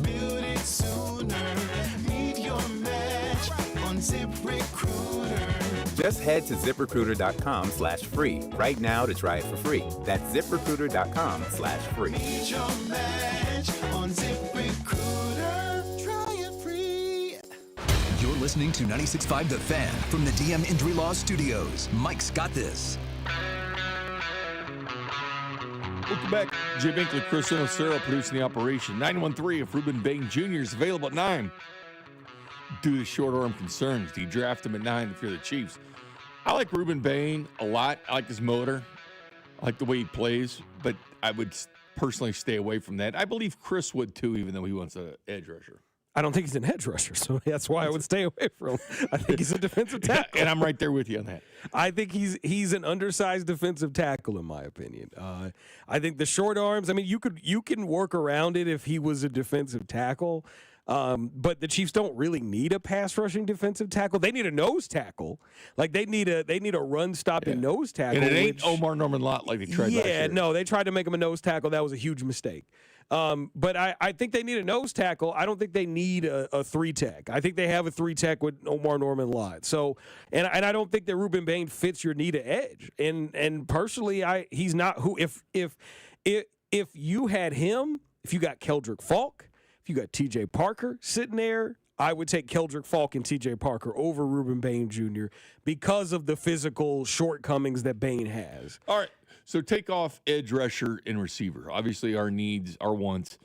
Build it sooner. Meet your match on ZipRecruiter. Just head to ZipRecruiter.com/free right now to try it for free. That's ZipRecruiter.com/free. Meet your match on ZipRecruiter. Try it free. You're listening to 96.5 The Fan from the DM Injury Law Studios. Mike's got this. Welcome back. Jay Binkley, Chris Inocero producing the operation. 913 if Ruben Bain Jr. is available at 9. Due to short arm concerns, do you draft him at 9 if you're the Chiefs? I like Ruben Bain a lot. I like his motor. I like the way he plays, but I would personally stay away from that. I believe Chris would too, even though he wants an edge rusher. I don't think he's an edge rusher, so that's why I would stay away from him. I think he's a defensive tackle. And I'm right there with you on that. I think he's an undersized defensive tackle, in my opinion. I think the short arms, I mean, you can work around it if he was a defensive tackle. But the Chiefs don't really need a pass rushing defensive tackle. They need a nose tackle. Like they need a run stopping nose tackle. And it ain't Omar Norman Lott like they tried last year. No, they tried to make him a nose tackle. That was a huge mistake. But I think they need a nose tackle. I don't think they need a 3-tech. I think they have a 3-tech with Omar Norman Lott. So, and I don't think that Ruben Bain fits your need at edge. And personally, he's not who. If you had him, if you got Keldrick Falk, if you got T.J. Parker sitting there, I would take Keldrick Falk and T.J. Parker over Ruben Bain Jr. because of the physical shortcomings that Bain has. All right. So take off edge rusher and receiver. Obviously, our needs, our wants.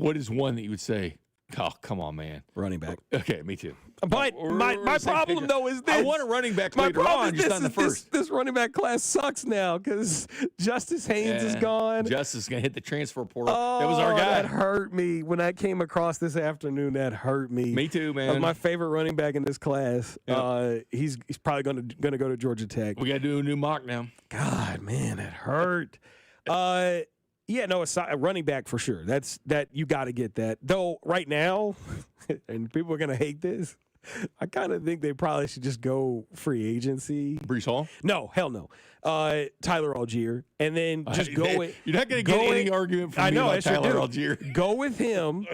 What is one that you would say, oh, come on, man? Running back. Okay, me too. But my problem, though, is this. I want a running back My later problem on, is just on the first. This running back class sucks now because Justice Haynes is gone. Justice is going to hit the transfer portal. That was our guy. That hurt me. When I came across this afternoon, that hurt me. Me too, man. That was my favorite running back in this class. Yep. He's probably going to go to Georgia Tech. We got to do a new mock now. God, man, that hurt. Yeah, no, it's a running back for sure. That you got to get that. Though right now, and people are going to hate this, I kind of think they probably should just go free agency. Brees Hall? No, hell no. Tyler Algier, and then just go with. You're not going to get any argument from me about Tyler Algier. Go with him.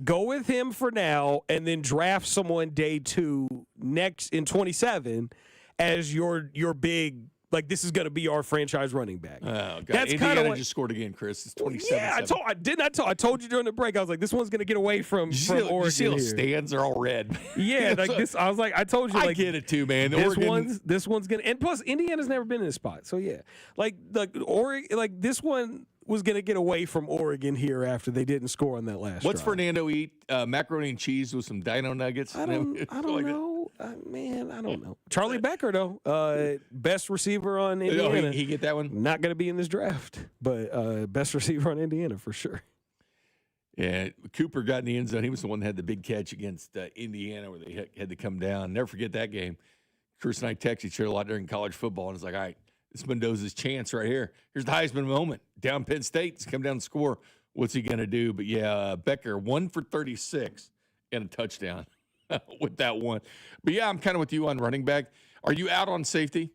Go with him for now, and then draft someone day 2 next in 27 as your big. Like, this is going to be our franchise running back. Oh, God. That's Indiana just scored again, Chris. It's 27. Yeah, I told you during the break. I was like, this one's going to get away from Oregon. You see those here. stands are all red. Yeah, like this. I was like, I told you. Like, I get it too, man. This one's going to, and plus Indiana's never been in this spot. So yeah, like Oregon, like this one was going to get away from Oregon here after they didn't score on that last. What's drive. Fernando eat? Macaroni and cheese with some Dino Nuggets. I don't know. Man, I don't know. Charlie Becker, though, best receiver on Indiana. He get that one? Not going to be in this draft, but best receiver on Indiana for sure. Yeah, Cooper got in the end zone. He was the one that had the big catch against Indiana where they had to come down. Never forget that game. Chris and I texted each other a lot during college football, and it's like, all right, this is Mendoza's chance right here. Here's the Heisman moment. Down Penn State. He's come down and score. What's he going to do? But, yeah, Becker, 1 for 36 and a touchdown. With that one. But, yeah, I'm kind of with you on running back. Are you out on safety?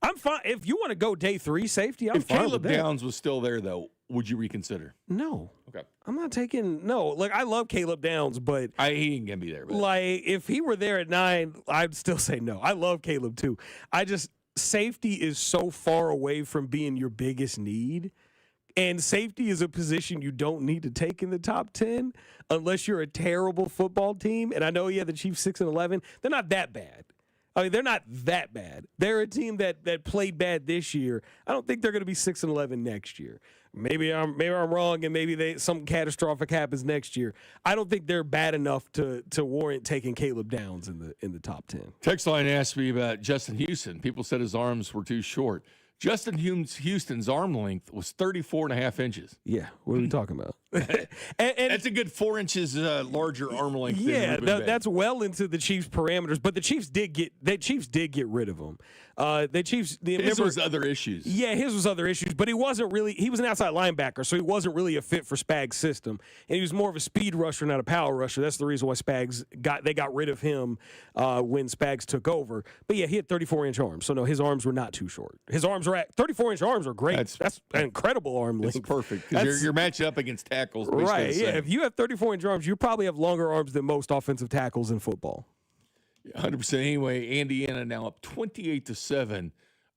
I'm fine. If you want to go day 3 safety, I'm fine Caleb with that. Downs was still there, though, would you reconsider? No. Okay. I'm not taking – no. Like, I love Caleb Downs, but – he ain't going to be there. But. Like, if he were there at 9, I'd still say no. I love Caleb, too. Safety is so far away from being your biggest need. And safety is a position you don't need to take in the top 10 unless you're a terrible football team. And I know, the Chiefs 6-11. They're not that bad. I mean, they're not that bad. They're a team that played bad this year. I don't think they're going to be 6-11 next year. Maybe I'm wrong, and maybe something catastrophic happens next year. I don't think they're bad enough to warrant taking Caleb Downs in the top 10. Text line asked me about Justin Houston. People said his arms were too short. Justin Houston's arm length was 34.5 inches. Yeah, what are we talking about? and that's a good 4 inches larger arm length. Yeah, that's well into the Chiefs' parameters. But the Chiefs did get rid of him. His was other issues. Yeah, his was other issues. But he wasn't really. He was an outside linebacker, so he wasn't really a fit for Spags' system. And he was more of a speed rusher, not a power rusher. That's the reason why they got rid of him when Spags took over. But yeah, he had 34-inch arms. So no, his arms were not too short. His arms are 34-inch arms are great. That's an incredible arm length. It's perfect because you're matching up against tackles. Right, yeah. If you have 34-inch arms, you probably have longer arms than most offensive tackles in football. 100%. Anyway, Indiana now up 28-7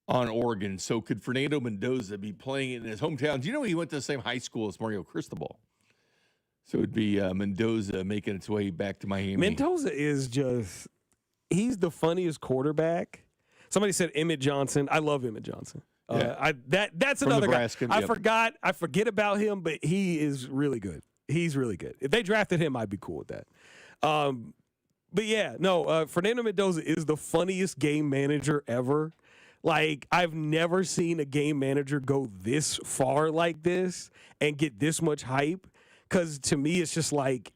on Oregon. So could Fernando Mendoza be playing in his hometown? Do you know he went to the same high school as Mario Cristobal? So it'd be Mendoza making its way back to Miami. Mendoza is he's the funniest quarterback. Somebody said Emmett Johnson. I love Emmett Johnson. Yeah. That's From another Nebraska, guy. yep. I forget about him, but he is really good. He's really good. If they drafted him, I'd be cool with that. But yeah, no, Fernando Mendoza is the funniest game manager ever. Like, I've never seen a game manager go this far like this and get this much hype. Because to me, it's just like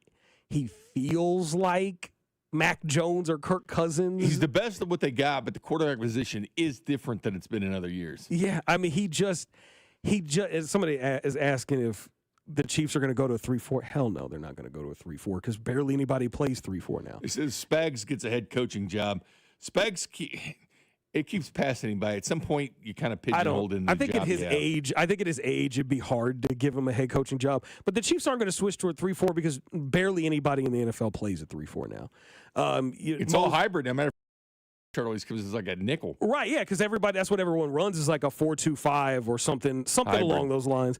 he feels like Mac Jones or Kirk Cousins. He's the best of what they got, but the quarterback position is different than it's been in other years. Yeah, I mean, he just somebody is asking if the Chiefs are going to go to a 3-4. Hell no, they're not going to go to a 3-4 because barely anybody plays 3-4 now. It says Spags gets a head coaching job. Spags, it keeps passing him by. At some point, you kind of pigeonholed in the I think job at his age, it'd be hard to give him a head coaching job. But the Chiefs aren't going to switch to a 3-4 because barely anybody in the NFL plays a 3-4 now. It's all hybrid. No matter always comes as like a nickel. Right, yeah, because that's what everyone runs is like a 4-2-5 or something hybrid along those lines.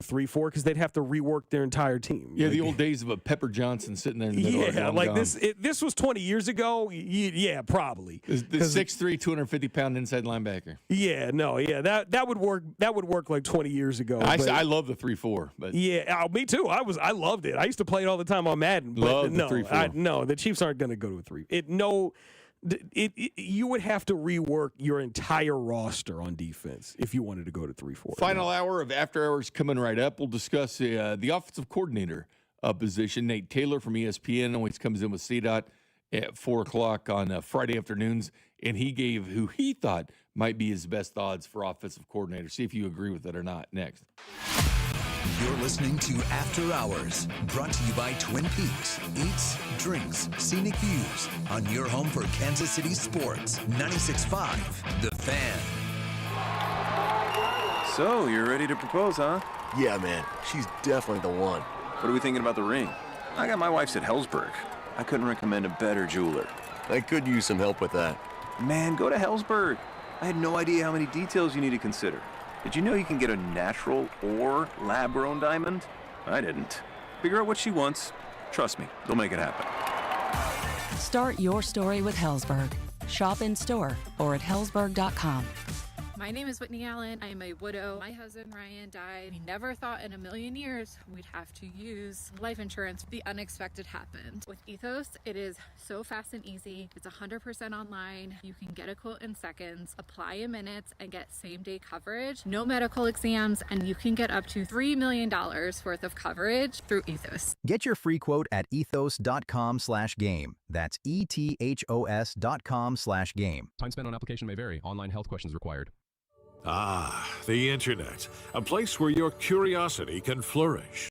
3-4 because they'd have to rework their entire team. Yeah, the old days of a Pepper Johnson sitting there in the middle. Yeah, like this was 20 years ago. Yeah, probably. The 6'3", 250-pound inside linebacker. Yeah, no, yeah, that would work. That would work like 20 years ago. I love the 3-4, but yeah, me too. I loved it. I used to play it all the time on Madden. But love the 3-4. No, the Chiefs aren't going to go to a 3. You would have to rework your entire roster on defense if you wanted to go to 3-4. Final hour of After Hours coming right up. We'll discuss the offensive coordinator position. Nate Taylor from ESPN always comes in with CDOT at 4 o'clock on Friday afternoons, and he gave who he thought might be his best odds for offensive coordinator. See if you agree with it or not. Next. You're listening to After Hours, brought to you by Twin Peaks. Eats, drinks, scenic views on your home for Kansas City sports. 96.5, The Fan. So, you're ready to propose, huh? Yeah, man. She's definitely the one. What are we thinking about the ring? I got my wife's at Hellsberg. I couldn't recommend a better jeweler. I could use some help with that. Man, go to Hellsberg. I had no idea how many details you need to consider. Did you know you can get a natural or lab-grown diamond? I didn't. Figure out what she wants. Trust me, they'll make it happen. Start your story with Hellsberg. Shop in store or at hellsberg.com. My name is Whitney Allen. I am a widow. My husband Ryan died. We never thought in a million years we'd have to use life insurance. The unexpected happened. With Ethos, it is so fast and easy. It's 100% online. You can get a quote in seconds, apply in minutes, and get same-day coverage. No medical exams, and you can get up to $3 million worth of coverage through Ethos. Get your free quote at ethos.com/game. That's ethos.com/game. Time spent on application may vary. Online health questions required. Ah, the internet, a place where your curiosity can flourish,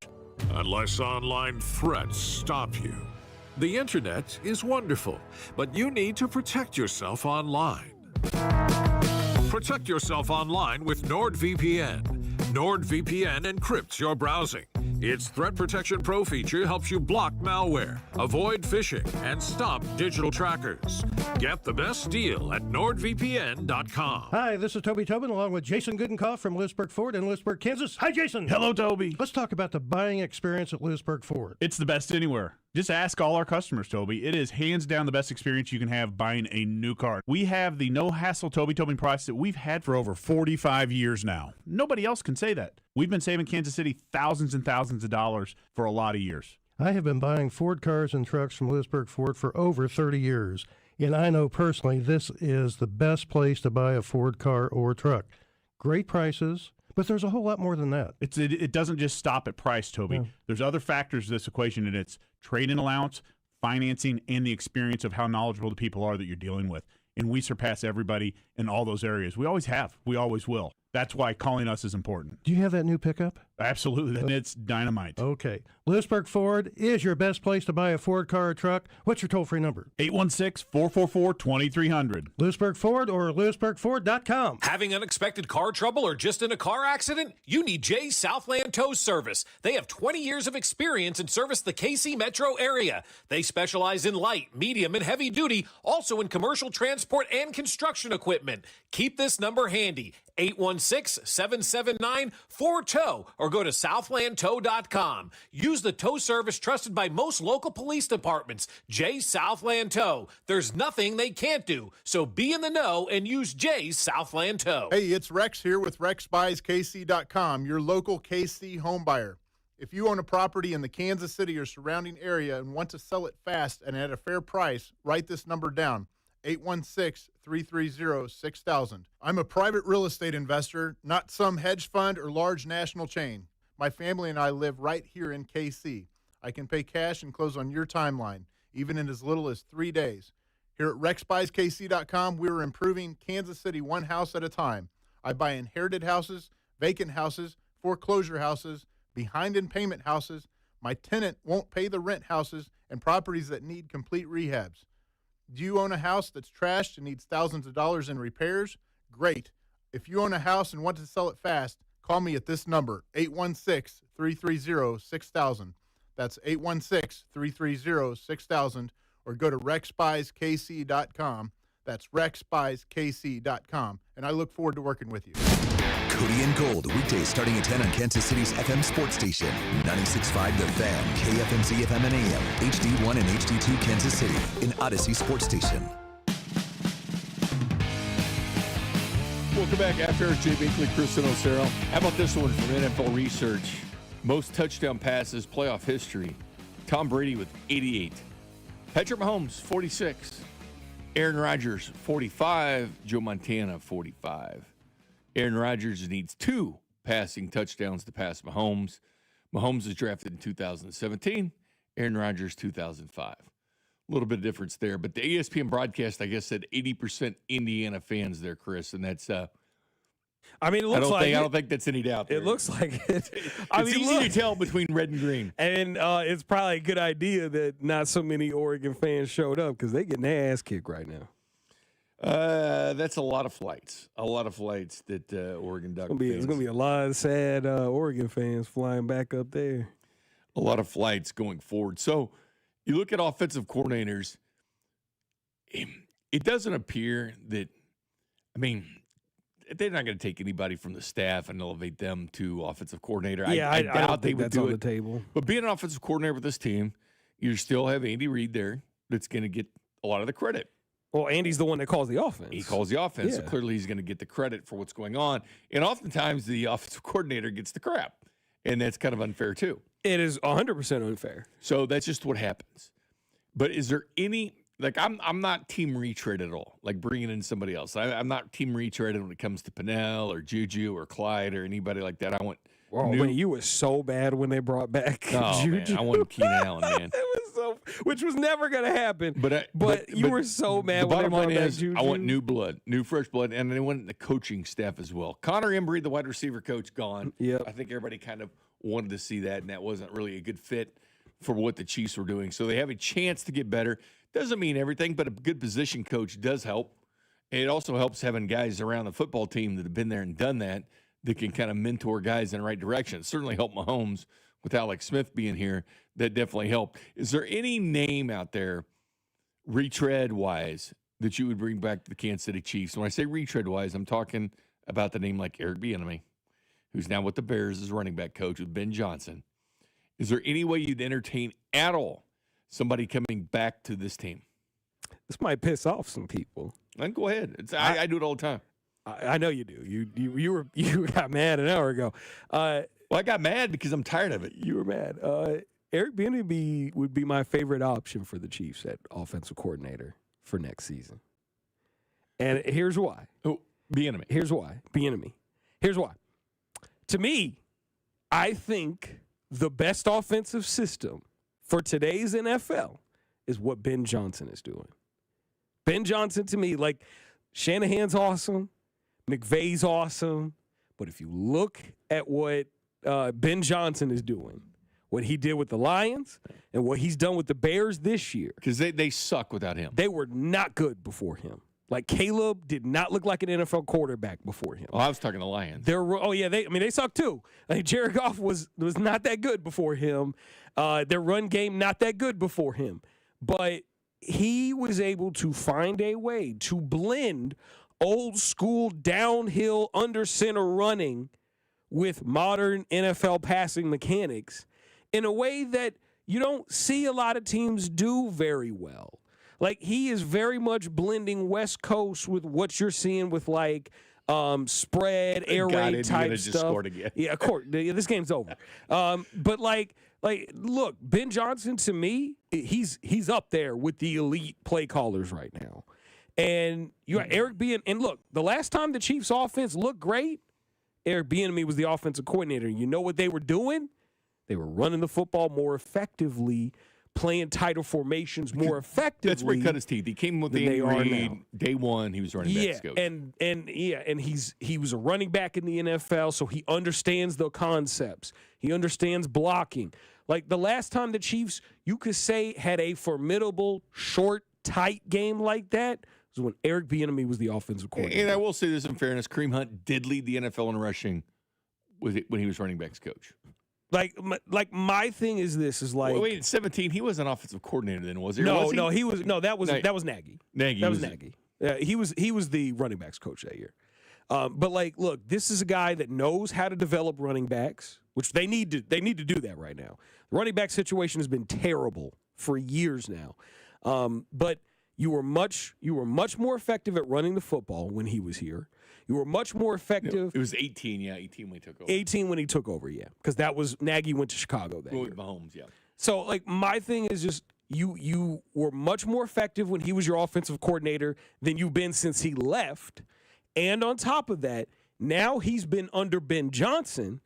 unless online threats stop you. The internet is wonderful, but you need to protect yourself online. Protect yourself online with NordVPN. NordVPN encrypts your browsing. Its Threat Protection Pro feature helps you block malware, avoid phishing, and stop digital trackers. Get the best deal at NordVPN.com. Hi, this is Toby Tobin along with Jason Goodenkoff from Lewisburg Ford in Lewisburg, Kansas. Hi, Jason. Hello, Toby. Let's talk about the buying experience at Lewisburg Ford. It's the best anywhere. Just ask all our customers, Toby. It is hands down the best experience you can have buying a new car. We have the no-hassle Toby Tobin price that we've had for over 45 years now. Nobody else can say that. We've been saving Kansas City thousands and thousands of dollars for a lot of years. I have been buying Ford cars and trucks from Lewisburg Ford for over 30 years, and I know personally this is the best place to buy a Ford car or truck. Great prices. But there's a whole lot more than that. It doesn't just stop at price, Toby. No. There's other factors to this equation, and it's trade-in allowance, financing, and the experience of how knowledgeable the people are that you're dealing with. And we surpass everybody in all those areas. We always have. We always will. That's why calling us is important. Do you have that new pickup? Absolutely. And it's dynamite. Okay. Lewisburg Ford is your best place to buy a Ford car or truck. What's your toll-free number? 816-444-2300. Lewisburg Ford or lewisburgford.com. Having unexpected car trouble or just in a car accident? You need Jay's Southland Tow Service. They have 20 years of experience and service the KC metro area. They specialize in light, medium, and heavy duty, also in commercial transport and construction equipment. Keep this number handy, 816-779-4TOW, or go to southlandtow.com. Use the tow service trusted by most local police departments, Jay's Southland Tow. There's nothing they can't do, so be in the know and use Jay's Southland Tow. Hey, it's Rex here with RexBuysKC.com, your local KC home buyer. If you own a property in the Kansas City or surrounding area and want to sell it fast and at a fair price, write this number down. 816-330-6000. I'm a private real estate investor, not some hedge fund or large national chain. My family and I live right here in KC. I can pay cash and close on your timeline, even in as little as 3 days. Here at RexBuysKC.com, we're improving Kansas City one house at a time. I buy inherited houses, vacant houses, foreclosure houses, behind in payment houses, my tenant won't pay the rent houses, and properties that need complete rehabs. Do you own a house that's trashed and needs thousands of dollars in repairs? Great. If you own a house and want to sell it fast, call me at this number, 816-330-6000. That's 816-330-6000, or go to RexBuysKC.com. That's RexBuysKC.com, and I look forward to working with you. Cody and Gold, weekdays starting at 10 on Kansas City's FM sports station. 96.5 The Fan, KFMZ FM and AM, HD1 and HD2 Kansas City, an Odyssey sports station. Welcome back. After Jay Binkley, Chris Sinocero. How about this one from NFL Research? Most touchdown passes, playoff history. Tom Brady with 88. Patrick Mahomes, 46. Aaron Rodgers, 45. Joe Montana, 45. Aaron Rodgers needs 2 passing touchdowns to pass Mahomes. Mahomes was drafted in 2017. Aaron Rodgers, 2005. A little bit of difference there. But the ESPN broadcast, I guess, said 80% Indiana fans there, Chris. And that's I mean, it looks I don't think that's any doubt there. It looks like it. It's easy to tell between red and green. And it's probably a good idea that not so many Oregon fans showed up because they're getting their ass kicked right now. That's a lot of flights. A lot of flights that Oregon Duck fans. It's going to be a lot of sad Oregon fans flying back up there. A lot of flights going forward. So you look at offensive coordinators, it doesn't appear that, I mean, they're not going to take anybody from the staff and elevate them to offensive coordinator. Yeah, I doubt they would that's do on it. the table. But being an offensive coordinator with this team, you still have Andy Reid there that's going to get a lot of the credit. Well, Andy's the one that calls the offense. He calls the offense, so Yeah. clearly he's going to get the credit for what's going on. And oftentimes the offensive coordinator gets the crap, and that's kind of unfair too. It is 100% unfair. So that's just what happens. But is there any – I'm not team retread at all, like bringing in somebody else. I'm not team retread when it comes to Pennell or Juju or Clyde or anybody like that. I want man, you were so bad when they brought back Juju. Man, I want Keenan Allen, man. Which was never going to happen. But you were so mad when they bottom brought line back is, Juju. I want new blood, new fresh blood, and I want the coaching staff as well. Connor Embry, the wide receiver coach, gone. Yep. I think everybody kind of wanted to see that, and that wasn't really a good fit for what the Chiefs were doing. So they have a chance to get better. Doesn't mean everything, but a good position coach does help. And it also helps having guys around the football team that have been there and done that can kind of mentor guys in the right direction. It certainly helped Mahomes with Alex Smith being here. That definitely helped. Is there any name out there, retread-wise, that you would bring back to the Kansas City Chiefs? When I say retread-wise, I'm talking about the name like Eric Bieniemy, who's now with the Bears as running back coach with Ben Johnson. Is there any way you'd entertain at all somebody coming back to this team? This might piss off some people. Then go ahead. I do it all the time. I know you do. You got mad an hour ago. Well, I got mad because I'm tired of it. You were mad. Eric Bieniemy would be my favorite option for the Chiefs at offensive coordinator for next season. And here's why. Bieniemy. Here's why. Bieniemy. Here's why. To me, I think the best offensive system for today's NFL is what Ben Johnson is doing. Ben Johnson, to me, like, Shanahan's awesome. McVay's awesome. But if you look at what Ben Johnson is doing, what he did with the Lions and what he's done with the Bears this year. Because they suck without him. They were not good before him. Like, Caleb did not look like an NFL quarterback before him. Oh, I was talking to Lions. They suck too. Like, Jared Goff was not that good before him. Their run game, not that good before him. But he was able to find a way to blend old school downhill under center running with modern NFL passing mechanics in a way that you don't see a lot of teams do very well. Like, he is very much blending West Coast with what you're seeing with, like, spread, air raid type stuff. Just scored again. Yeah, of course. This game's over. But like, look, Ben Johnson, to me, he's up there with the elite play callers right now. And you got Eric Bieniemy. And look, the last time the Chiefs' offense looked great, Eric Bieniemy was the offensive coordinator. You know what they were doing? They were running the football more effectively, playing tighter formations more effectively. That's where he cut his teeth. He came with Andy Reid day one. He was running back coach. And he was a running back in the NFL, so he understands the concepts. He understands blocking. Like, the last time the Chiefs, you could say, had a formidable, short, tight game like that was when Eric Bieniemy was the offensive coordinator. And I will say this in fairness, Kareem Hunt did lead the NFL in rushing when he was running backs coach. Like my thing is this is like wait, 17. He was an offensive coordinator then, was he? No, was he? no, he was no. That was Nagy. Nagy. That was Nagy. He was the running backs coach that year. But like, look, this is a guy that knows how to develop running backs, which they need to do that right now. The running back situation has been terrible for years now. But you were much more effective at running the football when he was here. You were much more effective. It was 18 when he took over. 18 when he took over, yeah, because that was Nagy went to Chicago that year. Mahomes, yeah. So, like, my thing is just you were much more effective when he was your offensive coordinator than you've been since he left. And on top of that, now he's been under Ben Johnson,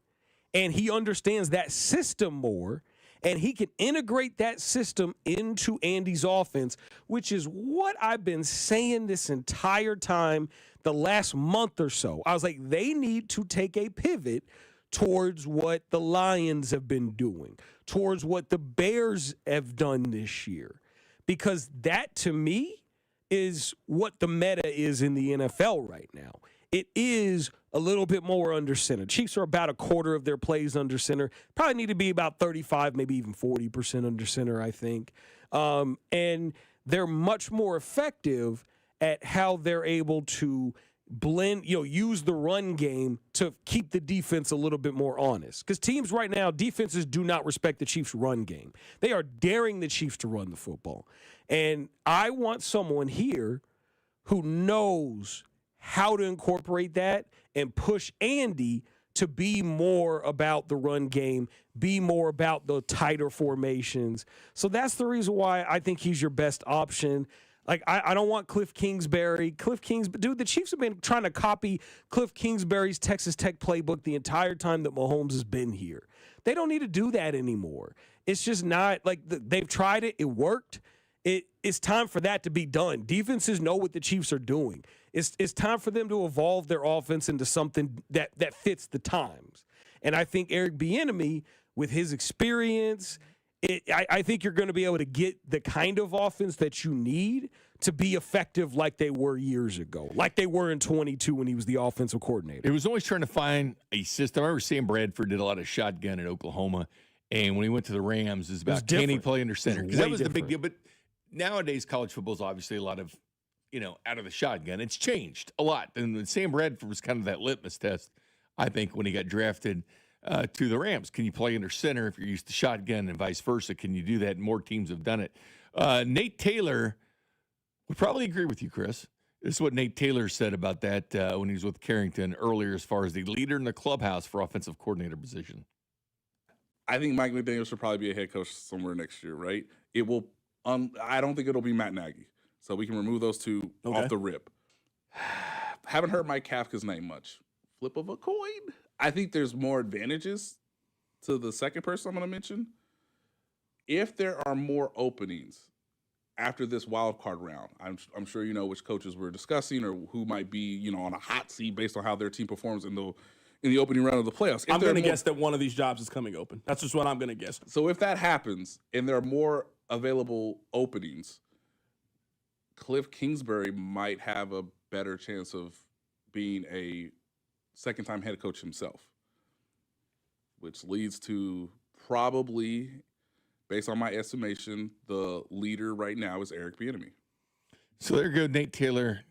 and he understands that system more, and he can integrate that system into Andy's offense, which is what I've been saying this entire time, the last month or so. I was like, they need to take a pivot towards what the Lions have been doing, towards what the Bears have done this year, because that, to me, is what the meta is in the NFL right now. It is a little bit more under center. Chiefs are about a quarter of their plays under center. Probably need to be about 35, maybe even 40% under center, I think. And they're much more effective at how they're able to blend, use the run game to keep the defense a little bit more honest. Because teams right now, defenses do not respect the Chiefs' run game. They are daring the Chiefs to run the football. And I want someone here who knows how to incorporate that and push Andy to be more about the run game, be more about the tighter formations. So that's the reason why I think he's your best option. Like, I don't want Cliff Kingsbury. Dude, the Chiefs have been trying to copy Cliff Kingsbury's Texas Tech playbook the entire time that Mahomes has been here. They don't need to do that anymore. It's just not, like, they've tried it. It worked. It's time for that to be done. Defenses know what the Chiefs are doing. It's time for them to evolve their offense into something that fits the times. And I think Eric Bieniemy, with his experience, I think you're going to be able to get the kind of offense that you need to be effective like they were years ago, like they were in 22 when he was the offensive coordinator. It was always trying to find a system. I remember Sam Bradford did a lot of shotgun in Oklahoma, and when he went to the Rams, it was about can he play under center? Because that was the big deal. But nowadays, college football is obviously a lot of, out of the shotgun. It's changed a lot. And Sam Bradford was kind of that litmus test, I think, when he got drafted to the Rams. Can you play under center if you're used to shotgun and vice versa? Can you do that? More teams have done it. Nate Taylor would probably agree with you, Chris. This is what Nate Taylor said about that when he was with Carrington earlier as far as the leader in the clubhouse for offensive coordinator position. I think Mike McDaniels should probably be a head coach somewhere next year, right? It will. I don't think it'll be Matt Nagy. So we can remove those two off the rip. Haven't heard Mike Kafka's name much. Flip of a coin. I think there's more advantages to the second person I'm going to mention. If there are more openings after this wild card round, I'm sure you know which coaches we're discussing or who might be, on a hot seat based on how their team performs in the opening round of the playoffs. I'm going to guess that one of these jobs is coming open. That's just what I'm going to guess. So if that happens and there are more available openings, Cliff Kingsbury might have a better chance of being a second-time head coach himself, which leads to probably, based on my estimation, the leader right now is Eric Bieniemy. So there you go, Nate Taylor.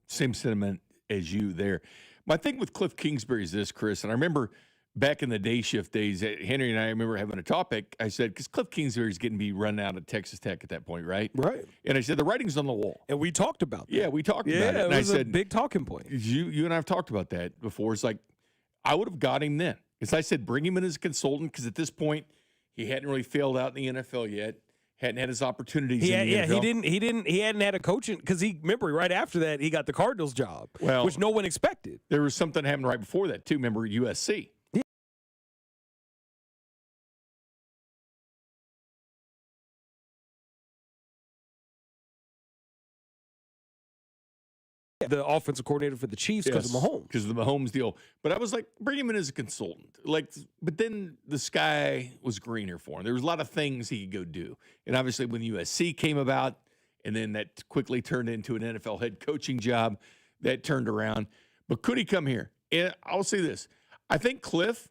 Same sentiment as you there. My thing with Cliff Kingsbury is this, Chris, and I remember back in the day shift days, Henry and I remember having a topic. I said, because Cliff Kingsbury is getting to be run out of Texas Tech at that point, right? Right. And I said, the writing's on the wall. And we talked about that. Yeah, we talked about it. Yeah, and it was I said, a big talking point. You and I have talked about that before. It's like, I would have got him then. Because I said, bring him in as a consultant, because at this point, he hadn't really failed out in the NFL yet. Hadn't had his opportunities in the NFL. He hadn't had a coaching, because remember, right after that, he got the Cardinals job, which no one expected. There was something happened right before that, too. Remember, USC. The offensive coordinator for the Chiefs because of Mahomes. Because of the Mahomes deal. But I was like, bring him in as a consultant. But then the sky was greener for him. There was a lot of things he could go do. And obviously when USC came about, and then that quickly turned into an NFL head coaching job, that turned around. But could he come here? And I'll say this. I think Cliff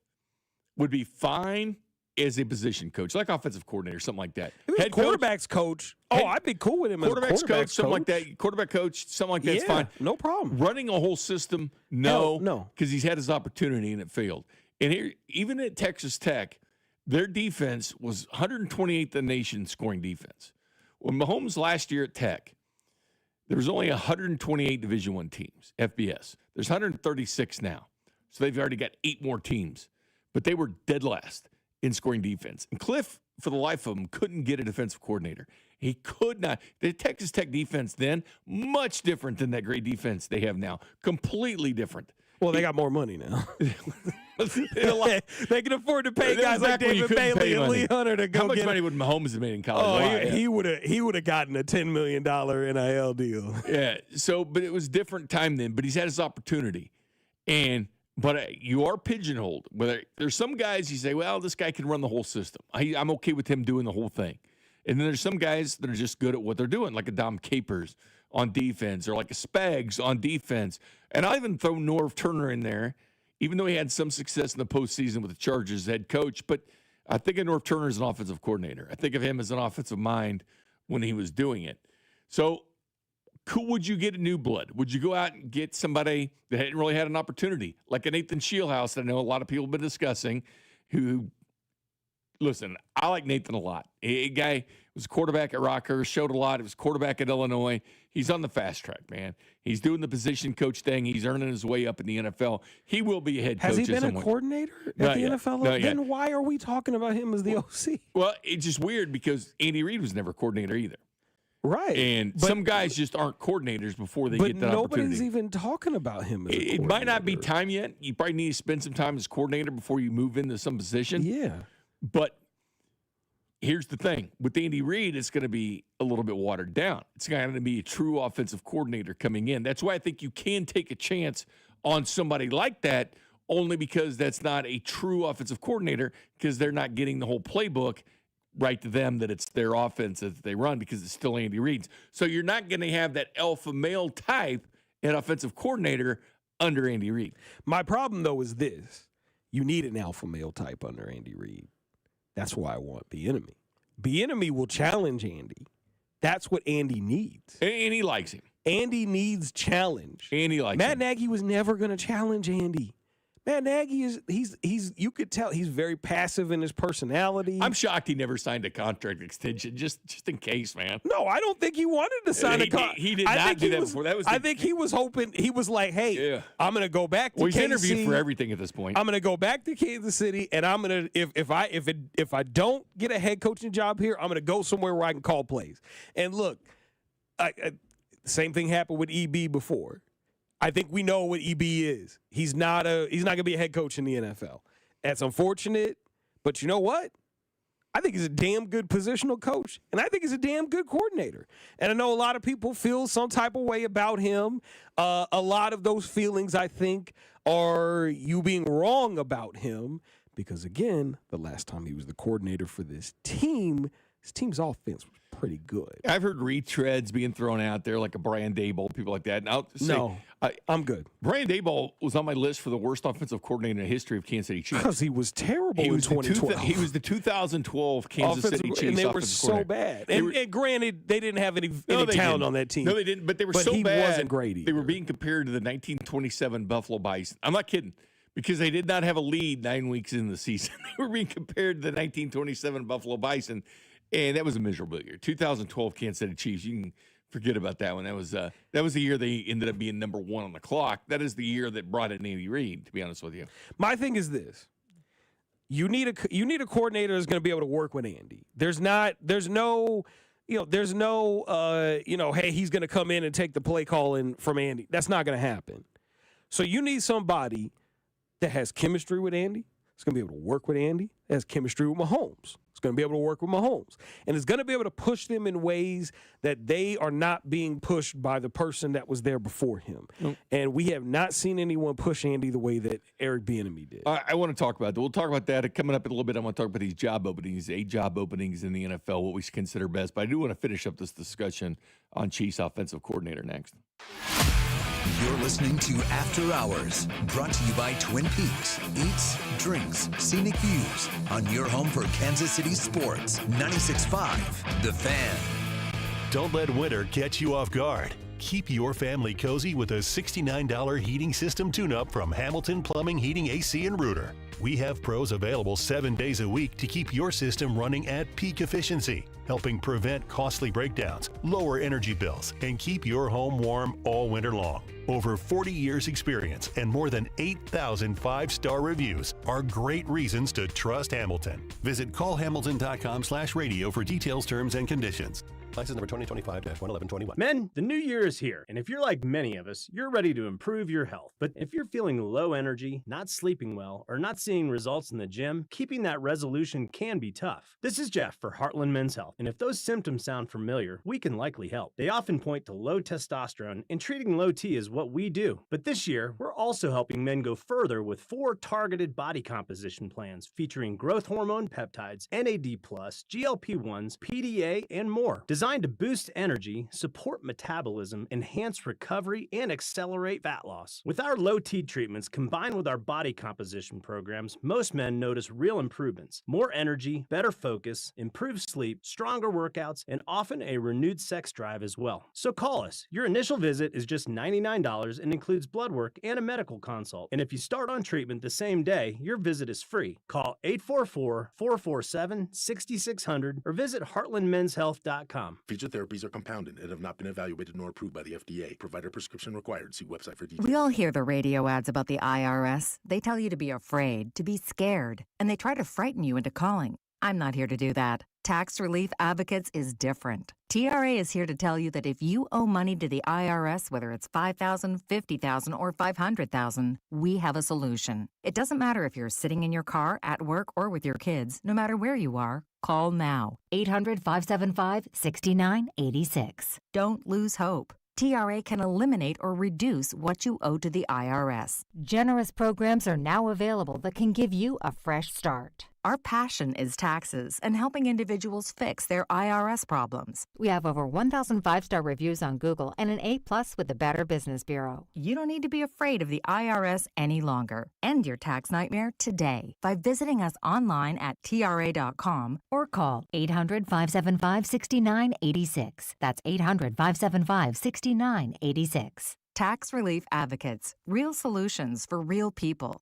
would be fine as a position coach, like offensive coordinator, something like that. Head quarterback's coach. I'd be cool with him as a quarterback's coach. Something like that. Quarterback coach, something like that's fine. No problem. Running a whole system, no, no, because he's had his opportunity and it failed. And here, even at Texas Tech, their defense was 128th in the nation scoring defense. When Mahomes last year at Tech, there was only 128 Division I teams, FBS. There's 136 now. So they've already got 8 more teams. But they were dead last in scoring defense. And Cliff, for the life of him, couldn't get a defensive coordinator. He could not. The Texas Tech defense then, much different than that great defense they have now. Completely different. Well, they got more money now. They can afford to pay guys like David Bailey and Lee Hunter to go. How much money would Mahomes have made in college? He would have gotten a $10 million NIL deal. Yeah. So, but it was a different time then. But he's had his opportunity, but you are pigeonholed. Whether there's some guys you say, well, this guy can run the whole system. I'm okay with him doing the whole thing. And then there's some guys that are just good at what they're doing, like a Dom Capers on defense or like a Spags on defense. And I even throw Norv Turner in there, even though he had some success in the postseason with the Chargers as head coach. But I think of Norv Turner as an offensive coordinator. I think of him as an offensive mind when he was doing it. So would you get a new blood? Would you go out and get somebody that hadn't really had an opportunity, like a Nathan Shieldhouse that I know a lot of people have been discussing, who, listen, I like Nathan a lot. A guy was a quarterback at Rockhurst, showed a lot. He was quarterback at Illinois. He's on the fast track, man. He's doing the position coach thing. He's earning his way up in the NFL. He will be a head coach. Has he been a coordinator at the NFL? Then why are we talking about him as the OC? Well, it's just weird because Andy Reid was never a coordinator either. Right. And some guys just aren't coordinators before they get that opportunity. But nobody's even talking about him as a coordinator. It might not be time yet. You probably need to spend some time as coordinator before you move into some position. Yeah. But here's the thing. With Andy Reid, it's going to be a little bit watered down. It's going to be a true offensive coordinator coming in. That's why I think you can take a chance on somebody like that, only because that's not a true offensive coordinator, because they're not getting the whole playbook right to them, that it's their offense that they run, because it's still Andy Reid's. So you're not going to have that alpha male type at offensive coordinator under Andy Reid. My problem, though, is this. You need an alpha male type under Andy Reid. That's why I want Bieniemy. Bieniemy will challenge Andy. That's what Andy needs. And he likes him. Andy needs challenge. Andy likes Matt him. Nagy was never going to challenge Andy. Matt Nagy he's you could tell he's very passive in his personality. I'm shocked he never signed a contract extension, just in case, man. No, I don't think he wanted to sign a contract. He did not do that before. I think he was hoping. He was like, "Hey, I'm going to go back to he's KC. interviewed for everything at this point. I'm going to go back to Kansas City, and I'm going to if I don't get a head coaching job here, I'm going to go somewhere where I can call plays." And look, same thing happened with EB before. I think we know what EB is. He's not going to be a head coach in the NFL. That's unfortunate, but you know what? I think he's a damn good positional coach, and I think he's a damn good coordinator. And I know a lot of people feel some type of way about him. A lot of those feelings, I think, are you being wrong about him because, again, the last time he was the coordinator for this team, his team's offense was pretty good. I've heard retreads being thrown out there, like a Brian Daboll, people like that. And I'll say, I'm good. Brian Daboll was on my list for the worst offensive coordinator in the history of Kansas City Chiefs. Because he was terrible in 2012. He was the 2012 Kansas City Chiefs, and they were so bad. And granted, they didn't have any talent on that team. No, they didn't. But they were so bad. But he wasn't great either. They were being compared to the 1927 Buffalo Bison. I'm not kidding. Because they did not have a lead 9 weeks in the season. They were being compared to the 1927 Buffalo Bison. And that was a miserable year. 2012 Kansas City Chiefs, you can forget about that one. That was the year they ended up being number one on the clock. That is the year that brought in Andy Reid, to be honest with you. My thing is this. You need a coordinator that's going to be able to work with Andy. There's no hey, he's going to come in and take the play calling from Andy. That's not going to happen. So you need somebody that has chemistry with Andy. It's going to be able to work with Andy. That has chemistry with Mahomes. It's going to be able to work with Mahomes. And it's going to be able to push them in ways that they are not being pushed by the person that was there before him. Nope. And we have not seen anyone push Andy the way that Eric Bieniemy did. I want to talk about that. We'll talk about that coming up in a little bit. I want to talk about these job openings, 8 job openings in the NFL, what we consider best. But I do want to finish up this discussion on Chiefs offensive coordinator next. You're listening to After Hours, brought to you by Twin Peaks. Eats, drinks, scenic views on your home for Kansas City sports. 96.5, The Fan. Don't let winter catch you off guard. Keep your family cozy with a $69 heating system tune-up from Hamilton Plumbing, Heating, AC, and Rooter. We have pros available 7 days a week to keep your system running at peak efficiency, helping prevent costly breakdowns, lower energy bills, and keep your home warm all winter long. Over 40 years experience and more than 8,000 five-star reviews are great reasons to trust Hamilton. Visit callhamilton.com/radio for details, terms, and conditions. License number 2025-11121. Men, the new year is here, and if you're like many of us, you're ready to improve your health. But if you're feeling low energy, not sleeping well, or not seeing results in the gym, keeping that resolution can be tough. This is Jeff for Heartland Men's Health, and if those symptoms sound familiar, we can likely help. They often point to low testosterone, and treating low T is what we do. But this year, we're also helping men go further with 4 targeted body composition plans featuring growth hormone peptides, NAD+, GLP-1s, PDA, and more. Designed to boost energy, support metabolism, enhance recovery, and accelerate fat loss. With our low T treatments combined with our body composition programs, most men notice real improvements. More energy, better focus, improved sleep, stronger workouts, and often a renewed sex drive as well. So call us. Your initial visit is just $99 and includes blood work and a medical consult. And if you start on treatment the same day, your visit is free. Call 844-447-6600 or visit heartlandmenshealth.com. Future therapies are compounded and have not been evaluated nor approved by the FDA. Provider prescription required. See website for details. We all hear the radio ads about the IRS. They tell you to be afraid, to be scared, and they try to frighten you into calling. I'm not here to do that. Tax Relief Advocates is different. TRA is here to tell you that if you owe money to the IRS, whether it's $5,000, $50,000, or $500,000, we have a solution. It doesn't matter if you're sitting in your car, at work, or with your kids. No matter where you are, call now. 800-575-6986. Don't lose hope. TRA can eliminate or reduce what you owe to the IRS. Generous programs are now available that can give you a fresh start. Our passion is taxes and helping individuals fix their IRS problems. We have over 1,000 5-star reviews on Google and an A+ with the Better Business Bureau. You don't need to be afraid of the IRS any longer. End your tax nightmare today by visiting us online at TRA.com or call 800-575-6986. That's 800-575-6986. Tax Relief Advocates. Real solutions for real people.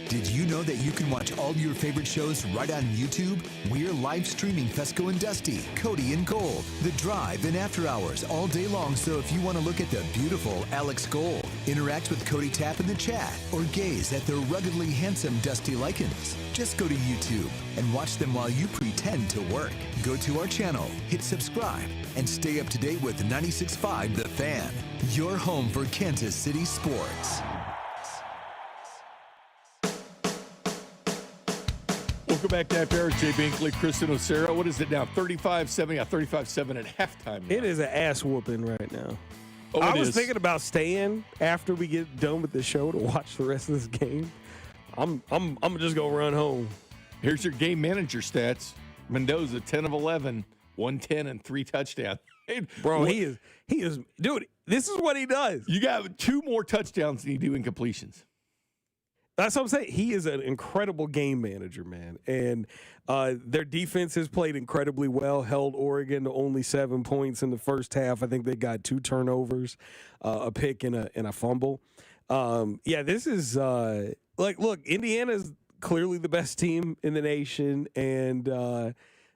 Did you know that you can watch all your favorite shows right on YouTube? We're live streaming Fesco and Dusty, Cody and Gold, The Drive, and After Hours all day long. So if you want to look at the beautiful Alex Gold, interact with Cody Tapp in the chat, or gaze at the ruggedly handsome Dusty Likens, just go to YouTube and watch them while you pretend to work. Go to our channel, hit subscribe, and stay up to date with 96.5 The Fan, your home for Kansas City sports. Welcome back to After Hours. Jay Binkley, Kristen Ocero. What is it now? 35-7. Yeah, 35-7 at halftime. Now. It is an ass whooping right now. Oh, I was thinking about staying after we get done with the show to watch the rest of this game. I'm just gonna run home. Here's your game manager stats. Mendoza 10 of 11, 110 and 3 touchdowns. Bro, he is dude, this is what he does. You got 2 more touchdowns than you do incompletions. That's what I'm saying. He is an incredible game manager, man. And their defense has played incredibly well, held Oregon to only 7 points in the first half. I think they got 2 turnovers, a pick and a fumble. This is look, Indiana's clearly the best team in the nation, and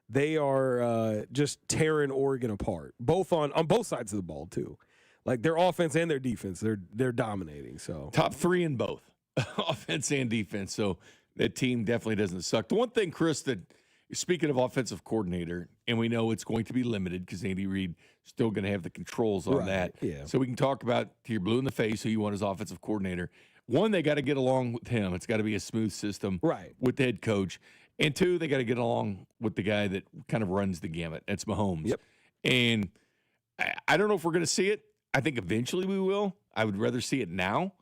they are just tearing Oregon apart, both on both sides of the ball too. Like their offense and their defense, they're dominating. So top 3 in both. Offense and defense, so that team definitely doesn't suck. The one thing, Chris, that speaking of offensive coordinator, and we know it's going to be limited because Andy Reid still going to have the controls on that. Yeah. So we can talk about till you're blue in the face who you want as offensive coordinator. One, they got to get along with him. It's got to be a smooth system with the head coach. And 2, they got to get along with the guy that kind of runs the gamut. That's Mahomes. Yep. And I don't know if we're going to see it. I think eventually we will. I would rather see it now,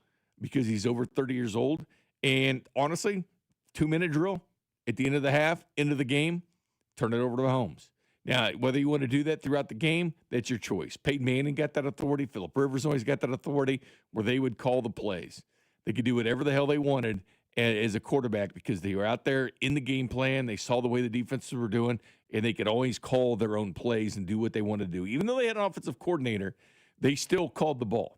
because he's over 30 years old. And honestly, 2-minute drill at the end of the half, end of the game, turn it over to Mahomes. Now, whether you want to do that throughout the game, that's your choice. Peyton Manning got that authority. Phillip Rivers always got that authority where they would call the plays. They could do whatever the hell they wanted as a quarterback because they were out there in the game plan. They saw the way the defenses were doing, and they could always call their own plays and do what they wanted to do. Even though they had an offensive coordinator, they still called the ball.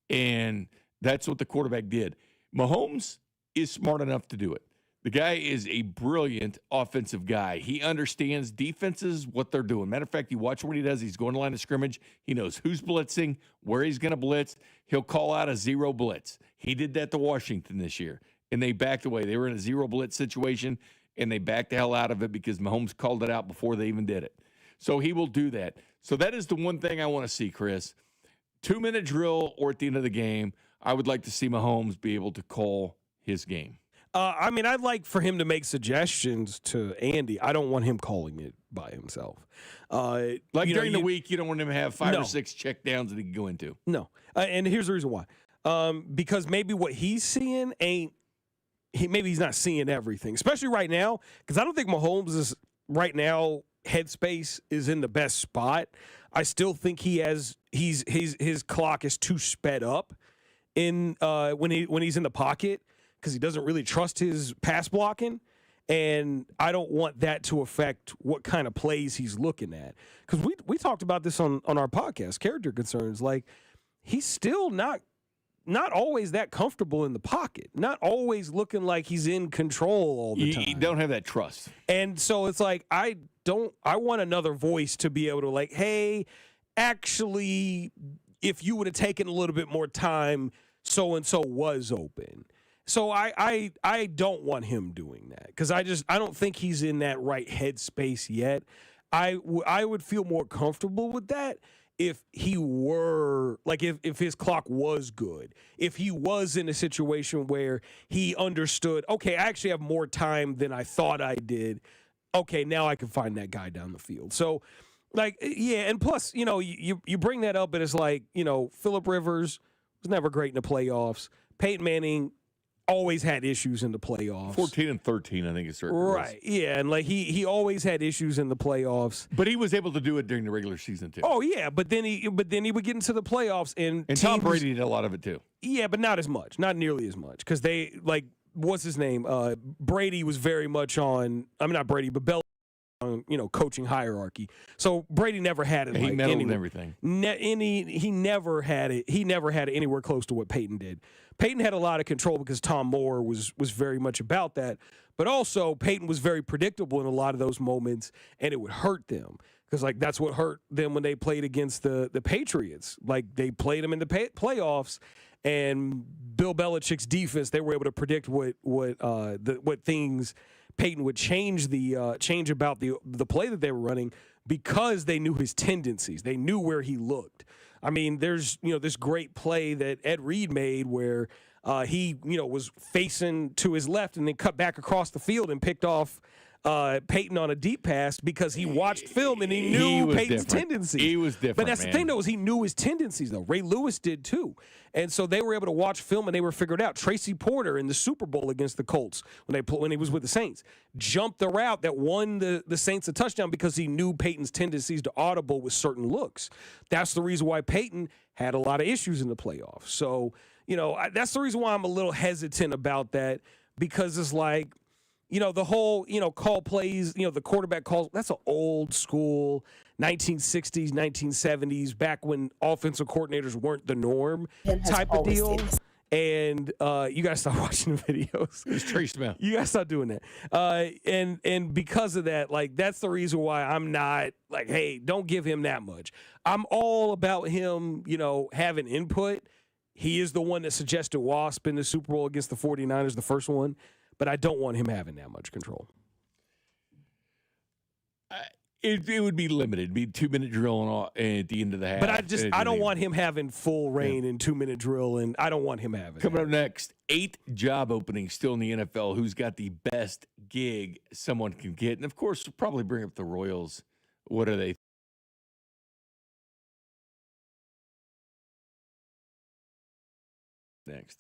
And that's what the quarterback did. Mahomes is smart enough to do it. The guy is a brilliant offensive guy. He understands defenses, what they're doing. Matter of fact, you watch what he does. He's going to line of scrimmage. He knows who's blitzing, where he's going to blitz. He'll call out a zero blitz. He did that to Washington this year, and they backed away. They were in a zero blitz situation, and they backed the hell out of it because Mahomes called it out before they even did it. So he will do that. So that is the one thing I want to see, Chris. 2-minute drill or at the end of the game, I would like to see Mahomes be able to call his game. I mean, I'd like for him to make suggestions to Andy. I don't want him calling it by himself. During the week, you don't want him to have 5 or 6 check downs that he can go into. No. And here's the reason why. Because maybe what he's seeing maybe he's not seeing everything, especially right now, because I don't think Mahomes is right now headspace is in the best spot. I still think his clock is too sped up when he's in the pocket, because he doesn't really trust his pass blocking, and I don't want that to affect what kind of plays he's looking at. Because we talked about this on our podcast, Character Concerns. Like, he's still not always that comfortable in the pocket, not always looking like he's in control all the time. You don't have that trust. And so it's like, I want another voice to be able to, like, hey, actually, if you would have taken a little bit more time, so-and-so was open. So I don't want him doing that, because I don't think he's in that right headspace yet. I would feel more comfortable with that if he were, like, if his clock was good, if he was in a situation where he understood, okay, I actually have more time than I thought I did. Okay, now I can find that guy down the field. So, like, yeah, and plus, you bring that up, and it's like, Phillip Rivers was never great in the playoffs. Peyton Manning always had issues in the playoffs. 14-13, I think it's right. Yeah, and like he always had issues in the playoffs. But he was able to do it during the regular season too. Oh yeah, but then he would get into the playoffs and Tom Brady did a lot of it too. Yeah, but not as much, not nearly as much, because they, like, what's his name? Brady was very much on. I mean, not Brady, but Bell. Coaching hierarchy. So Brady never had it. He meddled in everything. He never had it. He never had it anywhere close to what Peyton did. Peyton had a lot of control because Tom Moore was very much about that. But also Peyton was very predictable in a lot of those moments, and it would hurt them, because, like, that's what hurt them when they played against the Patriots. Like, they played them in the playoffs, and Bill Belichick's defense, they were able to predict what things Peyton would change about the play that they were running, because they knew his tendencies. They knew where he looked. I mean, there's this great play that Ed Reed made where he was facing to his left and then cut back across the field and picked off Peyton on a deep pass because he watched film and he knew Peyton's tendencies. He was different. But that's the thing, though, is he knew his tendencies, though. Ray Lewis did too. And so they were able to watch film and they were figured out. Tracy Porter in the Super Bowl against the Colts when he was with the Saints jumped the route that won the Saints a touchdown because he knew Peyton's tendencies to audible with certain looks. That's the reason why Peyton had a lot of issues in the playoffs. So, that's the reason why I'm a little hesitant about that, because it's like, the whole, call plays, the quarterback calls, that's an old school 1960s, 1970s, back when offensive coordinators weren't the norm type of deal. And you got to start watching the videos. It's Trey Smith. You got to start doing that. And because of that, like, that's the reason why I'm not like, hey, don't give him that much. I'm all about him, having input. He is the one that suggested Wasp in the Super Bowl against the 49ers, the first one. But I don't want him having that much control. It would be limited. It'd be 2-minute drill at the end of the half. But I don't want him having full reign in 2-minute drill, and I don't want him having Coming up next, 8 job openings still in the NFL. Who's got the best gig someone can get? And, of course, we'll probably bring up the Royals. What are they next.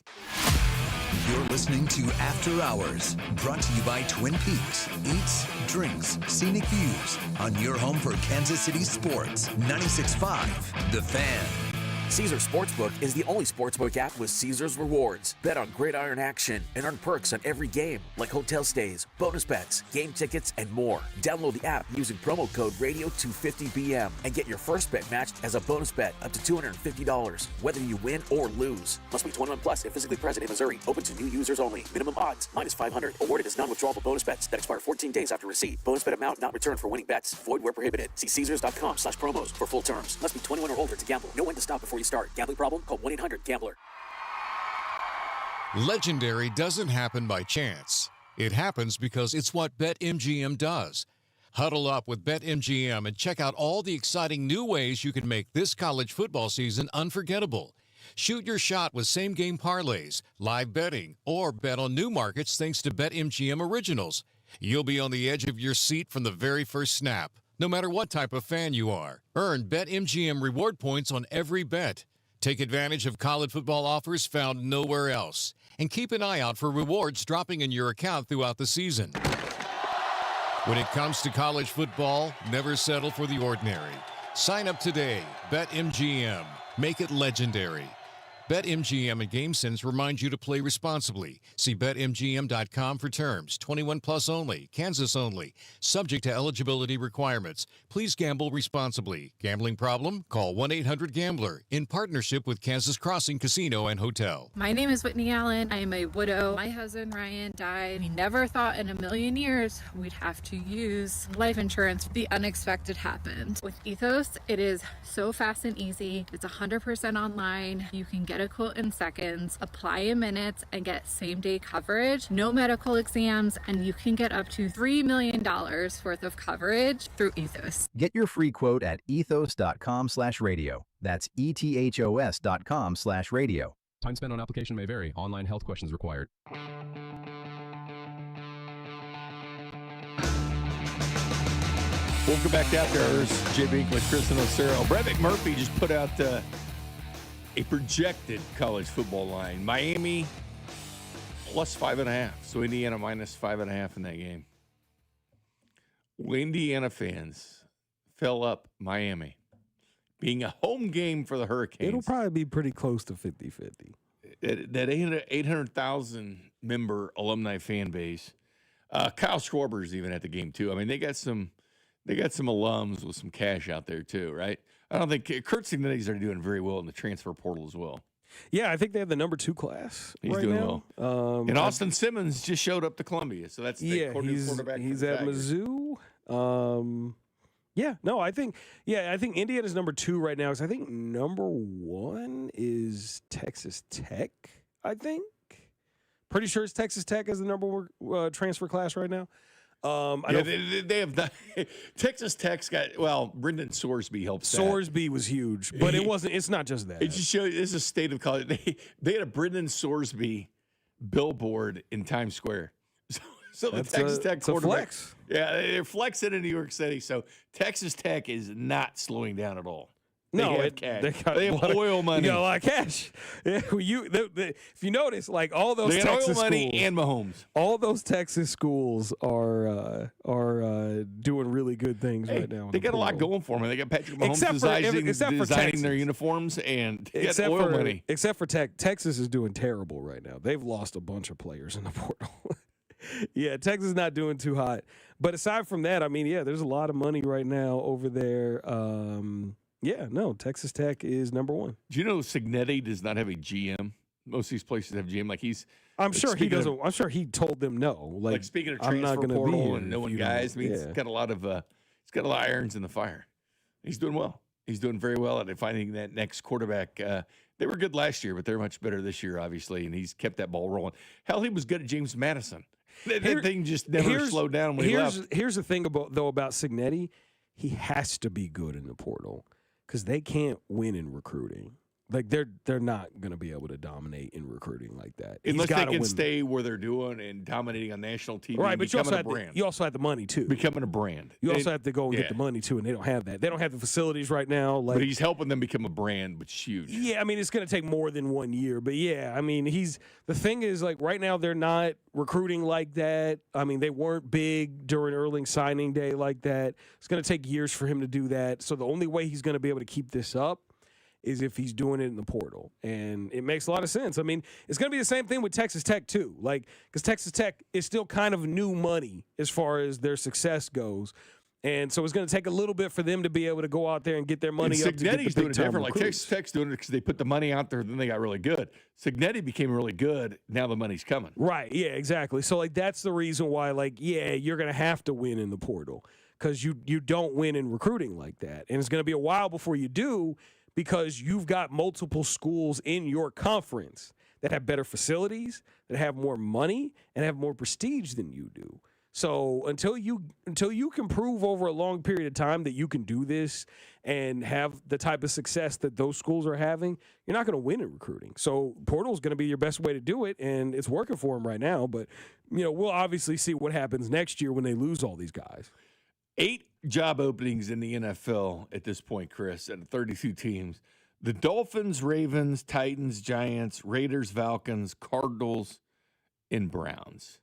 You're listening to After Hours, brought to you by Twin Peaks. Eats, drinks, scenic views on your home for Kansas City sports. 96.5 The Fan. Caesars Sportsbook is the only sportsbook app with Caesars Rewards. Bet on gridiron action and earn perks on every game, like hotel stays, bonus bets, game tickets, and more. Download the app using promo code Radio250BM and get your first bet matched as a bonus bet up to $250, whether you win or lose. Must be 21 plus and physically present in Missouri. Open to new users only. Minimum odds, -500. Awarded as non-withdrawable bonus bets that expire 14 days after receipt. Bonus bet amount not returned for winning bets. Void where prohibited. See Caesars.com/promos for full terms. Must be 21 or older to gamble. Know when to stop before you start. Gambling problem? Call 1-800-GAMBLER. Legendary doesn't happen by chance. It happens because it's what BetMGM does. Huddle up with BetMGM and check out all the exciting new ways you can make this college football season unforgettable. Shoot your shot with same-game parlays, live betting, or bet on new markets thanks to BetMGM Originals. You'll be on the edge of your seat from the very first snap, no matter what type of fan you are. Earn BetMGM reward points on every bet. Take advantage of college football offers found nowhere else. And keep an eye out for rewards dropping in your account throughout the season. When it comes to college football, never settle for the ordinary. Sign up today. BetMGM. Make it legendary. BetMGM and GameSense remind you to play responsibly. See BetMGM.com for terms. 21 plus only. Kansas only. Subject to eligibility requirements. Please gamble responsibly. Gambling problem? Call 1-800-GAMBLER. In partnership with Kansas Crossing Casino and Hotel. My name is Whitney Allen. I am a widow. My husband Ryan died. We never thought in a million years we'd have to use life insurance. The unexpected happened. With Ethos, it is so fast and easy. It's 100% online. You can get a quote in seconds, apply in minutes, and get same-day coverage, no medical exams, and you can get up to $3 million worth of coverage through Ethos. Get your free quote at ethos.com/radio. That's ethos.com/radio. Time spent on application may vary. Online health questions required. Welcome back to After Hours. Jay Binkley, Chris and O'Sara. Brett McMurphy just put out a projected college football line. Miami plus 5.5. So Indiana minus 5.5 in that game. Indiana fans fell up Miami. Being a home game for the Hurricanes. It'll probably be pretty close to 50-50. That 800,000 member alumni fan base. Kyle Schwarber's even at the game too. I mean, they got some alums with some cash out there too, right? I don't think Kurt Signetti's are doing very well in the transfer portal as well. Yeah, I think they have the number 2 class. He's right doing now. well. And Austin Simmons just showed up to Columbia, so that's the quarterback. He's at Mizzou. I think Indiana's number 2 right now. Because I think number 1 is Texas Tech. I think pretty sure it's Texas Tech as the number 1 transfer class right now. They have the Texas Tech's got Brendan Sorsby helped. Sorsby was huge, but it's not just that. It just shows this is a state of college. They had a Brendan Sorsby billboard in Times Square. So the Texas Tech quarterback, flex. Yeah, they're flexing in New York City. So Texas Tech is not slowing down at all. They have cash. They have oil money. You got a lot of cash. Yeah, if you notice, like all those they Texas oil money schools, and Mahomes. All those Texas schools are doing really good things right now. They got a lot going for them. They got Patrick Mahomes designing their uniforms and they got oil money. Except for Texas is doing terrible right now. They've lost a bunch of players in the portal. Yeah, Texas is not doing too hot. But aside from that, I mean, there's a lot of money right now over there. Texas Tech is number 1. Do you know Signetti does not have a GM? Most of these places have GM. I'm sure he doesn't. I'm sure he told them no. Like speaking of transfer portal and knowing guys, he's got a lot of irons in the fire. He's doing well. He's doing very well at finding that next quarterback. They were good last year, but they're much better this year, obviously, and he's kept that ball rolling. Hell, he was good at James Madison. That thing just never slowed down when he left. Here's the thing about Signetti. He has to be good in the portal because they can't win in recruiting. Like they're not going to be able to dominate in recruiting like that unless they can stay where they're doing and dominating on national TV. Right, and but you also have the money too. Becoming a brand. You also have to go and get the money too, and they don't have that. They don't have the facilities right now. Like, but he's helping them become a brand, which is huge. Yeah, I mean it's going to take more than 1 year, but yeah, I mean the thing is like right now they're not recruiting like that. I mean they weren't big during early signing day like that. It's going to take years for him to do that. So the only way he's going to be able to keep this up is if he's doing it in the portal. And it makes a lot of sense. I mean, it's going to be the same thing with Texas Tech, too. Like, because Texas Tech is still kind of new money as far as their success goes. And so it's going to take a little bit for them to be able to go out there and get their money up to get the big doing it different. recruits. Like Texas Tech's doing it because they put the money out there, then they got really good. Signetti became really good. Now the money's coming. Right, yeah, exactly. So, like, that's the reason why, like, yeah, you're going to have to win in the portal because you don't win in recruiting like that. And it's going to be a while before you do, because you've got multiple schools in your conference that have better facilities, that have more money, and have more prestige than you do. So until you can prove over a long period of time that you can do this and have the type of success that those schools are having, you're not going to win in recruiting. So portal is going to be your best way to do it, and it's working for them right now. But we'll obviously see what happens next year when they lose all these guys. 8 job openings in the NFL at this point, Chris, at 32 teams. The Dolphins, Ravens, Titans, Giants, Raiders, Falcons, Cardinals, and Browns.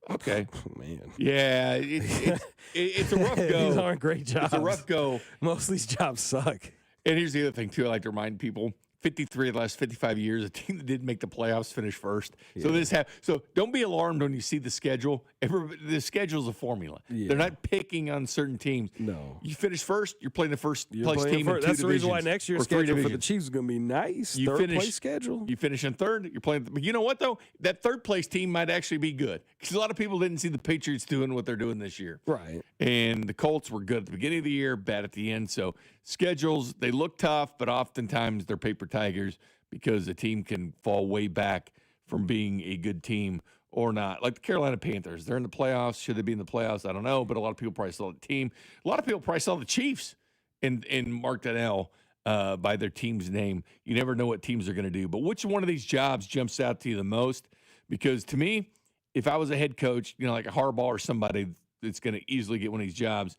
Okay. Oh, man. Yeah, it's a rough go. These aren't great jobs. It's a rough go. Most of these jobs suck. And here's the other thing, too. I like to remind people, 53 of the last 55 years, a team that didn't make the playoffs finished first. Yeah. So don't be alarmed when you see the schedule. The schedule's a formula. Yeah. They're not picking on certain teams. No. You finish first, you're playing the first place team in 2 That's the reason why divisions, next year's schedule for the Chiefs is going to be nice. Third place schedule. You finish in third, you're playing. But you know what, though? That third place team might actually be good because a lot of people didn't see the Patriots doing what they're doing this year. Right. And the Colts were good at the beginning of the year, bad at the end. So schedules, they look tough, but oftentimes they're paper tigers, because a team can fall way back from being a good team or not. Like the Carolina Panthers, they're in the playoffs. Should they be in the playoffs? I don't know, but a lot of people probably saw the team. A lot of people probably saw the Chiefs and marked an L by their team's name. You never know what teams are going to do. But which one of these jobs jumps out to you the most? Because to me, if I was a head coach, like a Harbaugh or somebody that's going to easily get one of these jobs,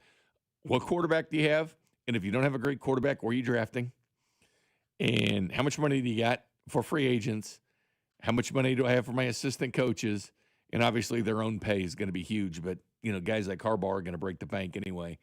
what quarterback do you have? And if you don't have a great quarterback, where are you drafting? And how much money do you got for free agents? How much money do I have for my assistant coaches? And obviously their own pay is going to be huge, but guys like Harbaugh are going to break the bank anyway.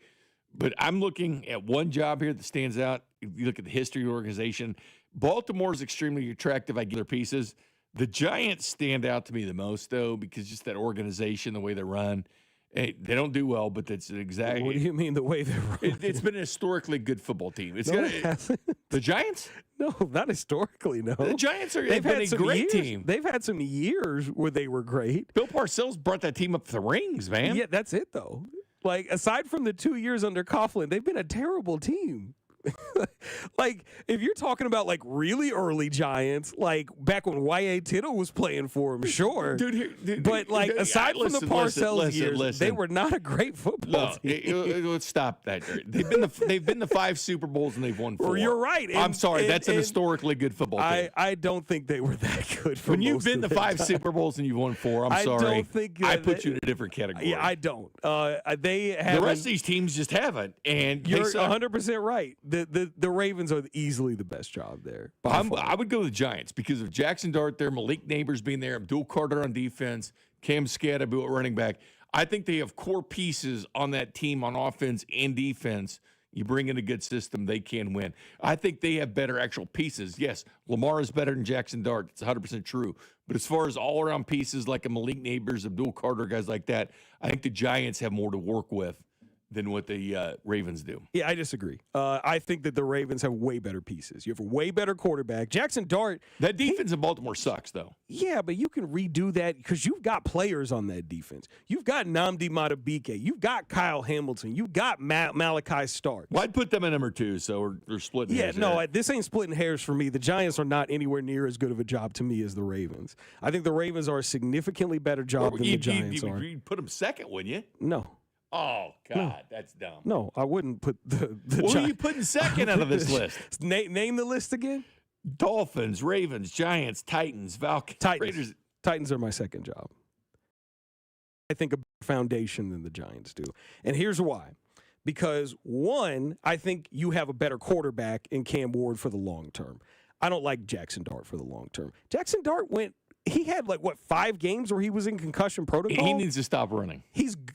But I'm looking at one job here that stands out. If you look at the history of the organization, Baltimore is extremely attractive. I get their pieces. The Giants stand out to me the most, though, because just that organization, the way they run. They don't do well, but that's exactly. What do you mean the way they run? It's been a historically good football team. It hasn't. The Giants? No, not historically, no. The Giants have been a great team. They've had some years where they were great. Bill Parcells brought that team up to the rings, man. Yeah, that's it, though. Like, aside from the 2 years under Coughlin, they've been a terrible team. Like, if you're talking about, like, really early Giants, like, back when Y.A. Tittle was playing for him, sure. But, like, aside from the Parcells years, they were not a great football team. Let's stop that. They've been the 5 Super Bowls, and they've won 4. Well, you're right. I'm sorry. That's an historically good football team. I don't think they were that good for when you've been to 5 Super Bowls and you've won 4, I'm sorry. I don't think I put you in a different category. Yeah, I don't. They haven't. The rest of these teams just haven't. And you're 100% right. The Ravens are easily the best job there. I would go to the Giants because of Jackson Dart there, Malik Neighbors being there, Abdul Carter on defense, Cam Scatterbill at running back. I think they have core pieces on that team on offense and defense. You bring in a good system, they can win. I think they have better actual pieces. Yes, Lamar is better than Jackson Dart. It's 100% true. But as far as all-around pieces like a Malik Neighbors, Abdul Carter, guys like that, I think the Giants have more to work with than what the Ravens do. Yeah, I disagree. I think that the Ravens have way better pieces. You have a way better quarterback. Jackson Dart. That defense in Baltimore sucks, though. Yeah, but you can redo that because you've got players on that defense. You've got Nnamdi Madubuike. You've got Kyle Hamilton. You've got Malachi Starks. Well, I'd put them at number 2, so we're splitting hairs. Yeah, no, this ain't splitting hairs for me. The Giants are not anywhere near as good of a job to me as the Ravens. I think the Ravens are a significantly better job than the Giants are. You'd put them second, wouldn't you? No. Oh, God, that's dumb. No, I wouldn't put the Giants. Who are you putting second out of this list? Name the list again. Dolphins, Ravens, Giants, Titans, Falcons, Raiders. Titans are my second job. I think a better foundation than the Giants do. And here's why. Because, one, I think you have a better quarterback in Cam Ward for the long term. I don't like Jackson Dart for the long term. Jackson Dart he had 5 games where he was in concussion protocol? He needs to stop running.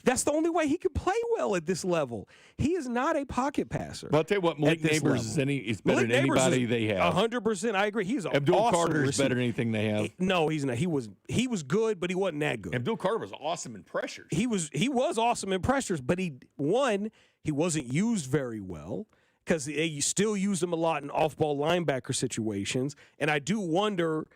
That's the only way he could play well at this level. He is not a pocket passer. But I'll tell you what, Malik Neighbors is better than anybody they have. 100%. I agree. He's Abdul awesome Carter is receiver. better than anything they have. No, he's not. He was good, but he wasn't that good. Abdul Carter was awesome in pressures. He was awesome in pressures, but he wasn't used very well because you still used him a lot in off-ball linebacker situations. And I do wonder,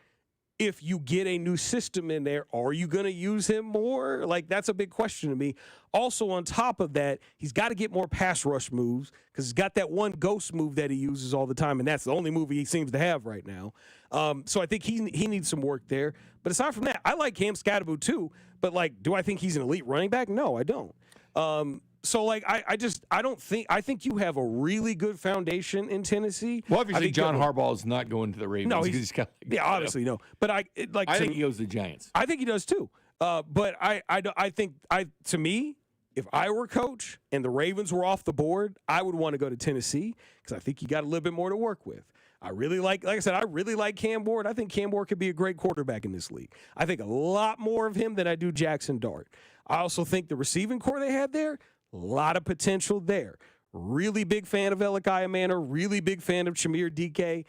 if you get a new system in there, are you going to use him more? That's a big question to me. Also, on top of that, he's got to get more pass rush moves because he's got that one ghost move that he uses all the time, and that's the only move he seems to have right now. So I think he needs some work there. But aside from that, I like Cam Scatterbo too. But do I think he's an elite running back? No, I don't. I think you have a really good foundation in Tennessee. Well, obviously, John Harbaugh is not going to the Ravens. No, obviously no. But I think he goes to the Giants. I think he does too. But I think to me, if I were coach and the Ravens were off the board, I would want to go to Tennessee because I think you got a little bit more to work with. I really like I said, I really like Cam Ward. I think Cam Ward could be a great quarterback in this league. I think a lot more of him than I do Jackson Dart. I also think the receiving core they had there, a lot of potential there. Really big fan of Elikiah Manor. Really big fan of Chimere Dike.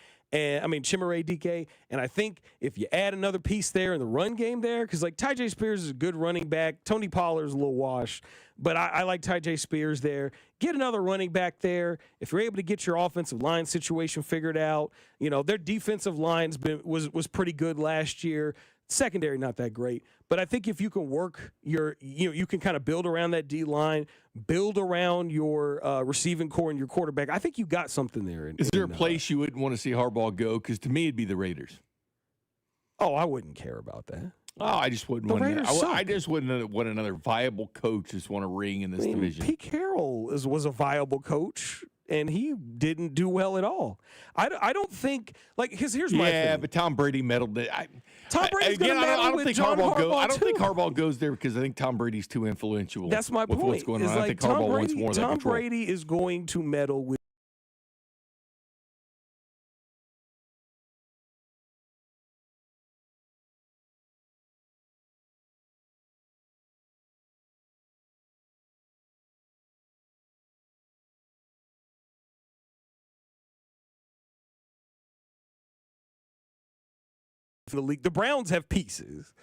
And I think if you add another piece there in the run game there, because Tyjae Spears is a good running back. Tony Pollard's a little washed. But I like Tyjae Spears there. Get another running back there. If you're able to get your offensive line situation figured out, their defensive line's was pretty good last year. Secondary, not that great. But I think if you can work you can kind of build around that D line, build around your receiving core and your quarterback. I think you got something there. Is there a place you wouldn't want to see Harbaugh go? Because to me, it'd be the Raiders. Oh, I wouldn't care about that. Oh, I just wouldn't want to. I just wouldn't want another viable coach just want to ring in this division. Pete Carroll was a viable coach, and he didn't do well at all. I don't think here's my thing. Yeah, but Tom Brady meddled it. Tom Brady's going to meddle with John Harbaugh I don't think Harbaugh goes there because I think Tom Brady's too influential. That's my point. With what's going on. I think Harbaugh wants more of that control. Tom Brady is going to meddle with. The league, the Browns have pieces.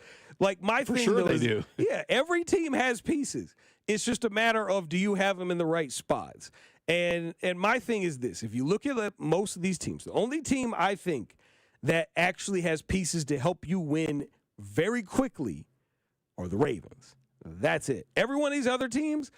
My For thing sure though they is, do. Yeah, every team has pieces. It's just a matter of, do you have them in the right spots? And my thing is this: if you look at most of these teams, the only team I think that actually has pieces to help you win very quickly are the Ravens. That's it. Every one of these other teams,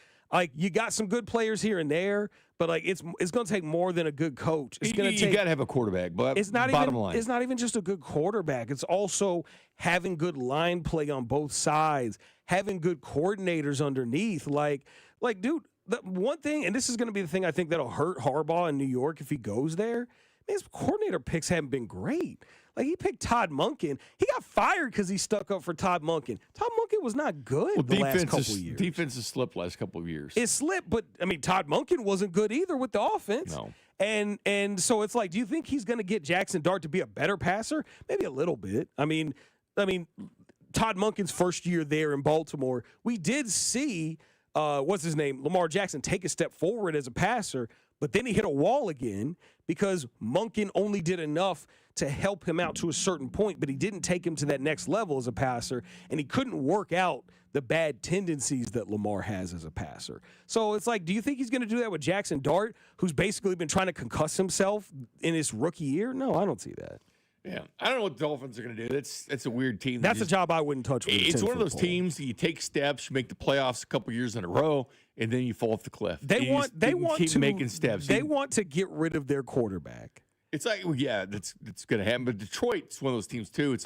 you got some good players here and there, but it's going to take more than a good coach. It's going to take. You got to have a quarterback. But it's not bottom even. line. It's not even just a good quarterback. It's also having good line play on both sides, having good coordinators underneath. Dude, the one thing, and this is going to be the thing I think that'll hurt Harbaugh in New York if he goes there. His coordinator picks haven't been great. He picked Todd Monken. He got fired because he stuck up for Todd Monken. Todd Monken was not good the last couple of years. Defense has slipped last couple of years. It slipped, but Todd Monken wasn't good either with the offense. No. And so it's do you think he's going to get Jackson Dart to be a better passer? Maybe a little bit. I mean, Todd Monken's first year there in Baltimore, we did see Lamar Jackson take a step forward as a passer, but then he hit a wall again because Monken only did enough to help him out to a certain point, but he didn't take him to that next level as a passer, and he couldn't work out the bad tendencies that Lamar has as a passer. So it's do you think he's going to do that with Jackson Dart, who's basically been trying to concuss himself in his rookie year? No, I don't see that. Yeah, I don't know what the Dolphins are going to do. That's a weird team. That's a job I wouldn't touch. It's one of those teams that you take steps, you make the playoffs a couple years in a row, and then you fall off the cliff. They want keep making steps. They want to get rid of their quarterback. It's that's going to happen. But Detroit's one of those teams too. It's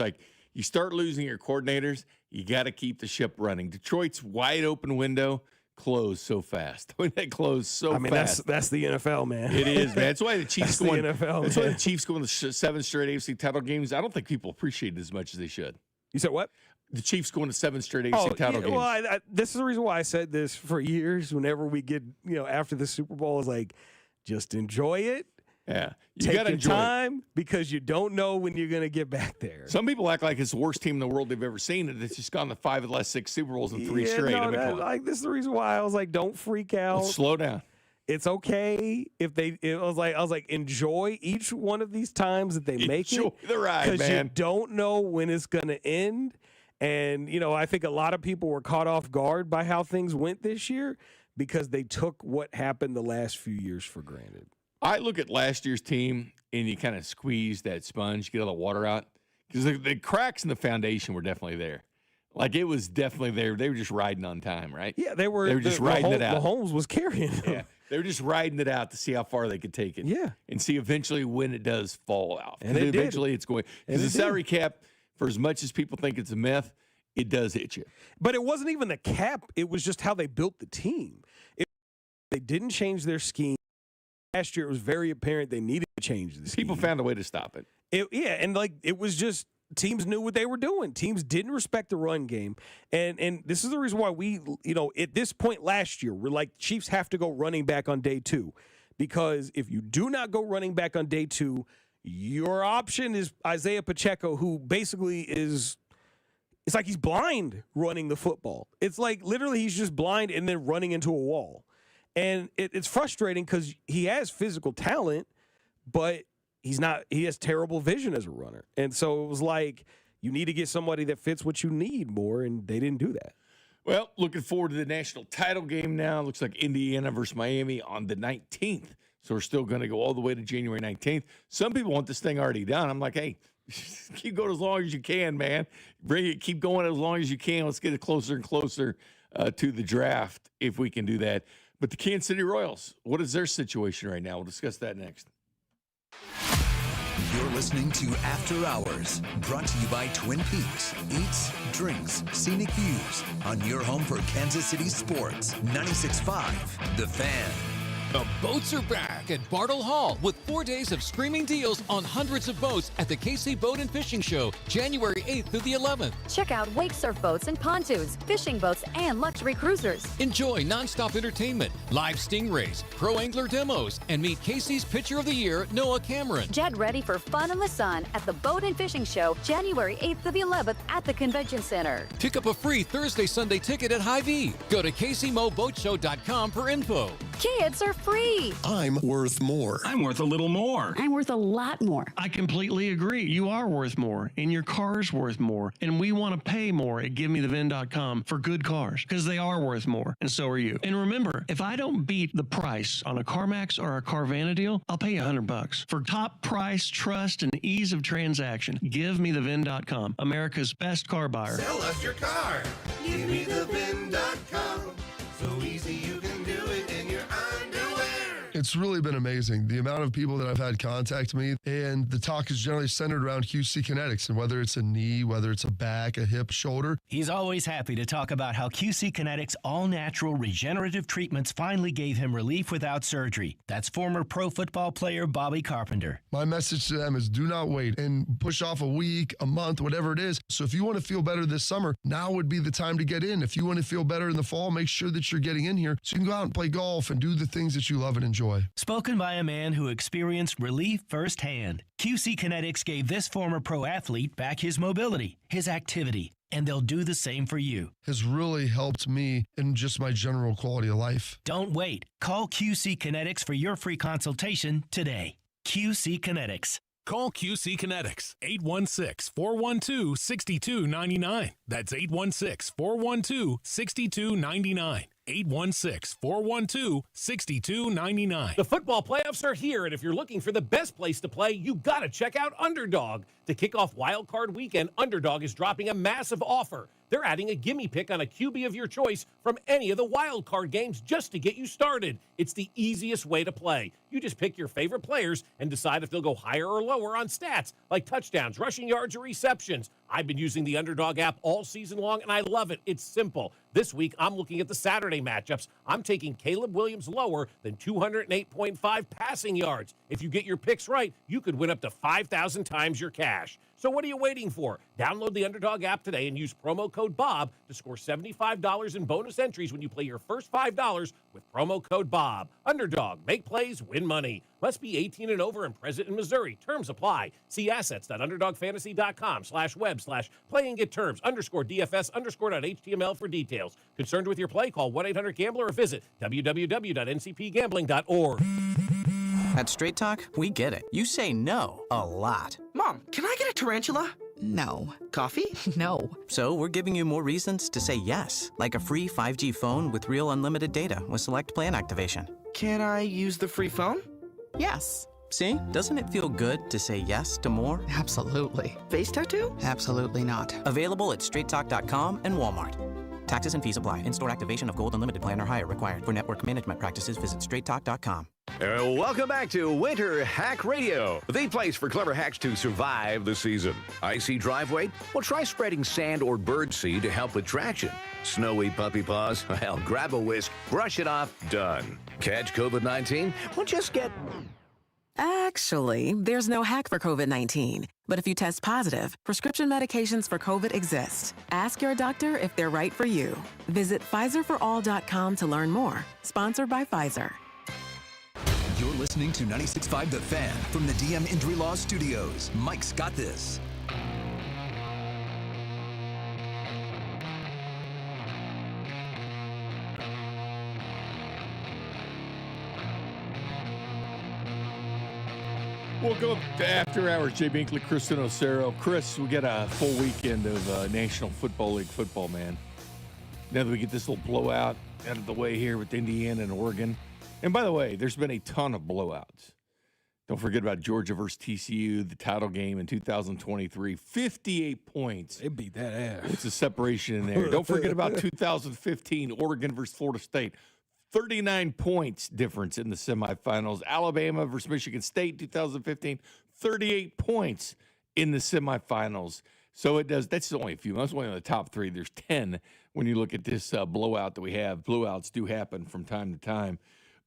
you start losing your coordinators, you got to keep the ship running. Detroit's wide open window. closed so fast. They closed so fast. That's the NFL, man. It is, man. That's why the Chiefs That's going. the NFL, That's why man. the Chiefs going to 7 straight AFC title games. I don't think people appreciate it as much as they should. You said what? The Chiefs going to 7 straight AFC title games. Well, this is the reason why I said this for years. Whenever we get, after the Super Bowl, is like, just enjoy it. Yeah, you Take got to your enjoy time because you don't know when you're going to get back there. Some people act like it's the worst team in the world they've ever seen, and it's just gone to 5 of the last 6 Super Bowls in 3 straight. No, I mean, come on. this is the reason why I was like, don't freak out. Let's slow down. It's okay if I was like, enjoy each one of these times that they make Enjoy it. the ride, Because you man. don't know when it's going to end. And, I think a lot of people were caught off guard by how things went this year because they took what happened the last few years for granted. I look at last year's team, and you kind of squeeze that sponge, get all the water out. Because the cracks in the foundation were definitely there. Like, it was definitely there. They were just riding on time, right? Yeah, they were. They were just riding it out. Mahomes was carrying them. Yeah, they were just riding it out to see how far they could take it. Yeah. And see eventually when it does fall out. And it did. Eventually it's going. Because the salary cap, for as much as people think it's a myth, it does hit you. But it wasn't even the cap. It was just how they built the team. They didn't change their scheme. Last year, it was very apparent they needed to change the scheme. People found a way to stop it. And it was just teams knew what they were doing. Teams didn't respect the run game. And this is the reason why we, at this point last year, we're like, Chiefs have to go running back on day 2. Because if you do not go running back on day 2, your option is Isaiah Pacheco, who basically is – it's like he's blind running the football. It's like literally he's just blind and then running into a wall. And it's frustrating because he has physical talent, but he has terrible vision as a runner. And so it was like, you need to get somebody that fits what you need more, and they didn't do that. Well, looking forward to the national title game now. Looks like Indiana versus Miami on the 19th. So we're still going to go all the way to January 19th. Some people want this thing already done. I'm like, hey, keep going as long as you can, man. Bring it, keep going as long as you can. Let's get it closer and closer to the draft if we can do that. But the Kansas City Royals, what is their situation right now? We'll discuss that next. You're listening to After Hours, brought to you by Twin Peaks. Eats, drinks, scenic views on your home for Kansas City sports. 96.5, The Fan. The boats are back at Bartle Hall with 4 days of streaming deals on hundreds of boats at the KC Boat and Fishing Show, January 8th through the 11th. Check out wake surf boats and pontoons, fishing boats, and luxury cruisers. Enjoy nonstop entertainment, live stingrays, pro angler demos, and meet KC's Pitcher of the Year, Noah Cameron. Get ready for fun in the sun at the Boat and Fishing Show, January 8th to the 11th at the Convention Center. Pick up a free Thursday, Sunday ticket at Hy-Vee. Go to KCMoBoatShow.com for info. Kids are free. I'm worth more. I'm worth a little more. I'm worth a lot more. I completely agree. You are worth more, and your car's worth more, and we want to pay more at GiveMeTheVin.com for good cars, because they are worth more, and so are you. And remember, if I don't beat the price on a CarMax or a Carvana deal, I'll pay you $100. For top price, trust, and ease of transaction, GiveMeTheVin.com, America's best car buyer. Sell us your car. GiveMeTheVin.com. So easy you can do it in your underwear. It's really been amazing, the amount of people that I've had contact me, and the talk is generally centered around QC Kinetics, and whether it's a knee, whether it's a back, a hip, shoulder. He's always happy to talk about how QC Kinetics all-natural regenerative treatments finally gave him relief without surgery. That's former pro football player Bobby Carpenter. My message to them is do not wait and push off a week, a month, whatever it is. So if you want to feel better this summer, now would be the time to get in. If you want to feel better in the fall, make sure that you're getting in here so you can go out and play golf and do the things that you love and enjoy. Spoken by a man who experienced relief firsthand. QC Kinetics gave this former pro athlete back his mobility, his activity, and they'll do the same for you. Has really helped me in just my general quality of life. Don't wait. Call QC Kinetics for your free consultation today. QC Kinetics. Call QC Kinetics, 816-412-6299. That's 816-412-6299. 816-412-6299. The football playoffs are here, and if you're looking for the best place to play, you got to check out Underdog. To kick off Wild Card Weekend, Underdog is dropping a massive offer. they're adding a gimme pick on a QB of your choice from any of the wild card games just to get you started. It's the easiest way to play. You just pick your favorite players and decide if they'll go higher or lower on stats, like touchdowns, rushing yards, or receptions. I've been using the Underdog app all season long, and I love it. It's simple. This week, I'm looking at the Saturday matchups. I'm taking Caleb Williams lower than 208.5 passing yards. If you get your picks right, you could win up to 5,000 times your cash. So what are you waiting for? Download the Underdog app today and use promo code BOB to score $75 in bonus entries when you play your first $5 with promo code BOB. Underdog, make plays, win money. Must be 18 and over and present in Missouri. Terms apply. See assets.underdogfantasy.com/web/play and get terms _DFS_.html for details. Concerned with your play? Call 1-800-GAMBLER or visit www.ncpgambling.org. At Straight Talk, we get it. You say no a lot. Mom, can I get a tarantula? No. Coffee? No. So we're giving you more reasons to say yes, like a free 5G phone with real unlimited data with select plan activation. Can I use the free phone? Yes. See? Doesn't it feel good to say yes to more? Absolutely. Face tattoo? Absolutely not. Available at straighttalk.com and Walmart. Taxes and fees apply. In-store activation of Gold Unlimited plan or higher required. For network management practices, visit straighttalk.com. Welcome back to Winter Hack Radio, the place for clever hacks to survive the season. Icy driveway? Well, try spreading sand or birdseed to help with traction. Snowy puppy paws? Well, grab a whisk, brush it off, done. Catch COVID-19? Well, just get... Actually, there's no hack for COVID-19. But if you test positive, prescription medications for COVID exist. Ask your doctor if they're right for you. Visit PfizerForAll.com to learn more. Sponsored by Pfizer. You're listening to 96.5 The Fan from the DM Injury Law Studios. Mike's got this. Welcome to After Hours. Jay Binkley, Kristen Osero. Chris, we got a full weekend of National Football League football, man. Now that we get this little blowout out of the way here with Indiana and Oregon. And by the way, there's been a ton of blowouts. Don't forget about Georgia versus TCU, the title game in 2023. 58 points. They beat that ass. It's a separation in there. Don't forget about 2015, Oregon versus Florida State. 39 points difference in the semifinals. Alabama versus Michigan State, 2015. 38 points in the semifinals. So it does. That's only a few. That's only on the top three. There's 10 when you look at this blowout that we have. Blowouts do happen from time to time.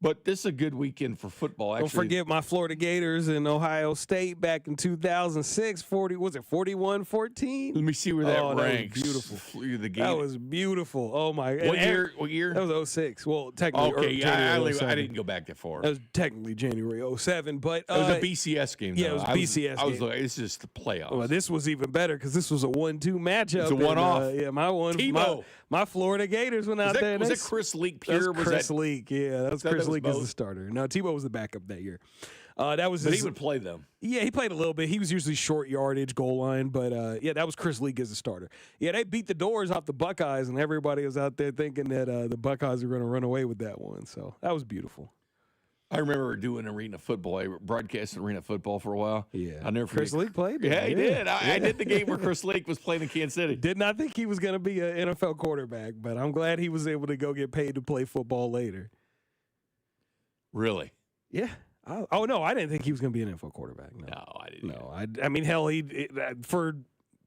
But this is a good weekend for football. Actually, don't forget my Florida Gators and Ohio State back in 2006. 41-14? Let me see where that ranks. That was beautiful. The that was beautiful. Oh my! What year? What year? That was 06. Well, technically, okay. I didn't go back that far. That was technically January 07, but it was a BCS game. Yeah, it was a BCS. I was like, it's just the playoffs. Well, this was even better because this was a 1-2 matchup. It's a one-off. Yeah, my Florida Gators went out there. Was that Chris Leak pure? That was Chris Leak. Yeah, that was Chris Leak as the starter. No, Tebow was the backup that year. That was. But he would play them. Yeah, he played a little bit. He was usually short yardage, goal line. But yeah, that was Chris Leak as a starter. Yeah, they beat the doors off the Buckeyes, and everybody was out there thinking that the Buckeyes were going to run away with that one. So that was beautiful. I remember doing arena football. I broadcasted arena football for a while. Yeah, I never Chris Leak played. Yeah, he did. I did the game where Chris Leak was playing in Kansas City. Did not think he was going to be an NFL quarterback, but I'm glad he was able to go get paid to play football later. Really? Yeah. Oh no, I didn't think he was going to be an NFL quarterback. No, I didn't. No, I mean, hell, for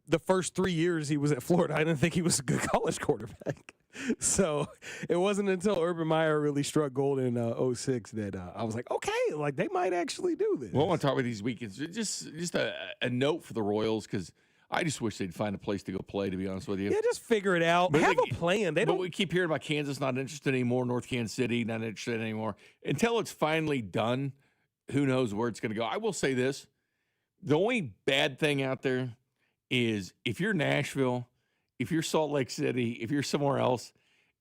the first 3 years he was at Florida, I didn't think he was a good college quarterback. So it wasn't until Urban Meyer really struck gold in 06 that I was like, okay, like they might actually do this. Well, I want to talk about these weekends. Just a note for the Royals, because I just wish they'd find a place to go play, to be honest with you. Yeah, just figure it out. But have a plan. But we keep hearing about Kansas not interested anymore, North Kansas City not interested anymore. Until it's finally done, who knows where it's going to go. I will say this. The only bad thing out there is if you're Nashville, if you're Salt Lake City, if you're somewhere else,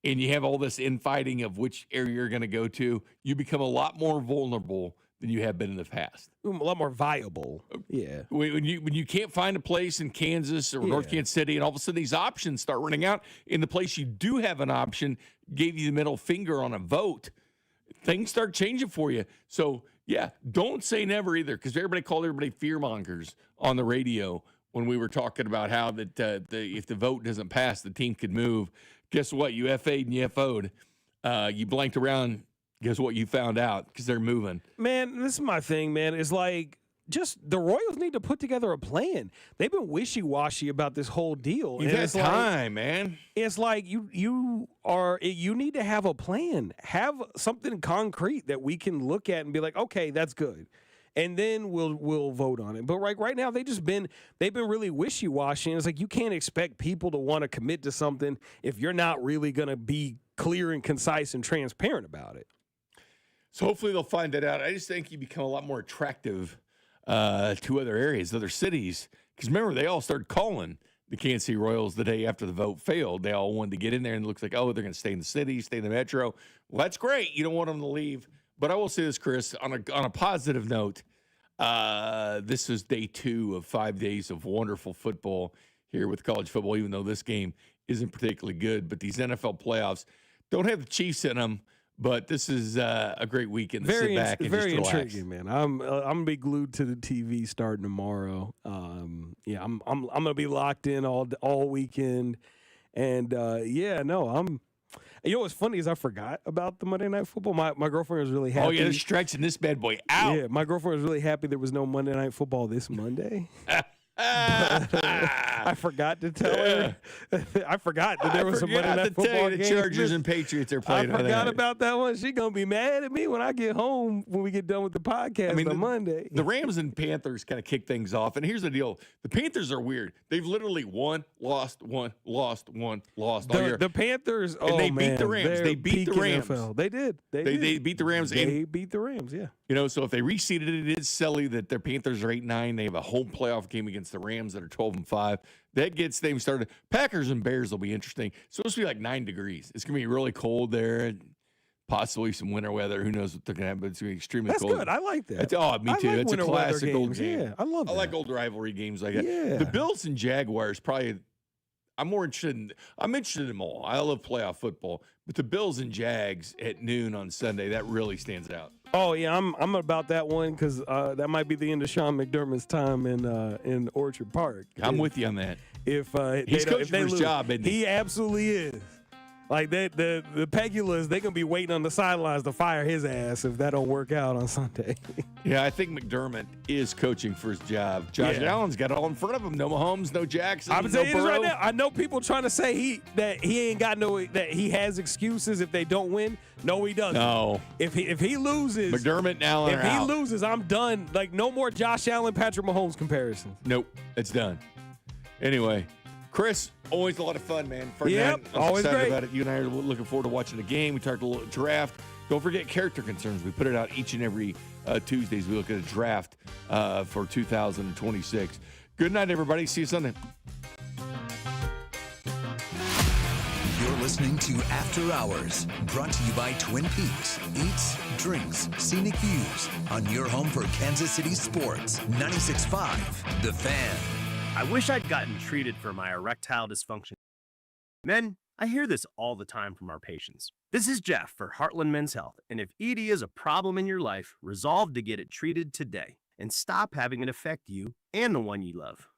and you have all this infighting of which area you're going to go to, you become a lot more vulnerable than you have been in the past. A lot more viable. Yeah. When you can't find a place in Kansas or North Kansas City, and all of a sudden these options start running out, in the place you do have an option, gave you the middle finger on a vote, things start changing for you. So, yeah, don't say never either, because everybody called everybody fearmongers on the radio when we were talking about how that if the vote doesn't pass, the team could move. Guess what? You FA'd and you FO'd. You blanked around. Guess what? You found out because they're moving. Man, this is my thing, man. It's like just the Royals need to put together a plan. They've been wishy-washy about this whole deal. You've had time, man. It's like you need to have a plan. Have something concrete that we can look at and be like, okay, that's good. And then we'll vote on it. But right now they've been really wishy-washy. And it's like you can't expect people to want to commit to something if you're not really going to be clear and concise and transparent about it. So hopefully they'll find that out. I just think you become a lot more attractive to other areas, other cities. Because remember, they all started calling the Kansas City Royals the day after the vote failed. They all wanted to get in there, and it looks like, oh, they're going to stay in the city, stay in the metro. Well, that's great. You don't want them to leave. But I will say this, Chris, on a positive note, this is day 2 of 5 days of wonderful football here with college football, even though this game isn't particularly good. But these NFL playoffs don't have the Chiefs in them. But this is a great weekend to sit back and just relax. Very intriguing, man. I'm gonna be glued to the TV starting tomorrow. I'm gonna be locked in all weekend, and You know what's funny is I forgot about the Monday Night Football. My girlfriend was really happy. Oh yeah, they're stretching this bad boy out. Yeah, my girlfriend was really happy there was no Monday Night Football this Monday. I forgot to tell her. I forgot that there was a Monday Night Football game. The Chargers and Patriots are playing. I forgot about that one. She's gonna be mad at me when I get home when we get done with the podcast on Monday. The Rams and Panthers kind of kick things off, and here's the deal: the Panthers are weird. They've literally won, lost all year. The Panthers, and they beat the Rams. They beat the Rams. NFL. They did. They beat the Rams. They beat the Rams. Yeah. You know, so if they reseeded it, it is silly that their Panthers are 8-9. They have a home playoff game against the Rams that are 12-5. That gets them started. Packers and Bears will be interesting. It's supposed to be like 9 degrees. It's going to be really cold there. Possibly some winter weather. Who knows what they're going to have, but it's going to be extremely cold. That's good. I like that. Me too. It's a classic old game. Yeah, I love that. I like old rivalry games like that. Yeah. The Bills and Jaguars probably – I'm interested in them all. I love playoff football. But the Bills and Jags at noon on Sunday, that really stands out. Oh yeah, I'm about that one because that might be the end of Sean McDermott's time in Orchard Park. I'm with you on that. If he's coaching for his job, isn't he? He absolutely is. Like the Pegulas, they're gonna be waiting on the sidelines to fire his ass if that don't work out on Sunday. Yeah, I think McDermott is coaching for his job. Josh Allen's got it all in front of him. No Mahomes, no Jackson. I'm no saying this Burrow. right now. I know people trying to say that he has excuses if they don't win. No, he doesn't. No. If he loses, McDermott and Allen if are he out. loses, I'm done. Like no more Josh Allen, Patrick Mahomes comparisons. Nope, it's done. Anyway. Chris, always a lot of fun, man. Yep, I'm always excited great. about it. You and I are looking forward to watching the game. We talked a little draft. Don't forget character concerns. We put it out each and every Tuesdays. We look at a draft for 2026. Good night, everybody. See you Sunday. You're listening to After Hours, brought to you by Twin Peaks. Eats, drinks, scenic views on your home for Kansas City sports. 96.5, The Fan. I wish I'd gotten treated for my erectile dysfunction. Men, I hear this all the time from our patients. This is Jeff for Heartland Men's Health, and if ED is a problem in your life, resolve to get it treated today and stop having it affect you and the one you love.